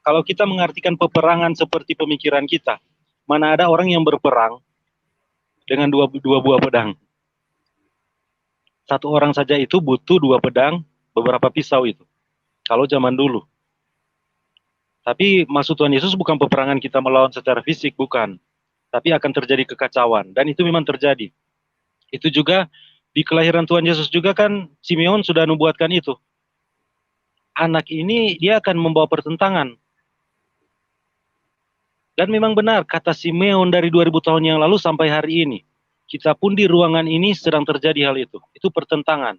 Kalau kita mengartikan peperangan seperti pemikiran kita, mana ada orang yang berperang dengan dua buah pedang. Satu orang saja itu butuh 2 pedang, beberapa pisau itu. Kalau zaman dulu. Tapi maksud Tuhan Yesus bukan peperangan kita melawan secara fisik, bukan. Tapi akan terjadi kekacauan. Dan itu memang terjadi. Itu juga di kelahiran Tuhan Yesus juga kan Simeon sudah nubuatkan itu. Anak ini dia akan membawa pertentangan. Dan memang benar kata Simeon dari 2000 tahun yang lalu sampai hari ini. Kita pun di ruangan ini sedang terjadi hal itu. Itu pertentangan.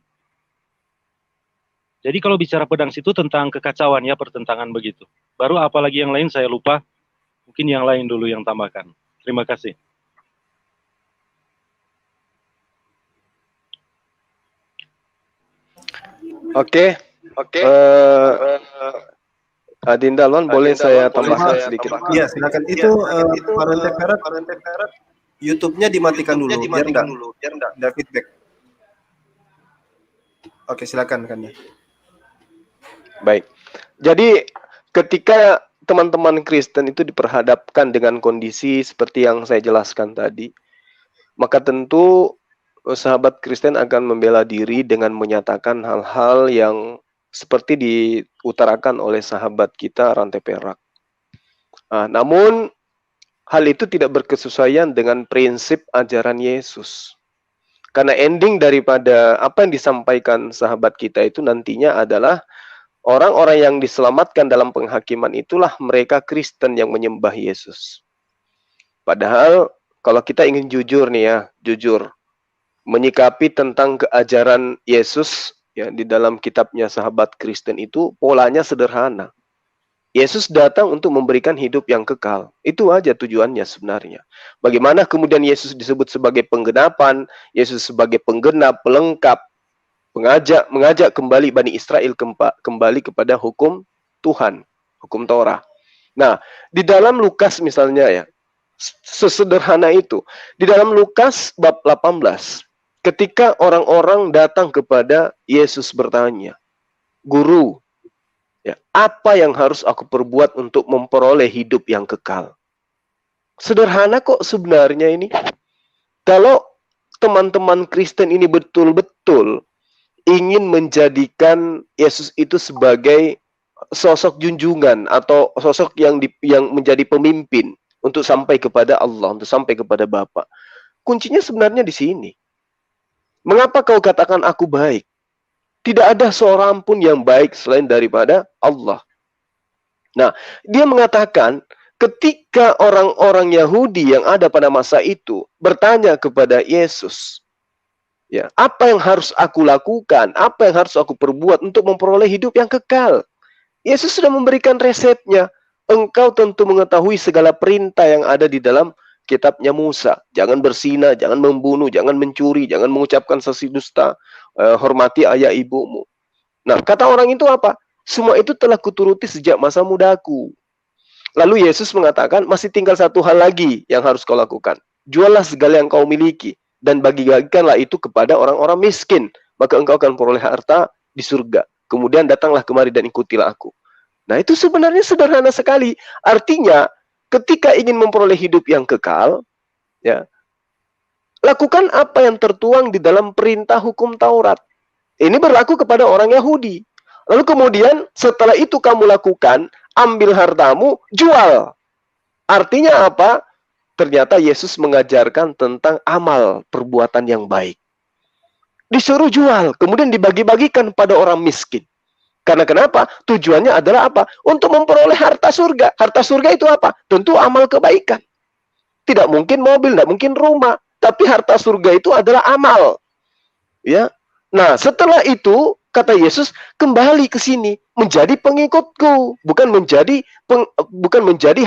Jadi kalau bicara pedang situ tentang kekacauan ya, pertentangan begitu. Baru apalagi yang lain saya lupa. Mungkin yang lain dulu yang tambahkan. Terima kasih. Oke. Adinda Lon, boleh saya tambahkan sedikit? Iya, silakan. Itu Parente Perak, YouTube-nya dimatikan dulu, biar enggak feedback. Oke, silakan kan ya. Baik. Jadi ketika teman-teman Kristen itu diperhadapkan dengan kondisi seperti yang saya jelaskan tadi, maka tentu sahabat Kristen akan membela diri dengan menyatakan hal-hal yang seperti diutarakan oleh sahabat kita Rantai Perak. Namun hal itu tidak berkesesuaian dengan prinsip ajaran Yesus. Karena ending daripada apa yang disampaikan sahabat kita itu nantinya adalah orang-orang yang diselamatkan dalam penghakiman itulah mereka Kristen yang menyembah Yesus. Padahal kalau kita ingin jujur nih ya, jujur menyikapi tentang keajaran Yesus ya di dalam kitabnya sahabat Kristen itu polanya sederhana. Yesus datang untuk memberikan hidup yang kekal. Itu aja tujuannya sebenarnya. Bagaimana kemudian Yesus disebut sebagai penggenapan, Yesus sebagai penggenap, pelengkap, mengajak kembali Bani Israel kembali kepada hukum Tuhan, hukum Torah. Nah, di dalam Lukas misalnya ya, sesederhana itu. Di dalam Lukas bab 18, ketika orang-orang datang kepada Yesus bertanya, "Guru, ya, apa yang harus aku perbuat untuk memperoleh hidup yang kekal?" Sederhana kok sebenarnya ini. Kalau teman-teman Kristen ini betul-betul ingin menjadikan Yesus itu sebagai sosok junjungan atau sosok yang menjadi pemimpin untuk sampai kepada Allah, untuk sampai kepada Bapa. Kuncinya sebenarnya di sini. Mengapa kau katakan aku baik? Tidak ada seorang pun yang baik selain daripada Allah. Nah, dia mengatakan ketika orang-orang Yahudi yang ada pada masa itu bertanya kepada Yesus, ya, apa yang harus aku lakukan? Apa yang harus aku perbuat untuk memperoleh hidup yang kekal? Yesus sudah memberikan resepnya. Engkau tentu mengetahui segala perintah yang ada di dalam kitabnya Musa. Jangan berzina, jangan membunuh, jangan mencuri, jangan mengucapkan saksi dusta, hormati ayah ibumu. Nah, kata orang itu apa? Semua itu telah kuturuti sejak masa mudaku. Lalu Yesus mengatakan, masih tinggal satu hal lagi yang harus kau lakukan. Juallah segala yang kau miliki dan bagi-bagikanlah itu kepada orang-orang miskin. Maka engkau akan peroleh harta di surga. Kemudian datanglah kemari dan ikutilah aku. Nah, itu sebenarnya sederhana sekali. Artinya, ketika ingin memperoleh hidup yang kekal, ya, lakukan apa yang tertuang di dalam perintah hukum Taurat. Ini berlaku kepada orang Yahudi. Lalu kemudian setelah itu kamu lakukan, ambil hartamu, jual. Artinya apa? Ternyata Yesus mengajarkan tentang amal perbuatan yang baik. Disuruh jual, kemudian dibagi-bagikan pada orang miskin. Karena kenapa? Tujuannya adalah apa? Untuk memperoleh harta surga. Harta surga itu apa? Tentu amal kebaikan. Tidak mungkin mobil, tidak mungkin rumah. Tapi harta surga itu adalah amal. Ya. Nah, setelah itu, kata Yesus, kembali ke sini. Menjadi pengikutku. Bukan menjadi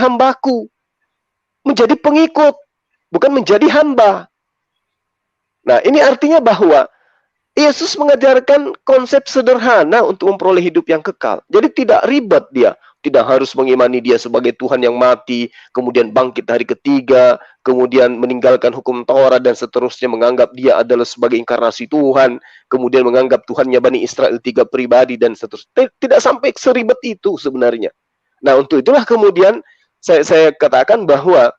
hambaku. Menjadi pengikut. Bukan menjadi hamba. Nah, ini artinya bahwa Yesus mengajarkan konsep sederhana untuk memperoleh hidup yang kekal. Jadi tidak ribet dia. Tidak harus mengimani dia sebagai Tuhan yang mati, kemudian bangkit hari ketiga, kemudian meninggalkan hukum Taurat dan seterusnya, menganggap dia adalah sebagai inkarnasi Tuhan, kemudian menganggap Tuhannya Bani Israel 3 pribadi dan seterusnya. Tidak sampai seribet itu sebenarnya. Nah, untuk itulah kemudian saya katakan bahwa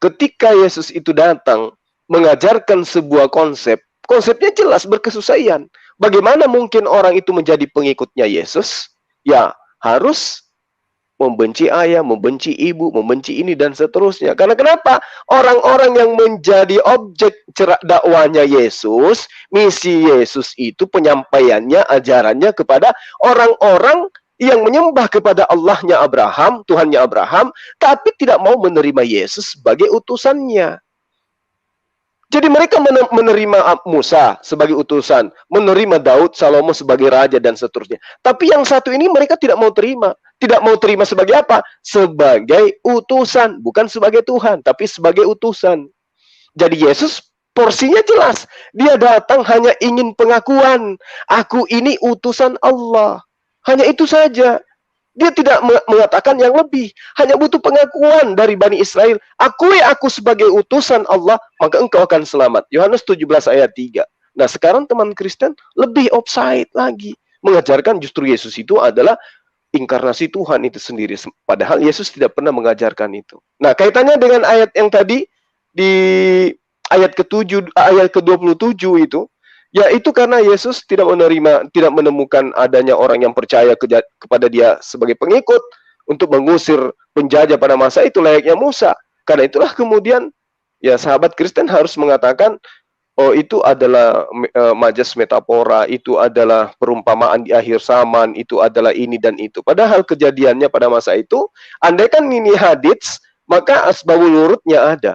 ketika Yesus itu datang mengajarkan sebuah konsep, konsepnya jelas berkesesuaian. Bagaimana mungkin orang itu menjadi pengikutnya Yesus? Ya, harus membenci ayah, membenci ibu, membenci ini dan seterusnya. Karena kenapa? Orang-orang yang menjadi objek dakwahnya Yesus, misi Yesus itu penyampaiannya, ajarannya kepada orang-orang yang menyembah kepada Allahnya Abraham, Tuhannya Abraham, tapi tidak mau menerima Yesus sebagai utusannya. Jadi mereka menerima Musa sebagai utusan, menerima Daud, Salomo sebagai raja dan seterusnya. Tapi yang satu ini mereka tidak mau terima. Tidak mau terima sebagai apa? Sebagai utusan, bukan sebagai Tuhan, tapi sebagai utusan. Jadi Yesus porsinya jelas. Dia datang hanya ingin pengakuan. Aku ini utusan Allah. Hanya itu saja. Dia tidak mengatakan yang lebih. Hanya butuh pengakuan dari Bani Israel. Akui aku sebagai utusan Allah, maka engkau akan selamat. Yohanes 17 ayat 3. Nah, sekarang teman Kristen lebih offside lagi. Mengajarkan justru Yesus itu adalah inkarnasi Tuhan itu sendiri. Padahal Yesus tidak pernah mengajarkan itu. Nah, kaitannya dengan ayat yang tadi, di ayat ke-7, ayat ke-27 itu, yaitu karena Yesus tidak menemukan adanya orang yang percaya kepada dia sebagai pengikut, untuk mengusir penjajah pada masa itu layaknya Musa. Karena itulah kemudian ya sahabat Kristen harus mengatakan, oh itu adalah majas metafora, itu adalah perumpamaan di akhir zaman, itu adalah ini dan itu. Padahal kejadiannya pada masa itu, andaikan ini hadits, maka asbabul wurudnya ada.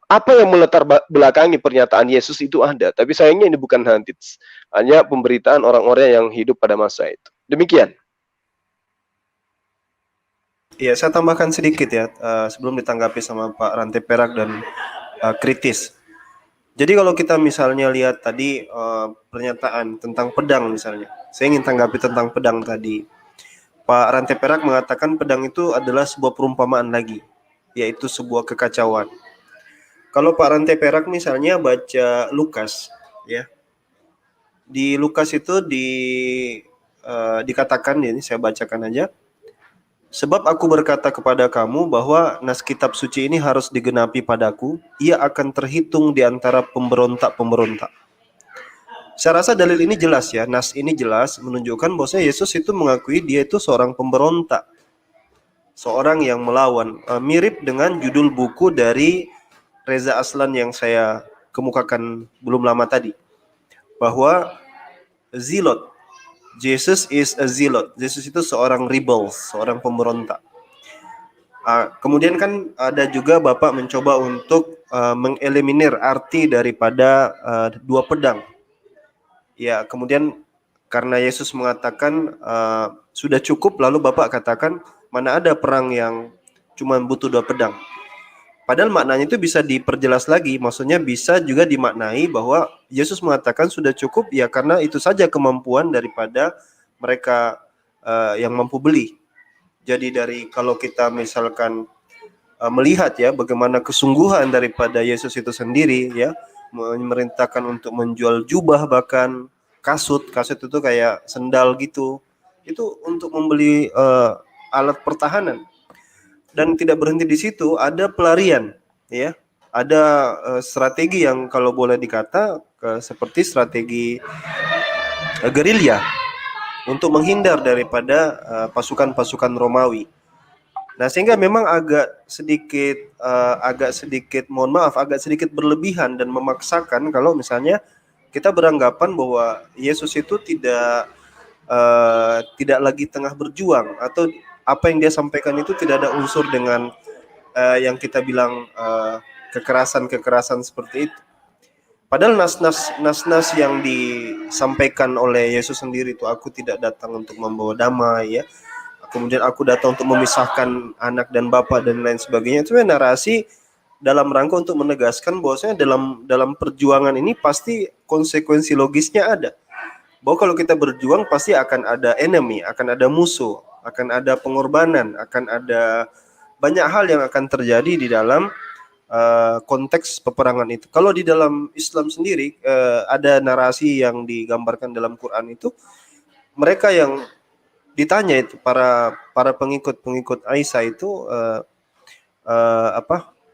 Apa yang melatar belakangi pernyataan Yesus itu ada. Tapi sayangnya ini bukan hadits. Hanya pemberitaan orang-orang yang hidup pada masa itu. Demikian. Ya, saya tambahkan sedikit ya, sebelum ditanggapi sama Pak Rantai Perak dan kritis. Jadi kalau kita misalnya lihat tadi pernyataan tentang pedang misalnya, saya ingin tanggapi tentang pedang tadi. Pak Rantai Perak mengatakan pedang itu adalah sebuah perumpamaan lagi, yaitu sebuah kekacauan. Kalau Pak Rantai Perak misalnya baca Lukas, ya, di Lukas itu dikatakan, ini saya bacakan aja. Sebab aku berkata kepada kamu bahwa nas kitab suci ini harus digenapi padaku, ia akan terhitung di antara pemberontak-pemberontak. Saya rasa dalil ini jelas ya, nas ini jelas menunjukkan bahwa Yesus itu mengakui dia itu seorang pemberontak. Seorang yang melawan. Mirip dengan judul buku dari Reza Aslan yang saya kemukakan belum lama tadi. Bahwa Zilot, Jesus is a zealot. Jesus itu seorang rebel, seorang pemberontak. Kemudian kan ada juga Bapak mencoba untuk mengeliminir arti daripada dua pedang. Ya, kemudian karena Yesus mengatakan sudah cukup, lalu Bapak katakan mana ada perang yang cuma butuh dua pedang. Padahal maknanya itu bisa diperjelas lagi, maksudnya bisa juga dimaknai bahwa Yesus mengatakan sudah cukup ya karena itu saja kemampuan daripada mereka yang mampu beli. Jadi dari kalau kita misalkan melihat ya bagaimana kesungguhan daripada Yesus itu sendiri ya, memerintahkan untuk menjual jubah, bahkan kasut itu kayak sendal gitu, itu untuk membeli alat pertahanan. Dan tidak berhenti di situ, ada pelarian, ya, ada strategi yang kalau boleh dikata seperti strategi gerilya untuk menghindar daripada pasukan-pasukan Romawi. Nah, sehingga memang agak sedikit berlebihan dan memaksakan kalau misalnya kita beranggapan bahwa Yesus itu tidak lagi tengah berjuang, atau apa yang dia sampaikan itu tidak ada unsur dengan yang kita bilang kekerasan seperti itu. Padahal nas-nas yang disampaikan oleh Yesus sendiri itu, aku tidak datang untuk membawa damai ya. Kemudian aku datang untuk memisahkan anak dan bapak dan lain sebagainya. Itu narasi dalam rangka untuk menegaskan bahwasanya dalam perjuangan ini pasti konsekuensi logisnya ada. Bahwa kalau kita berjuang pasti akan ada enemy, akan ada musuh, akan ada pengorbanan, akan ada banyak hal yang akan terjadi di dalam konteks peperangan itu. Kalau di dalam Islam sendiri ada narasi yang digambarkan dalam Quran itu, mereka yang ditanya itu para pengikut Aisyah itu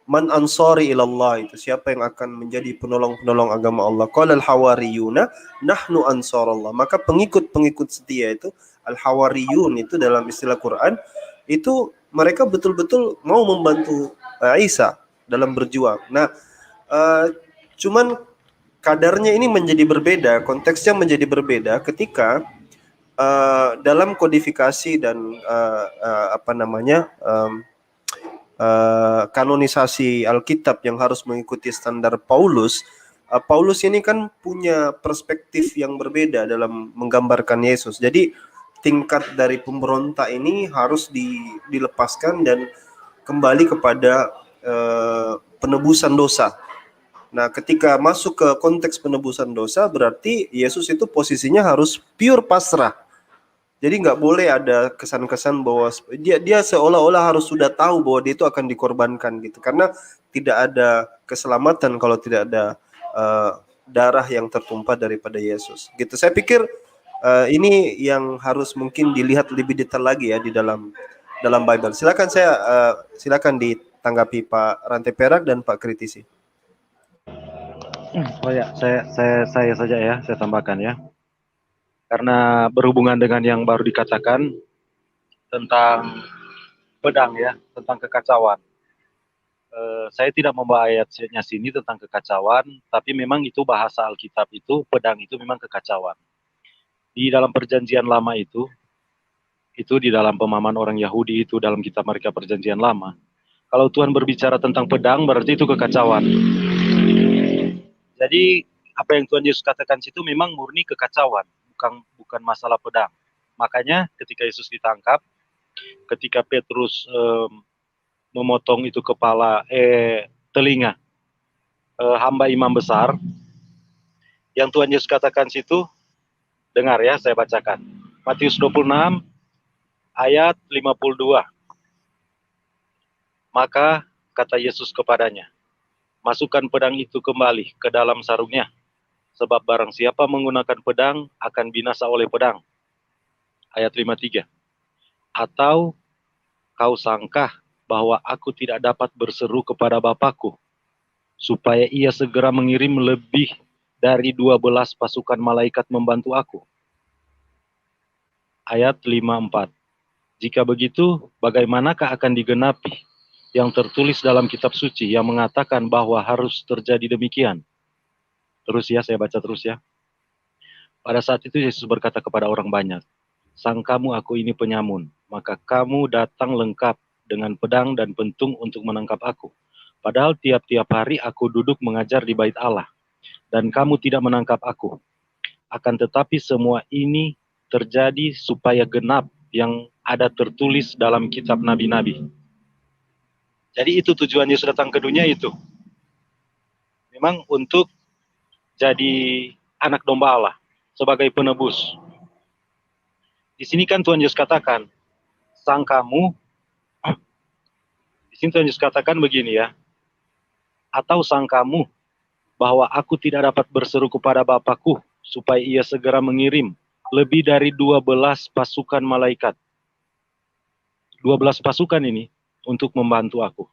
man ansari ilallah, itu siapa yang akan menjadi penolong agama Allah. Qala al-hawariyuna nahnu ansarallah. Maka pengikut setia itu al-hawariyun itu dalam istilah Quran itu mereka betul-betul mau membantu Aisyah dalam berjuang. Nah, cuman kadarnya ini menjadi berbeda, konteksnya menjadi berbeda ketika dalam kodifikasi dan kanonisasi Alkitab yang harus mengikuti standar Paulus. Paulus ini kan punya perspektif yang berbeda dalam menggambarkan Yesus. Jadi tingkat dari pemberontak ini harus dilepaskan dan kembali kepada penebusan dosa. Nah, ketika masuk ke konteks penebusan dosa, berarti Yesus itu posisinya harus pure pasrah. Jadi nggak boleh ada kesan-kesan bahwa dia seolah-olah harus sudah tahu bahwa dia itu akan dikorbankan gitu. Karena tidak ada keselamatan kalau tidak ada darah yang tertumpah daripada Yesus. Gitu. Saya pikir ini yang harus mungkin dilihat lebih detail lagi ya di dalam Bible. Silakan ditanggapi Pak Rantai Perak dan Pak Kritisi. Oh ya, saya saja ya, saya tambahkan ya. Karena berhubungan dengan yang baru dikatakan tentang pedang ya, tentang kekacauan. Saya tidak membawa ayatnya sini tentang kekacauan, tapi memang itu bahasa Alkitab itu, pedang itu memang kekacauan. Di dalam perjanjian lama itu di dalam pemahaman orang Yahudi itu dalam kitab mereka perjanjian lama. Kalau Tuhan berbicara tentang pedang, berarti itu kekacauan. Jadi apa yang Tuhan Yesus katakan situ memang murni kekacauan, bukan masalah pedang. Makanya ketika Yesus ditangkap, ketika Petrus memotong itu telinga hamba imam besar, yang Tuhan Yesus katakan situ, dengar ya, saya bacakan. Matius 26 ayat 52. Maka kata Yesus kepadanya, masukkan pedang itu kembali ke dalam sarungnya, sebab barang siapa menggunakan pedang akan binasa oleh pedang. Ayat 53. Atau kau sangkah bahwa aku tidak dapat berseru kepada Bapakku, supaya ia segera mengirim lebih dari 12 pasukan malaikat membantu aku. Ayat 54. Jika begitu, bagaimanakah akan digenapi yang tertulis dalam kitab suci yang mengatakan bahwa harus terjadi demikian? Terus ya, saya baca terus ya. Pada saat itu Yesus berkata kepada orang banyak, sangkamu aku ini penyamun, maka kamu datang lengkap dengan pedang dan pentung untuk menangkap aku. Padahal tiap-tiap hari aku duduk mengajar di bait Allah, dan kamu tidak menangkap aku. Akan tetapi semua ini terjadi supaya genap yang ada tertulis dalam kitab nabi-nabi. Jadi itu tujuan Yesus datang ke dunia itu. Memang untuk jadi anak domba Allah, sebagai penebus. Di sini kan Tuhan Yesus katakan, sangkamu, di sini Tuhan Yesus katakan begini ya, atau sangkamu bahwa aku tidak dapat berseru kepada Bapakku supaya ia segera mengirim lebih dari 12 pasukan malaikat. 12 pasukan ini untuk membantu aku.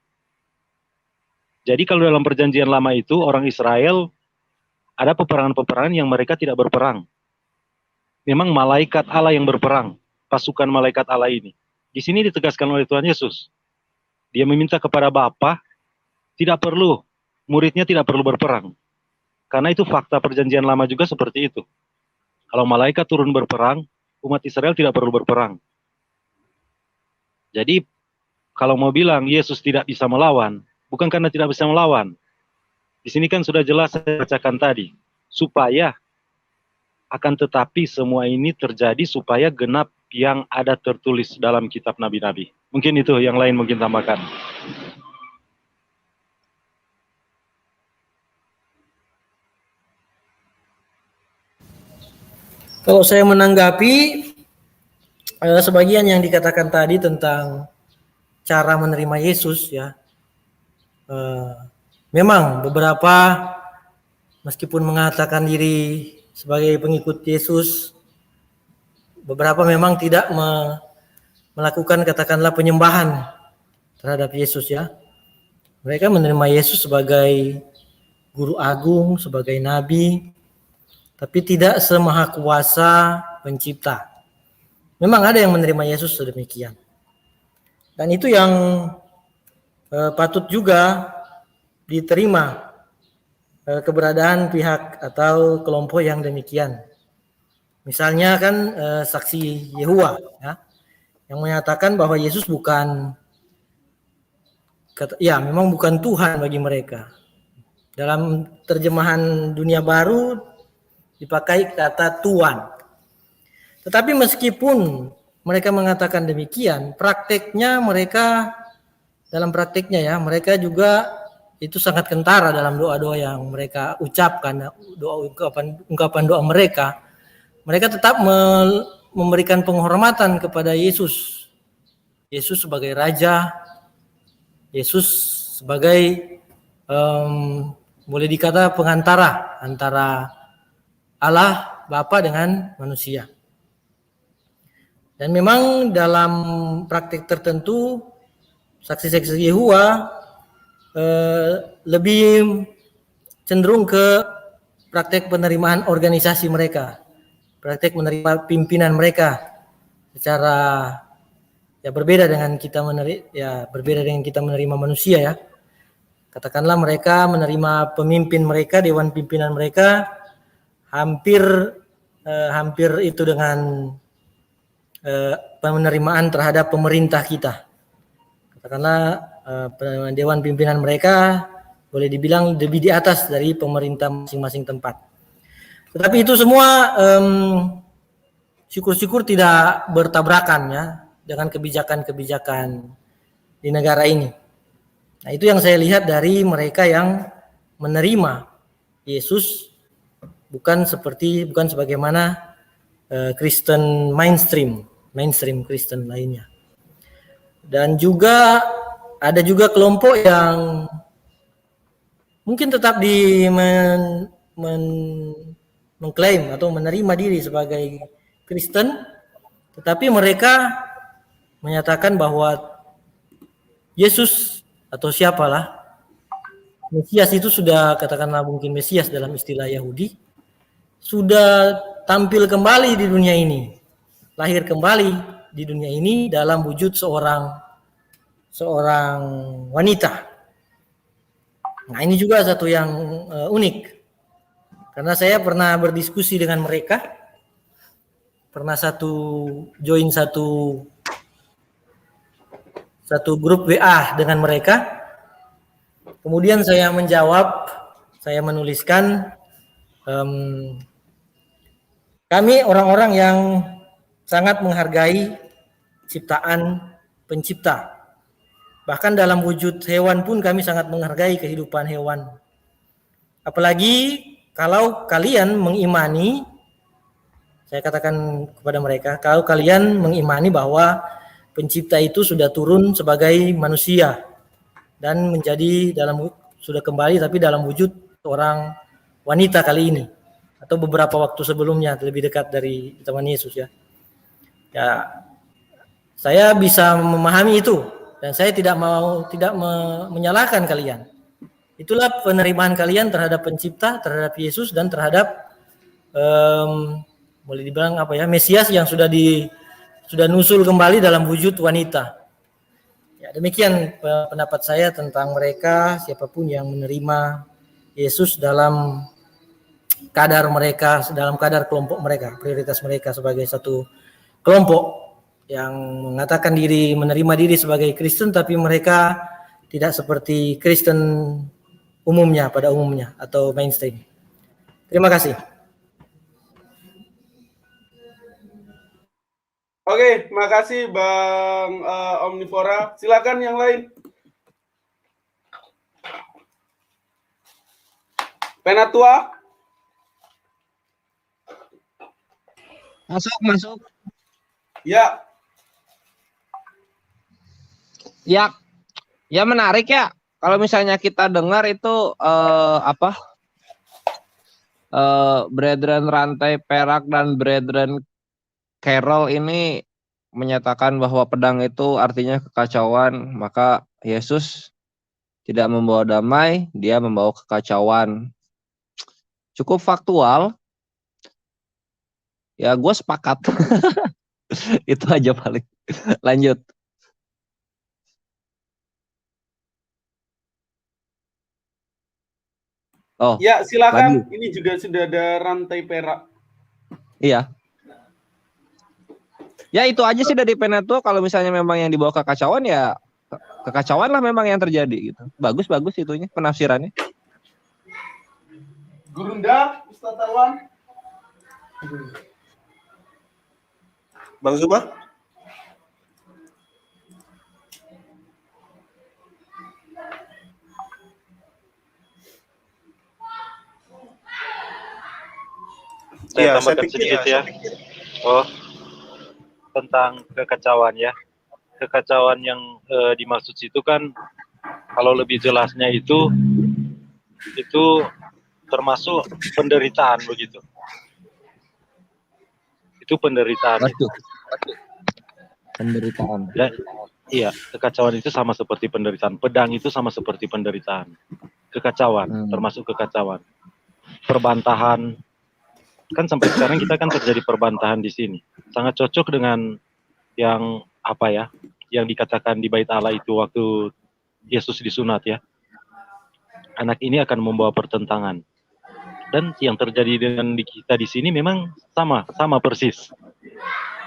Jadi kalau dalam perjanjian lama itu orang Israel ada peperangan-peperangan yang mereka tidak berperang. Memang malaikat Allah yang berperang, pasukan malaikat Allah ini. Di sini ditegaskan oleh Tuhan Yesus. Dia meminta kepada Bapa, tidak perlu, muridnya tidak perlu berperang. Karena itu fakta perjanjian lama juga seperti itu. Kalau malaikat turun berperang, umat Israel tidak perlu berperang. Jadi, kalau mau bilang Yesus tidak bisa melawan, bukan karena tidak bisa melawan. Di sini kan sudah jelas saya bacakan tadi, supaya akan tetapi semua ini terjadi supaya genap yang ada tertulis dalam kitab nabi-nabi. Mungkin itu, yang lain mungkin tambahkan. Kalau saya menanggapi sebagian yang dikatakan tadi tentang cara menerima Yesus ya, memang beberapa meskipun mengatakan diri sebagai pengikut Yesus, beberapa memang tidak melakukan katakanlah penyembahan terhadap Yesus ya. Mereka menerima Yesus sebagai guru agung, sebagai nabi, tapi tidak semaha kuasa pencipta. Memang ada yang menerima Yesus sedemikian. Dan itu yang patut juga diterima keberadaan pihak atau kelompok yang demikian. Misalnya kan saksi Yehova ya, yang menyatakan bahwa Yesus bukan, memang bukan Tuhan bagi mereka. Dalam terjemahan Dunia Baru dipakai kata Tuhan. Tetapi meskipun mereka mengatakan demikian, dalam prakteknya ya, mereka juga itu sangat kentara dalam doa-doa yang mereka ucapkan, ungkapan doa mereka. Mereka tetap memberikan penghormatan kepada Yesus. Yesus sebagai Raja, Yesus sebagai boleh dikata pengantara antara Allah Bapa dengan manusia. Dan memang dalam praktik tertentu saksi-saksi Yehova lebih cenderung ke praktek penerimaan organisasi mereka, praktek menerima pimpinan mereka secara ya berbeda dengan kita menerima manusia ya. Katakanlah mereka menerima pemimpin mereka, dewan pimpinan mereka hampir itu dengan penerimaan terhadap pemerintah kita. Katakanlah dewan pimpinan mereka boleh dibilang lebih di atas dari pemerintah masing-masing tempat. Tetapi itu semua syukur-syukur tidak bertabrakan ya dengan kebijakan-kebijakan di negara ini. Nah, itu yang saya lihat dari mereka yang menerima Yesus bukan sebagaimana Kristen mainstream Kristen lainnya. Dan juga ada juga kelompok yang mungkin tetap mengklaim atau menerima diri sebagai Kristen, tetapi mereka menyatakan bahwa Yesus atau siapalah Mesias itu sudah, katakanlah mungkin Mesias dalam istilah Yahudi, sudah tampil kembali di dunia ini, lahir kembali di dunia ini dalam wujud seorang wanita. Nah, ini juga satu yang unik, karena saya pernah berdiskusi dengan mereka, pernah join satu grup WA dengan mereka. Kemudian saya menuliskan, kami orang-orang yang sangat menghargai ciptaan pencipta. Bahkan dalam wujud hewan pun kami sangat menghargai kehidupan hewan. Apalagi kalau kalian mengimani, saya katakan kepada mereka, kalau kalian mengimani bahwa pencipta itu sudah turun sebagai manusia dan sudah kembali tapi dalam wujud seorang wanita kali ini, atau beberapa waktu sebelumnya lebih dekat dari teman Yesus ya. Ya, saya bisa memahami itu dan saya tidak menyalahkan kalian. Itulah penerimaan kalian terhadap pencipta, terhadap Yesus dan terhadap boleh dibilang Mesias yang sudah nusul kembali dalam wujud wanita. Ya, demikian pendapat saya tentang mereka, siapapun yang menerima Yesus dalam kadar mereka, dalam kadar kelompok mereka, prioritas mereka sebagai satu kelompok yang mengatakan menerima diri sebagai Kristen, tapi mereka tidak seperti Kristen pada umumnya atau mainstream. Terima kasih. Oke, makasih Bang Omnivora. Silakan yang lain. Penatua. Masuk. Ya. Ya menarik ya. Kalau misalnya kita dengar itu Brethren Rantai Perak dan Brethren Carol ini menyatakan bahwa pedang itu artinya kekacauan, maka Yesus tidak membawa damai, dia membawa kekacauan. Cukup faktual. Ya, gue sepakat. Itu aja paling. Lanjut. Oh, ya, silakan. lagi. Ini juga sudah ada rantai perak. Iya. Ya itu aja sih dari Penatua. Kalau misalnya memang yang dibawa kekacauan, ya kekacauan lah memang yang terjadi gitu. Bagus itunya penafsirannya. Gurunda, Ustaz Tarwan. Bang Zuma? Saya tambahkan sedikit ya. Oh, tentang kekacauan ya. Kekacauan yang dimaksud itu kan, kalau lebih jelasnya itu termasuk penderitaan begitu. Itu penderitaan. Penderitaan. Dan, iya, kekacauan itu sama seperti penderitaan. Pedang itu sama seperti penderitaan. Kekacauan, termasuk kekacauan. Perbantahan. Kan sampai sekarang kita kan terjadi perbantahan di sini. Sangat cocok dengan yang apa ya yang dikatakan di Bait Allah itu waktu Yesus disunat ya. Anak ini akan membawa pertentangan. Dan yang terjadi dengan kita di sini memang sama persis.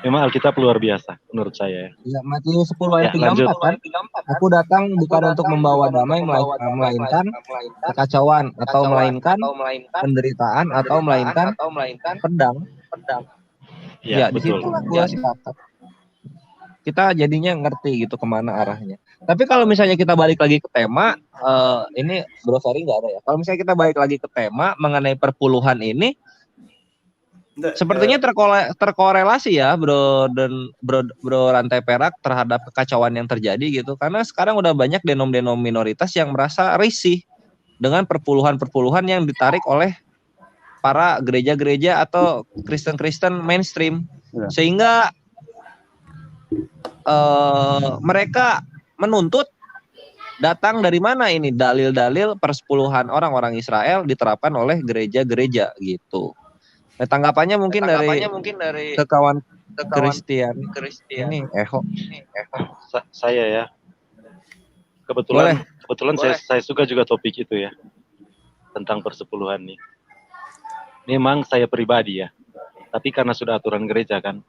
Memang Alkitab luar biasa menurut saya. Ya, Matius 10 ayat Ya, lanjut. 34 kan. Aku datang bukan untuk membawa damai, melainkan kekacauan, atau melainkan penderitaan, atau melainkan pedang. Ya, di situ gua sepakat. Kita jadinya ngerti gitu kemana arahnya. Tapi kalau misalnya kita balik lagi ke tema, ini Bro Ferry nggak ada ya. Kalau misalnya kita balik lagi ke tema mengenai perpuluhan ini, sepertinya terkorelasi ya bro rantai perak terhadap kekacauan yang terjadi gitu. Karena sekarang udah banyak denom-denom minoritas yang merasa risih dengan perpuluhan-perpuluhan yang ditarik oleh para gereja-gereja atau Kristen-Kristen mainstream. Sehingga mereka menuntut datang dari mana ini dalil-dalil persepuluhan orang-orang Israel diterapkan oleh gereja-gereja gitu. Nah, tanggapannya mungkin dari kawan Christian. Ini Eho. Saya ya. Kebetulan saya suka juga topik itu ya. Tentang persepuluhan nih. Memang saya pribadi ya. Tapi karena sudah aturan gereja kan.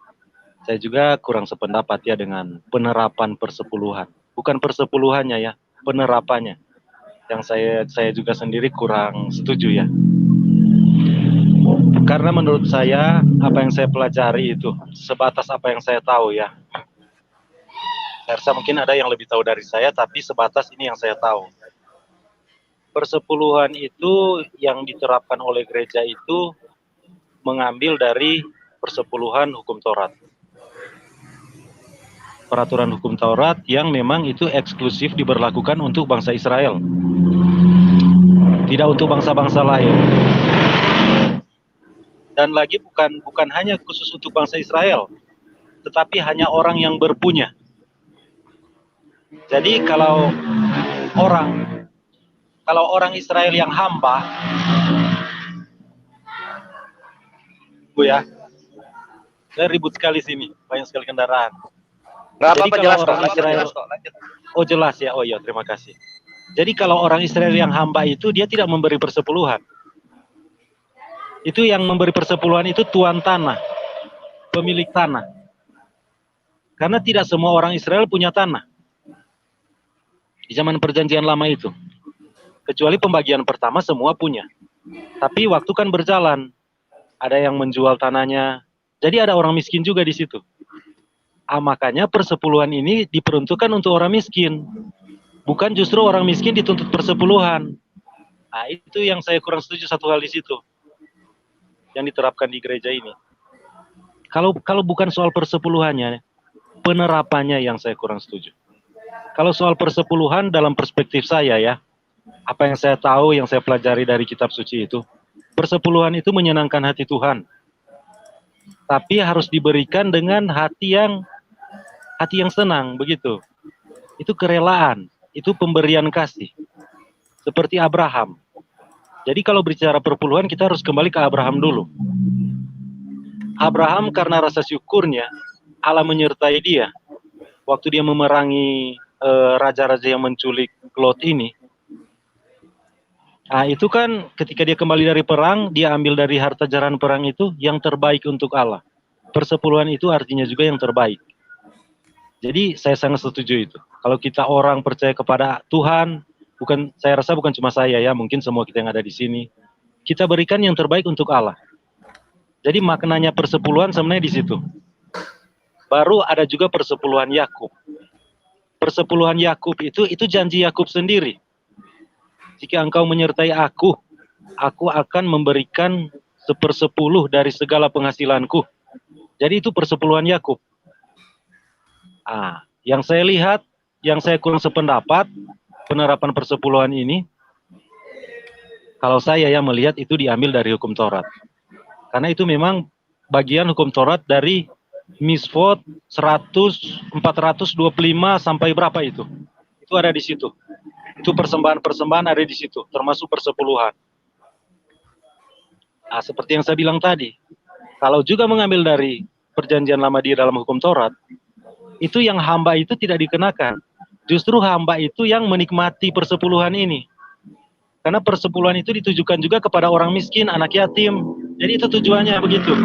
Saya juga kurang sependapat ya dengan penerapan persepuluhan. Bukan persepuluhannya ya, penerapannya. Yang saya juga sendiri kurang setuju ya. Karena menurut saya, apa yang saya pelajari itu sebatas apa yang saya tahu ya. Saya rasa mungkin ada yang lebih tahu dari saya, tapi sebatas ini yang saya tahu. Persepuluhan itu yang diterapkan oleh gereja itu mengambil dari persepuluhan hukum Taurat. Peraturan hukum Taurat yang memang itu eksklusif diberlakukan untuk bangsa Israel. Tidak untuk bangsa-bangsa lain. Dan lagi bukan hanya khusus untuk bangsa Israel, tetapi hanya orang yang berpunya. Jadi kalau orang Israel yang hamba, ya, saya ribut sekali sini, banyak sekali kendaraan. Nggak Jadi apa-apa, kalau jelas kok, orang Israel, oh jelas ya, oh ya terima kasih. Jadi kalau orang Israel yang hamba itu dia tidak memberi persepuluhan. Itu yang memberi persepuluhan itu tuan tanah, pemilik tanah. Karena tidak semua orang Israel punya tanah. Di zaman perjanjian lama itu. Kecuali pembagian pertama semua punya. Tapi waktu kan berjalan. Ada yang menjual tanahnya. Jadi ada orang miskin juga di situ. Makanya persepuluhan ini diperuntukkan untuk orang miskin. Bukan justru orang miskin dituntut persepuluhan. Nah, itu yang saya kurang setuju satu hal di situ. Yang diterapkan di gereja ini. Kalau bukan soal persepuluhannya, penerapannya yang saya kurang setuju. Kalau soal persepuluhan dalam perspektif saya ya, apa yang saya tahu, yang saya pelajari dari kitab suci itu, persepuluhan itu menyenangkan hati Tuhan. Tapi harus diberikan dengan hati yang senang, begitu. Itu kerelaan, itu pemberian kasih. Seperti Abraham. Jadi kalau bicara perpuluhan kita harus kembali ke Abraham dulu. Abraham karena rasa syukurnya Allah menyertai dia. Waktu dia memerangi raja-raja yang menculik Lot ini. Nah itu kan ketika dia kembali dari perang, dia ambil dari harta jaran perang itu yang terbaik untuk Allah. Persepuluhan itu artinya juga yang terbaik. Jadi saya sangat setuju itu. Kalau kita orang percaya kepada Tuhan, saya rasa bukan cuma saya ya, mungkin semua kita yang ada di sini. Kita berikan yang terbaik untuk Allah. Jadi maknanya persepuluhan sebenarnya di situ. Baru ada juga persepuluhan Yakub. Persepuluhan Yakub itu janji Yakub sendiri. Jika engkau menyertai aku akan memberikan 1/10 dari segala penghasilanku. Jadi itu persepuluhan Yakub. Yang saya lihat, yang saya kurang sependapat, penerapan persepuluhan ini, kalau saya ya melihat itu diambil dari hukum Taurat. Karena itu memang bagian hukum Taurat dari Misvot 425 sampai berapa itu. Itu ada di situ. Itu persembahan-persembahan ada di situ, termasuk persepuluhan. Seperti yang saya bilang tadi, kalau juga mengambil dari perjanjian lama di dalam hukum Taurat, itu yang hamba itu tidak dikenakan. Justru hamba itu yang menikmati persepuluhan ini. Karena persepuluhan itu ditujukan juga kepada orang miskin, anak yatim. Jadi itu tujuannya begitu.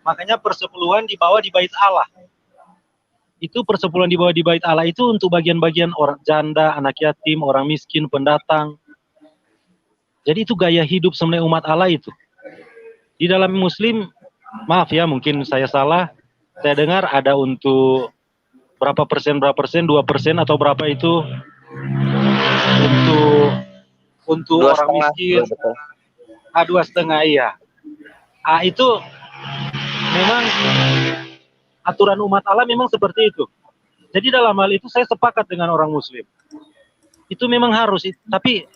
Makanya persepuluhan dibawa di bait Allah. Itu persepuluhan dibawa di bait Allah itu untuk bagian-bagian orang janda, anak yatim, orang miskin, pendatang. Jadi itu gaya hidup sebenarnya umat Allah itu. Di dalam Muslim, maaf ya mungkin saya salah, saya dengar ada untuk berapa persen, 2% atau berapa itu untuk orang miskin. 2,5 iya. Itu memang aturan umat Allah memang seperti itu. Jadi dalam hal itu saya sepakat dengan orang Muslim. Itu memang harus, tapi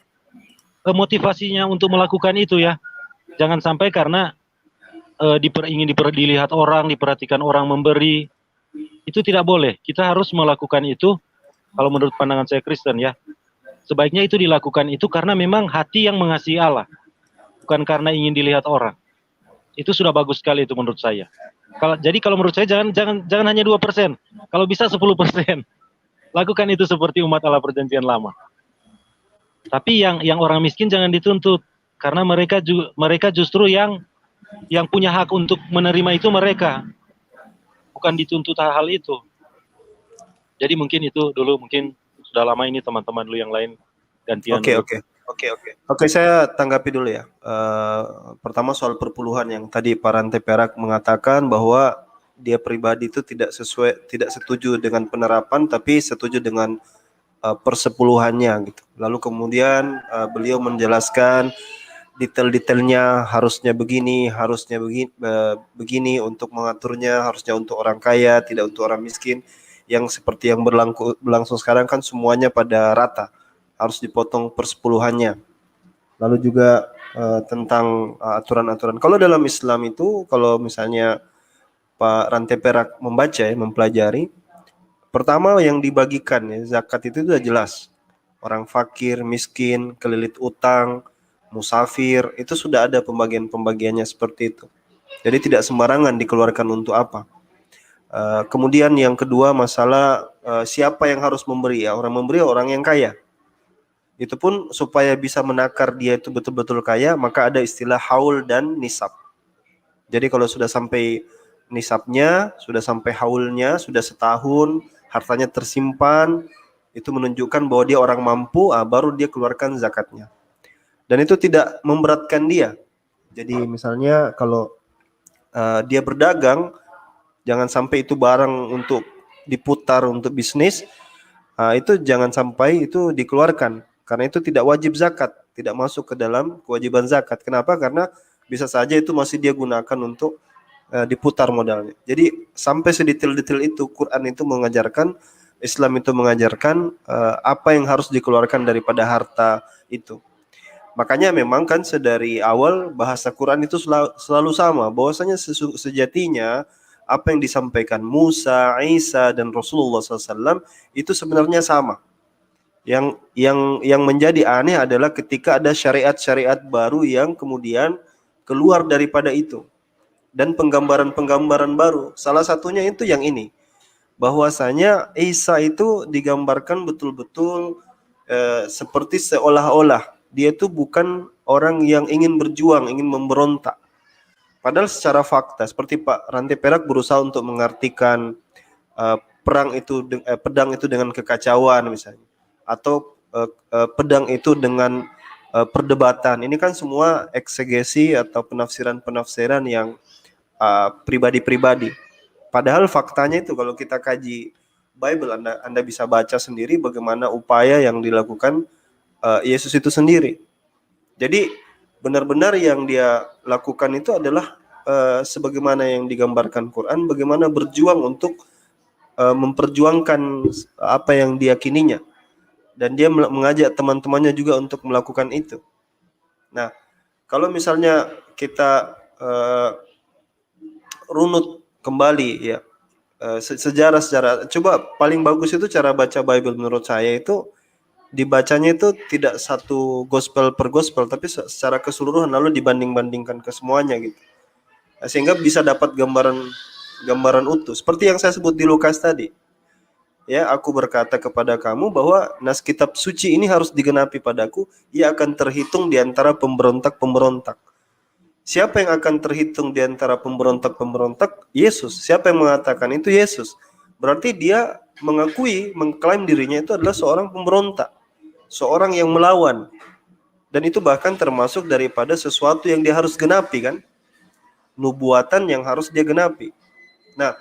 motivasinya untuk melakukan itu ya, jangan sampai karena ingin dilihat orang, diperhatikan orang memberi, itu tidak boleh. Kita harus melakukan itu, kalau menurut pandangan saya Kristen ya, sebaiknya itu dilakukan itu karena memang hati yang mengasihi Allah, bukan karena ingin dilihat orang. Itu sudah bagus sekali itu menurut saya. Jadi kalau menurut saya jangan hanya 2%, kalau bisa 10%. Lakukan itu seperti umat Allah perjanjian lama. Tapi yang orang miskin jangan dituntut, karena mereka justru yang punya hak untuk menerima itu mereka, bukan dituntut hal itu. Jadi mungkin itu dulu, mungkin sudah lama ini teman-teman dulu yang lain gantian. Oke, saya tanggapi dulu ya. Pertama soal perpuluhan yang tadi Pak Rantai Perak mengatakan bahwa dia pribadi itu tidak setuju dengan penerapan, tapi setuju dengan persepuluhannya gitu. Lalu kemudian beliau menjelaskan detail-detailnya, harusnya begini begini untuk mengaturnya, harusnya untuk orang kaya, tidak untuk orang miskin. Yang seperti yang berlangsung sekarang kan semuanya pada rata, harus dipotong persepuluhannya. Lalu juga tentang aturan-aturan. Kalau dalam Islam itu, kalau misalnya Pak Rantai Perak membaca ya, mempelajari, pertama yang dibagikan ya, zakat itu sudah jelas. Orang fakir, miskin, kelilit utang, musafir, itu sudah ada pembagiannya seperti itu. Jadi tidak sembarangan dikeluarkan untuk apa. Kemudian yang kedua masalah siapa yang harus memberi ya, orang memberi orang yang kaya. Itu pun supaya bisa menakar dia itu betul-betul kaya, maka ada istilah haul dan nisab. Jadi kalau sudah sampai nisabnya, sudah sampai haulnya, sudah setahun, hartanya tersimpan, itu menunjukkan bahwa dia orang mampu, baru dia keluarkan zakatnya. Dan itu tidak memberatkan dia. Jadi misalnya kalau dia berdagang, jangan sampai itu barang untuk diputar untuk bisnis, itu jangan sampai itu dikeluarkan. Karena itu tidak wajib zakat, tidak masuk ke dalam kewajiban zakat. Kenapa? Karena bisa saja itu masih dia gunakan untuk diputar modalnya. Jadi sampai sedetail-detail itu Quran itu mengajarkan, Islam itu mengajarkan apa yang harus dikeluarkan daripada harta itu. Makanya memang kan sedari awal bahasa Quran itu selalu sama, bahwasanya sejatinya apa yang disampaikan Musa, Isa dan Rasulullah SAW itu sebenarnya sama. Yang menjadi aneh adalah ketika ada syariat-syariat baru yang kemudian keluar daripada itu. Dan penggambaran-penggambaran baru. Salah satunya itu yang ini. Bahwasanya Isa itu digambarkan betul-betul seperti seolah-olah dia itu bukan orang yang ingin berjuang, ingin memberontak. Padahal secara fakta, seperti Pak Rantai Perak berusaha untuk mengartikan pedang itu dengan kekacauan misalnya. Atau pedang itu dengan perdebatan. Ini kan semua eksegesi atau penafsiran-penafsiran yang pribadi-pribadi. Padahal faktanya itu kalau kita kaji Bible, Anda bisa baca sendiri bagaimana upaya yang dilakukan Yesus itu sendiri. Jadi benar-benar yang dia lakukan itu adalah sebagaimana yang digambarkan Quran, bagaimana berjuang untuk memperjuangkan apa yang diyakininya. Dan dia mengajak teman-temannya juga untuk melakukan itu. Nah, kalau misalnya kita runut kembali ya sejarah, coba paling bagus itu cara baca Bible menurut saya itu dibacanya itu tidak satu gospel per gospel, tapi secara keseluruhan lalu dibanding-bandingkan ke semuanya gitu. Sehingga bisa dapat gambaran gambaran utuh. Seperti yang saya sebut di Lukas tadi. Ya, aku berkata kepada kamu bahwa nas kitab suci ini harus digenapi padaku, ia akan terhitung di antara pemberontak-pemberontak. Siapa yang akan terhitung di antara pemberontak-pemberontak? Yesus. Siapa yang mengatakan itu? Yesus. Berarti dia mengakui, mengklaim dirinya itu adalah seorang pemberontak, seorang yang melawan. Dan itu bahkan termasuk daripada sesuatu yang dia harus genapi kan? Nubuatan yang harus dia genapi. Nah,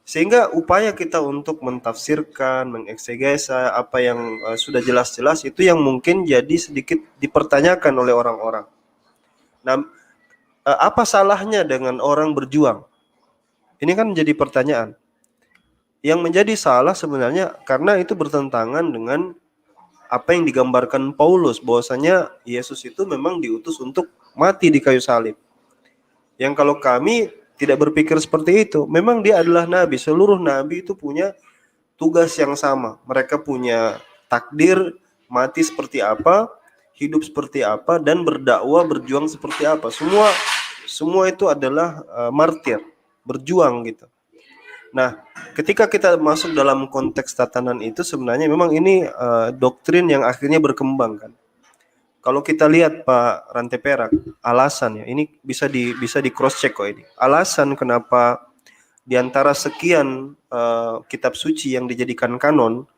sehingga upaya kita untuk mentafsirkan, mengeksegesa apa yang sudah jelas-jelas itu yang mungkin jadi sedikit dipertanyakan oleh orang-orang. Nah, apa salahnya dengan orang berjuang? Ini kan menjadi pertanyaan. Yang menjadi salah sebenarnya karena itu bertentangan dengan apa yang digambarkan Paulus, bahwasanya Yesus itu memang diutus untuk mati di kayu salib. Yang kalau kami tidak berpikir seperti itu, memang dia adalah nabi. Seluruh nabi itu punya tugas yang sama. Mereka punya takdir mati seperti apa, hidup seperti apa, dan berdakwah, berjuang seperti apa. Semua itu adalah martir, berjuang gitu. Nah, ketika kita masuk dalam konteks tatanan itu, sebenarnya memang ini doktrin yang akhirnya berkembang kan. Kalau kita lihat Pak Rantai Perak, alasan ya, ini bisa di cross check kok ini. Alasan kenapa di antara sekian kitab suci yang dijadikan kanon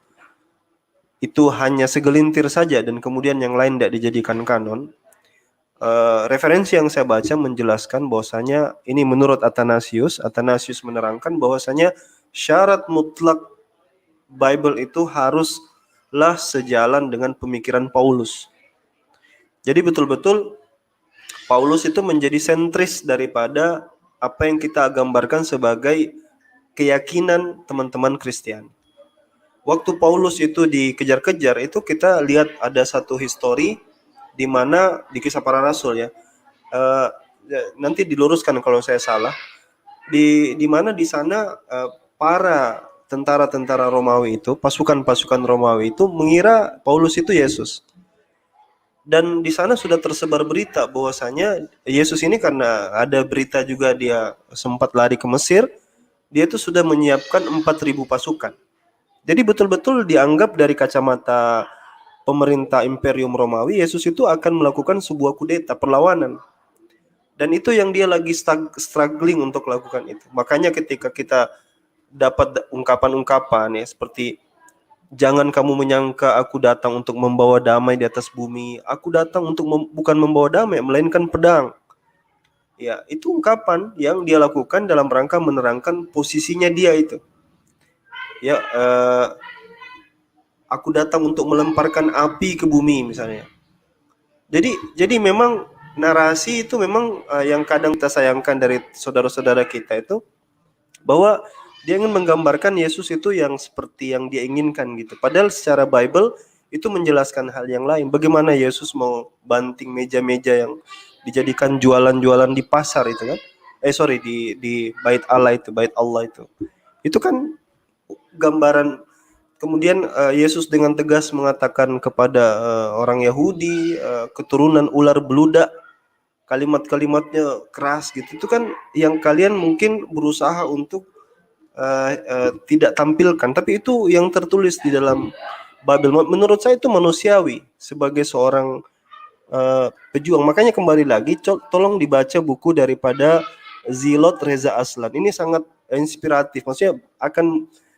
itu hanya segelintir saja dan kemudian yang lain tidak dijadikan kanon. Referensi yang saya baca menjelaskan bahwasanya ini menurut Athanasius menerangkan bahwasanya syarat mutlak Bible itu haruslah sejalan dengan pemikiran Paulus. Jadi betul-betul Paulus itu menjadi sentris daripada apa yang kita gambarkan sebagai keyakinan teman-teman Kristen. Waktu Paulus itu dikejar-kejar, itu kita lihat ada satu histori di mana di Kisah Para Rasul ya. Nanti diluruskan kalau saya salah. Di mana di sana para tentara-tentara Romawi itu, pasukan-pasukan Romawi itu mengira Paulus itu Yesus. Dan di sana sudah tersebar berita bahwasanya Yesus ini, karena ada berita juga dia sempat lari ke Mesir, dia itu sudah menyiapkan 4.000 pasukan. Jadi betul-betul dianggap dari kacamata pemerintah Imperium Romawi, Yesus itu akan melakukan sebuah kudeta, perlawanan. Dan itu yang dia lagi struggling untuk lakukan itu. Makanya ketika kita dapat ungkapan-ungkapan ya seperti jangan kamu menyangka aku datang untuk membawa damai di atas bumi. Aku datang untuk bukan membawa damai, melainkan pedang. Ya, itu ungkapan yang dia lakukan dalam rangka menerangkan posisinya dia itu. Ya, aku datang untuk melemparkan api ke bumi misalnya. Jadi memang narasi itu memang yang kadang kita sayangkan dari saudara-saudara kita itu bahwa dia ingin menggambarkan Yesus itu yang seperti yang dia inginkan gitu. Padahal secara Bible itu menjelaskan hal yang lain. Bagaimana Yesus mau banting meja-meja yang dijadikan jualan-jualan di pasar itu kan? Di bait Allah itu, bait Allah itu. Itu kan gambaran. Kemudian Yesus dengan tegas mengatakan kepada orang Yahudi, keturunan ular beludak, kalimat-kalimatnya keras gitu. Itu kan yang kalian mungkin berusaha untuk tidak tampilkan, tapi itu yang tertulis di dalam Bible. Menurut saya itu manusiawi sebagai seorang pejuang. Makanya kembali lagi, tolong dibaca buku daripada Zilot Reza Aslan. Ini sangat inspiratif. Maksudnya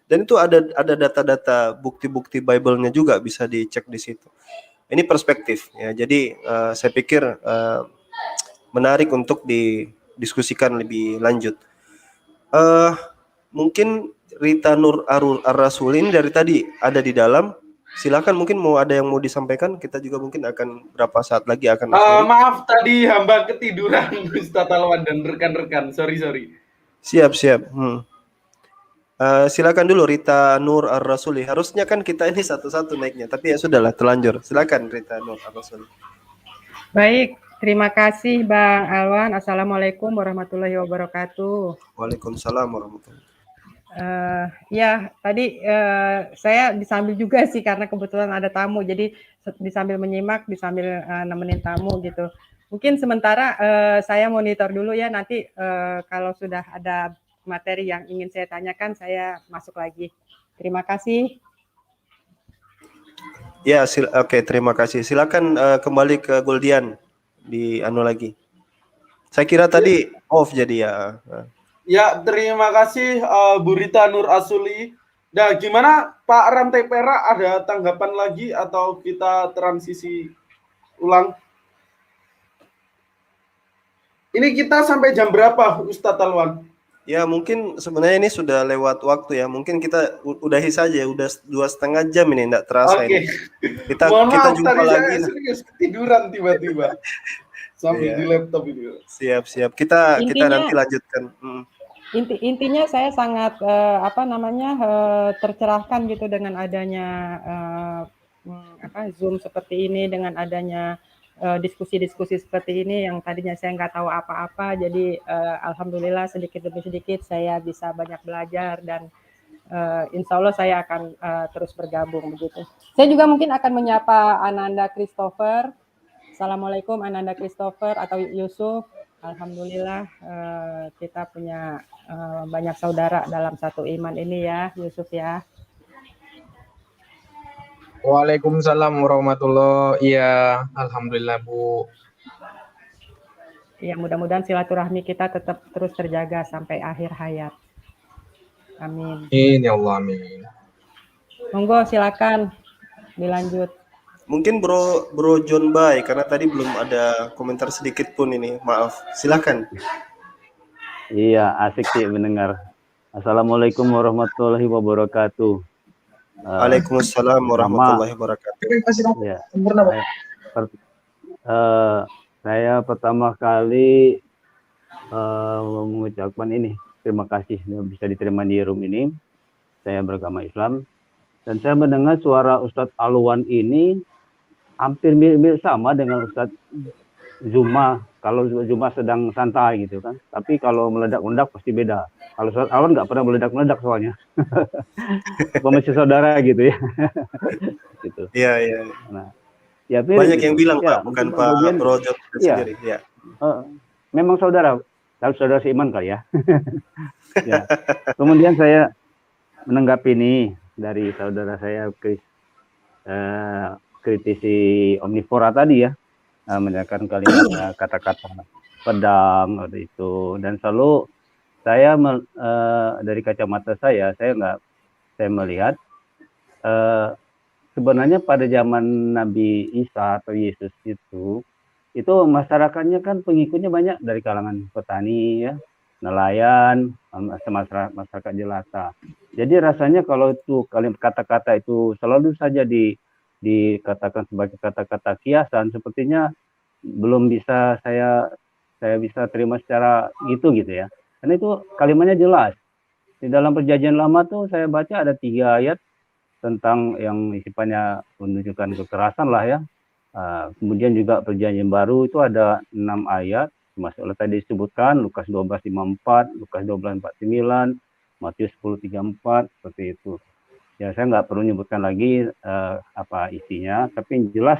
dan itu ada data-data bukti-bukti Bible-nya juga bisa dicek di situ. Ini perspektif ya. Jadi saya pikir menarik untuk didiskusikan lebih lanjut. Mungkin Rita Nur Ar-Rasul ini dari tadi ada di dalam. Silakan, mungkin mau ada yang mau disampaikan. Kita juga mungkin akan berapa saat lagi akan maaf tadi hamba ketiduran Ustaz Alwan dan rekan-rekan. Sorry. Siap. Silakan dulu Rita Nur Ar-Rasul. Harusnya kan kita ini satu-satu naiknya, tapi ya sudahlah, terlanjur. Silakan Rita Nur Ar-Rasul. Baik, terima kasih Bang Alwan. Assalamualaikum warahmatullahi wabarakatuh. Waalaikumsalam warahmatullahi wabarakatuh. Ya, tadi saya disambil juga sih karena kebetulan ada tamu, jadi disambil menyimak, disambil nemenin tamu gitu. Mungkin sementara saya monitor dulu ya, nanti kalau sudah ada materi yang ingin saya tanyakan, saya masuk lagi. Terima kasih. Ya, oke, terima kasih. Silakan kembali ke Guldian di anu lagi. Saya kira tadi off jadi ya. Ya, terima kasih Bu Rita Nur Asuli. Nah, gimana Pak Rantai Perak, ada tanggapan lagi atau kita transisi ulang? Ini kita sampai jam berapa, Ustadz Alwan? Ya, mungkin sebenarnya ini sudah lewat waktu ya. Mungkin kita udahi saja, udah 2,5 jam ini, enggak terasa ini. Kita jumpa tadi lagi. Saya serius ketiduran tiba-tiba sambil di laptop itu. Siap. Kita Intinya- nanti lanjutkan. Intinya saya sangat tercerahkan gitu dengan adanya Zoom seperti ini, dengan adanya diskusi-diskusi seperti ini yang tadinya saya nggak tahu apa-apa, jadi alhamdulillah sedikit demi sedikit saya bisa banyak belajar dan insya Allah saya akan terus bergabung begitu. Saya juga mungkin akan menyapa Ananda Christopher. Assalamualaikum Ananda Christopher atau Yusuf. Alhamdulillah kita punya banyak saudara dalam satu iman ini ya, Yusuf ya. Waalaikumsalam warahmatullahi. Iya, alhamdulillah Bu. Ya, mudah-mudahan silaturahmi kita tetap terus terjaga sampai akhir hayat. Amin. Amin ya Allah, amin. Monggo silakan dilanjut. Mungkin Bro John Bay, karena tadi belum ada komentar sedikit pun ini. Maaf. Silakan. Iya, asik sih mendengar. Assalamualaikum warahmatullahi wabarakatuh. Waalaikumsalam warahmatullahi wabarakatuh. Ya, saya pertama kali mengucapkan ini terima kasih bisa diterima di room ini. Saya beragama Islam dan saya mendengar suara Ustadz Alwan ini hampir mirip sama dengan Ustadz Zuma. Kalau Zuma sedang santai gitu kan, tapi kalau meledak-meledak pasti beda. Kalau Ustadz Alwan nggak pernah meledak-meledak soalnya. Masih saudara gitu ya. Gitu. Iya. Nah, ya, banyak yang bilang ya, Pak, bukan Pak Bro John sendiri. Ya. Memang saudara, kalau saudara seiman kali ya. Ya. Kemudian saya menanggapi ini dari saudara saya kritisi Omnivora tadi ya, mendengarkan kalimat kata-kata pedang atau itu, dan selalu saya dari kacamata saya melihat sebenarnya pada zaman Nabi Isa atau Yesus itu masyarakatnya kan pengikutnya banyak dari kalangan petani ya, nelayan, masyarakat jelata. Jadi rasanya kalau itu kata-kata itu selalu saja dikatakan sebagai kata-kata kiasan, sepertinya belum bisa saya bisa terima secara gitu ya. Karena itu kalimatnya jelas. Di dalam Perjanjian Lama tuh saya baca ada 3 ayat tentang yang sifatnya menunjukkan kekerasan lah ya. Kemudian juga Perjanjian Baru itu ada 6 ayat, termasuk tadi disebutkan Lukas 12:54, Lukas 12:49, Matius 10:34 seperti itu. Ya saya nggak perlu menyebutkan lagi apa isinya, tapi yang jelas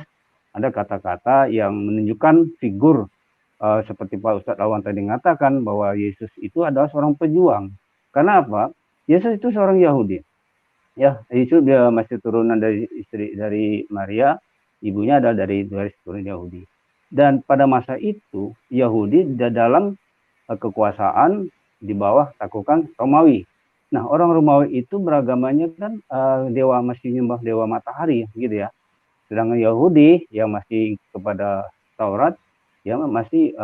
ada kata-kata yang menunjukkan figur seperti Pak Ustadz Alwan tadi mengatakan bahwa Yesus itu adalah seorang pejuang. Karena apa? Yesus itu seorang Yahudi. Ya, Yesus dia masih turunan dari Maria, ibunya adalah dari keturunan Yahudi. Dan pada masa itu Yahudi dalam kekuasaan di bawah takukan Romawi. Nah, orang Romawi itu beragamanya kan masih nyembah dewa matahari gitu ya. Sedangkan Yahudi yang masih kepada Taurat ya masih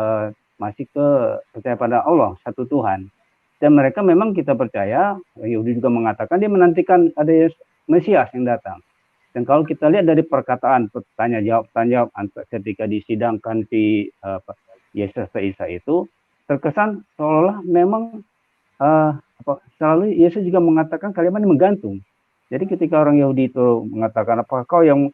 percaya pada Allah satu Tuhan. Dan mereka memang kita percaya, Yahudi juga mengatakan dia menantikan ada Mesias yang datang. Dan kalau kita lihat dari perkataan tanya jawab ketika disidangkan si Yesus Isa itu terkesan seolah-olah memang selalu Yesus juga mengatakan kalimat yang menggantung. Jadi ketika orang Yahudi itu mengatakan apakah kau yang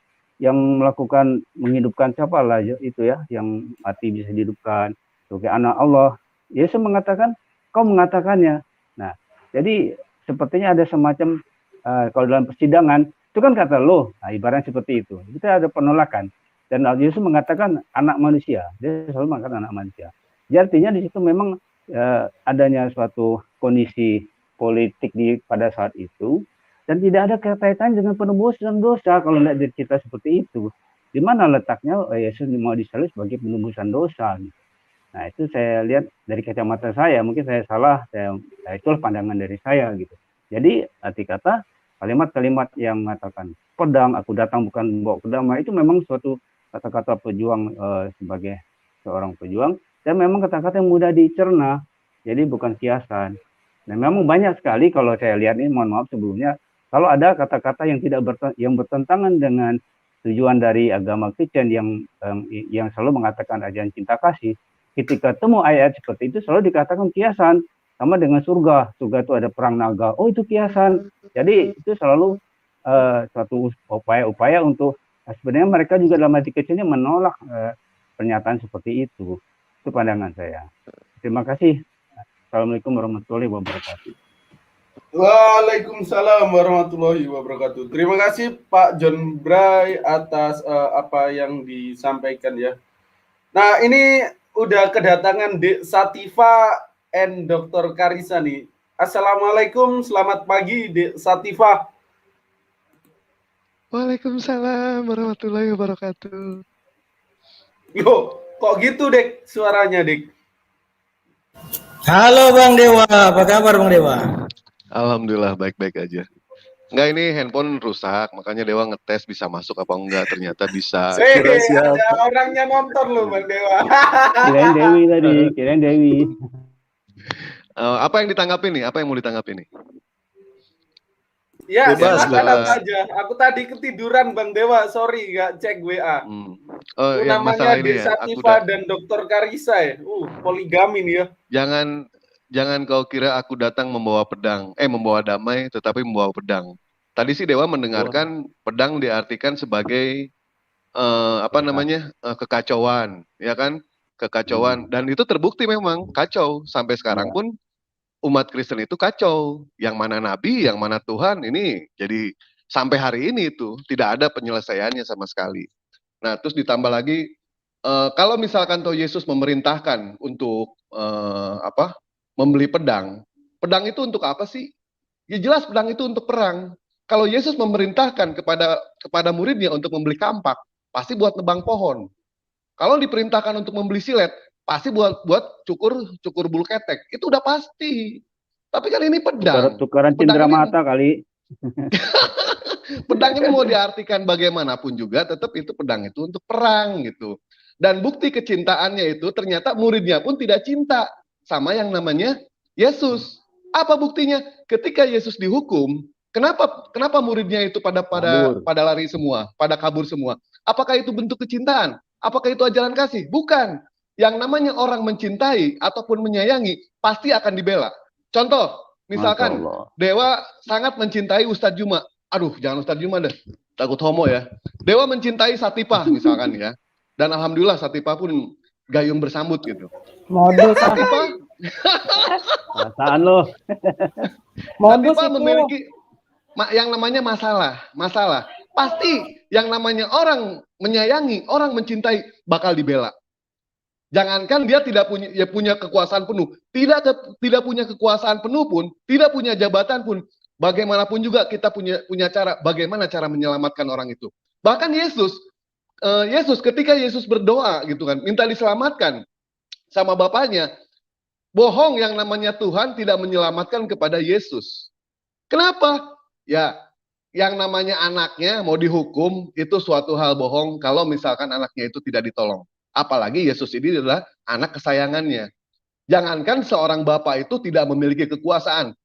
melakukan menghidupkan siapa lah itu ya, yang mati bisa dihidupkan sebagai anak Allah, Yesus mengatakan kau mengatakannya. Nah, jadi sepertinya ada semacam kalau dalam persidangan itu kan kata lo, nah, ibaratnya seperti itu. Kita ada penolakan dan Yesus mengatakan anak manusia, dia selalu mengatakan anak manusia. Jadi artinya di situ memang adanya suatu kondisi politik pada saat itu, dan tidak ada kaitan dengan penebusan dosa. Kalau tidak dari kita seperti itu, di mana letaknya Yesus mau disalib sebagai penebusan dosa? Nah, itu saya lihat dari kacamata saya, mungkin saya salah, itulah pandangan dari saya gitu. Jadi arti kata kalimat-kalimat yang mengatakan pedang, aku datang bukan membawa pedang, itu memang suatu kata-kata pejuang, sebagai seorang pejuang, dan memang kata-kata yang mudah dicerna, jadi bukan kiasan. Dan memang banyak sekali kalau saya lihat ini, mohon maaf sebelumnya, kalau ada kata-kata yang tidak yang bertentangan dengan tujuan dari agama Kristen yang selalu mengatakan ajaran cinta kasih, ketika temu ayat seperti itu selalu dikatakan kiasan, sama dengan surga. Surga itu ada perang naga, oh itu kiasan. Jadi itu selalu suatu upaya-upaya untuk sebenarnya mereka juga dalam hati kecilnya menolak pernyataan seperti itu. Itu pandangan saya. Terima kasih. Assalamualaikum warahmatullahi wabarakatuh. Waalaikumsalam warahmatullahi wabarakatuh. Terima kasih Pak John Bray atas apa yang disampaikan ya. Nah, ini udah kedatangan Dek Sativa and Dr. Karisa nih. Assalamualaikum, selamat pagi Dek Sativa. Waalaikumsalam warahmatullahi wabarakatuh. Yo, kok gitu Dek suaranya Dek? Halo Bang Dewa, apa kabar Bang Dewa? Alhamdulillah baik-baik aja. Enggak, ini handphone rusak, makanya Dewa ngetes bisa masuk apa enggak, ternyata bisa. Ada orangnya nonton loh Bang Dewa. Kirain Dewi tadi, kirain Dewi. Apa yang ditanggapi nih? Apa yang mau ditanggapi nih? Ya, Bebas, silakan bebas. aja. Aku tadi ketiduran Bang Dewa, sorry nggak cek WA. Oh, Itu yang namanya masalah ini Dek ya, aku Sativa dan Dr. Karisa ya. Poligami nih ya. Jangan kau kira aku datang membawa pedang, membawa damai, tetapi membawa pedang. Tadi sih Dewa mendengarkan pedang diartikan sebagai kekacauan, ya kan? Kekacauan, dan itu terbukti memang kacau sampai sekarang pun umat Kristen itu kacau. Yang mana nabi, yang mana Tuhan, ini jadi sampai hari ini itu tidak ada penyelesaiannya sama sekali. Nah, terus ditambah lagi kalau misalkan toh Yesus memerintahkan untuk membeli pedang. Pedang itu untuk apa sih? Ya jelas pedang itu untuk perang. Kalau Yesus memerintahkan kepada muridnya untuk membeli kampak, pasti buat nebang pohon. Kalau diperintahkan untuk membeli silet, pasti buat cukur bulu ketek. Itu udah pasti. Tapi kan ini pedang. Tukaran cindera mata kali. Pedang ini mau diartikan bagaimanapun juga, tetap itu pedang itu untuk perang gitu. Dan bukti kecintaannya itu ternyata muridnya pun tidak cinta sama yang namanya Yesus. Apa buktinya? Ketika Yesus dihukum, kenapa muridnya itu pada lari semua, pada kabur semua? Apakah itu bentuk kecintaan? Apakah itu ajaran kasih? Bukan. Yang namanya orang mencintai ataupun menyayangi pasti akan dibela. Contoh, misalkan Dewa sangat mencintai Ustadz Juma. Aduh, jangan Ustadz Juma deh, takut homo ya. Dewa mencintai Satifah misalkan ya. Dan alhamdulillah Satifah pun gayung bersambut gitu. Modus. Satifah Perasaan lo. Satifah memiliki yang namanya masalah. Pasti yang namanya orang menyayangi, orang mencintai bakal dibela. Jangankan dia tidak punya kekuasaan penuh, tidak punya kekuasaan penuh pun, tidak punya jabatan pun, bagaimanapun juga kita punya cara bagaimana cara menyelamatkan orang itu. Bahkan Yesus ketika Yesus berdoa gitu kan, minta diselamatkan sama Bapaknya, bohong yang namanya Tuhan tidak menyelamatkan kepada Yesus. Kenapa? Ya, yang namanya anaknya mau dihukum itu suatu hal bohong kalau misalkan anaknya itu tidak ditolong. Apalagi Yesus ini adalah anak kesayangannya. Jangankan seorang bapak itu tidak memiliki kekuasaan,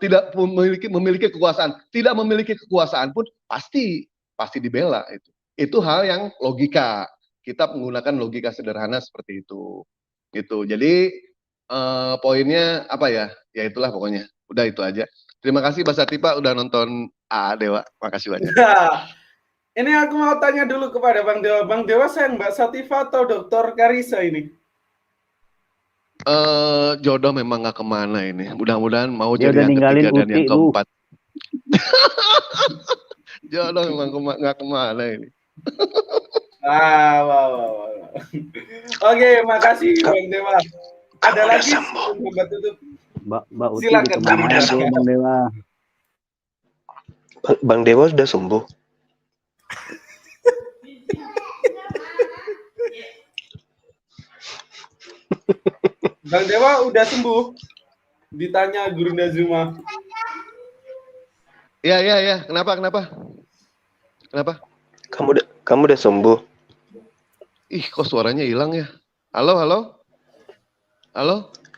tidak memiliki kekuasaan, tidak memiliki kekuasaan pun pasti dibela itu. Itu hal yang logika. Kita menggunakan logika sederhana seperti itu. Gitu. Jadi poinnya apa ya? Ya itulah pokoknya. Udah itu aja. Terima kasih Mbak Satifah udah nonton Dewa. Makasih banyak. Ini aku mau tanya dulu kepada Bang Dewa. Bang Dewa sayang Mbak Satifah atau Dr. Karisa ini? Jodoh memang nggak kemana ini. Mudah-mudahan mau Dia jadi yang ketiga dan yang lu. keempat. Jodoh memang nggak kemana ini. Oke, makasih Bang Dewa. Ada lagi? Tutup. Mbak Uti Silakan, ditemani Bang. aja Bang Dewa. Bang Dewa sudah sembuh. Bang Dewa udah sembuh. Ditanya Gurunda Zuma. Iya. Kenapa? Kamu udah sembuh. Ih, kok suaranya hilang ya? Halo?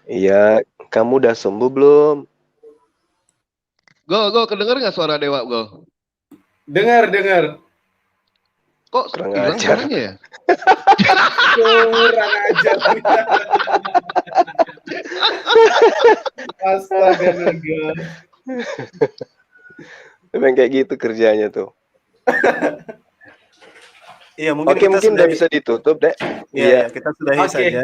Iya, kamu udah sembuh belum? Go, kedenger nggak suara Dewa, Go? Dengar. Kok Kurang hilang ajar. suaranya ya? Kurang ajar. Astaga naga. Memang kayak gitu kerjanya tuh. Iya, mungkin kita Mungkin udah bisa ditutup, Dek. Iya, kita sudahi Oke. saja.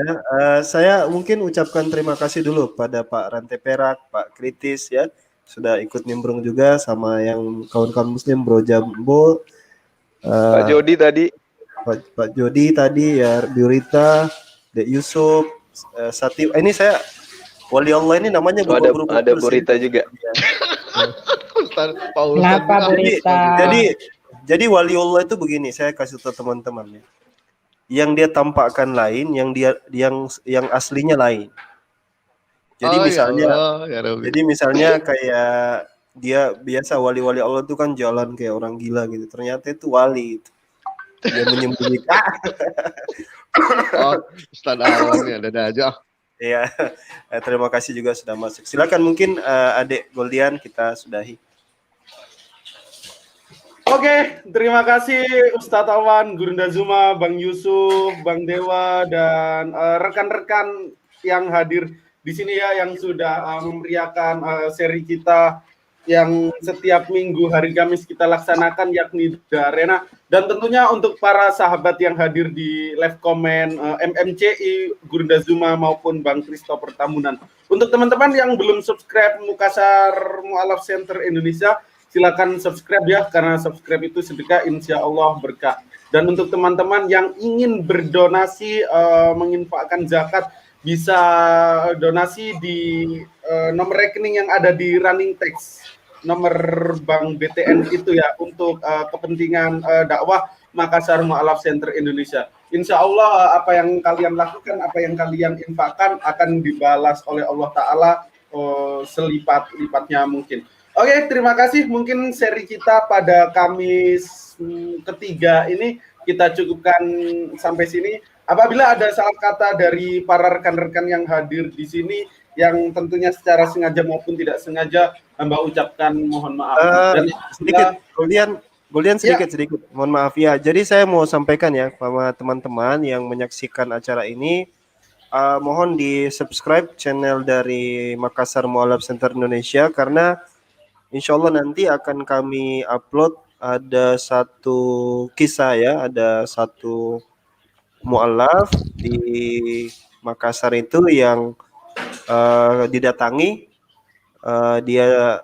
Saya mungkin ucapkan terima kasih dulu pada Pak Rantai Perak, Pak Kritis ya, sudah ikut nimbrung juga sama yang kawan-kawan Muslim, Bro Jambo, Pak Jody tadi. Pak Jody tadi ya, Biurita, Dek Yusuf, Sati. Ini saya Wali Allah ini namanya Ada Burita juga. Kenapa Burita? Jadi Wali Allah itu begini, saya kasih tahu teman-teman ya. Yang dia tampakkan lain, yang aslinya lain. Jadi misalnya kayak dia biasa wali-wali Allah itu kan jalan kayak orang gila gitu. Ternyata itu wali itu. Dia menyembunyikan. Ustaz Awan ya, ada aja. Iya. Terima kasih juga sudah masuk. Silakan mungkin Adik Goldian kita sudahi. Oke, terima kasih Ustadz Awan, Gurunda Zuma, Bang Yusuf, Bang Dewa, dan rekan-rekan yang hadir di sini ya, yang sudah memeriahkan seri kita yang setiap minggu hari Kamis kita laksanakan, yakni The Arena. Dan tentunya untuk para sahabat yang hadir di live comment MMCI, Gurunda Zuma maupun Bang Christopher Tamunan. Untuk teman-teman yang belum subscribe Makassar Mu'alaf Center Indonesia, silakan subscribe ya, karena subscribe itu sedekah, insya Allah berkah. Dan untuk teman-teman yang ingin berdonasi, menginfakkan zakat, bisa donasi di nomor rekening yang ada di running text, nomor Bank BTN itu ya, untuk kepentingan dakwah Makassar Mu'alaf Center Indonesia. Insya Allah apa yang kalian lakukan, apa yang kalian infakkan akan dibalas oleh Allah Ta'ala selipat-lipatnya mungkin. Oke, terima kasih. Mungkin seri kita pada Kamis ketiga ini kita cukupkan sampai sini. Apabila ada salah kata dari para rekan-rekan yang hadir di sini, yang tentunya secara sengaja maupun tidak sengaja, Mbak ucapkan mohon maaf. Dan Sedikit, Goldian sedikit, mohon maaf ya. Jadi saya mau sampaikan ya sama teman-teman yang menyaksikan acara ini, mohon di subscribe channel dari Makassar Mu'alaf Center Indonesia, karena insya Allah nanti akan kami upload ada satu kisah ya, ada satu mu'alaf di Makassar itu yang didatangi, dia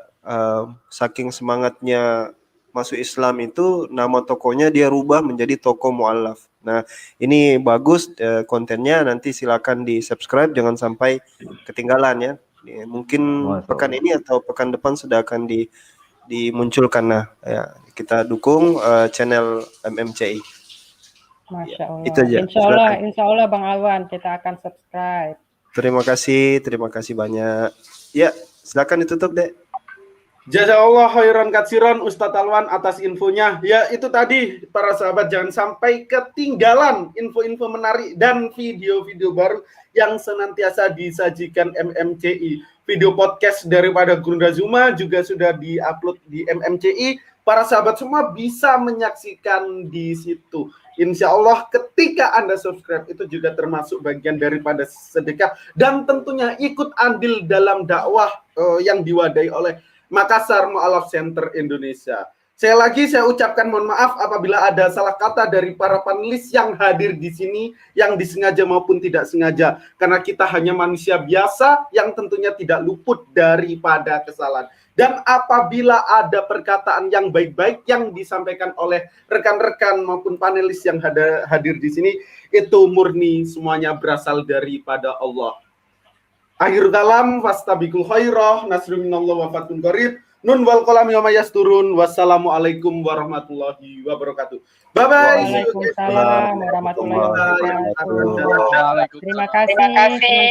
saking semangatnya masuk Islam itu, nama tokonya dia rubah menjadi toko mu'alaf. Nah ini bagus kontennya, nanti silakan di subscribe, jangan sampai ketinggalan ya. Mungkin pekan ini atau pekan depan sudah akan dimunculkan. Nah, ya, kita dukung channel MMCI. Masya Allah. Itu aja. Insya Allah Bang Awan kita akan subscribe. Terima kasih banyak. Ya, silakan ditutup deh. Jazakallah khairan katsiran Ustadz Alwan atas infonya. Ya itu tadi para sahabat, jangan sampai ketinggalan info-info menarik dan video-video baru yang senantiasa disajikan MMCI. Video podcast daripada Gurunda Zuma juga sudah diupload di MMCI. Para sahabat semua bisa menyaksikan di situ. Insya Allah ketika Anda subscribe itu juga termasuk bagian daripada sedekah dan tentunya ikut andil dalam dakwah yang diwadahi oleh Makassar Mu'alaf Center Indonesia. Saya ucapkan mohon maaf apabila ada salah kata dari para panelis yang hadir di sini, yang disengaja maupun tidak sengaja. Karena kita hanya manusia biasa yang tentunya tidak luput daripada kesalahan. Dan apabila ada perkataan yang baik-baik yang disampaikan oleh rekan-rekan maupun panelis yang hadir di sini, itu murni semuanya berasal daripada Allah. Akhir kalam fastabiqul khairah, nasrun minallah wa fathun qarib. Nun wal qalami wa mayasturun. Wassalamualaikum warahmatullahi wabarakatuh. Bye bye. Waalaikumsalam warahmatullahi wabarakatuh. Terima kasih.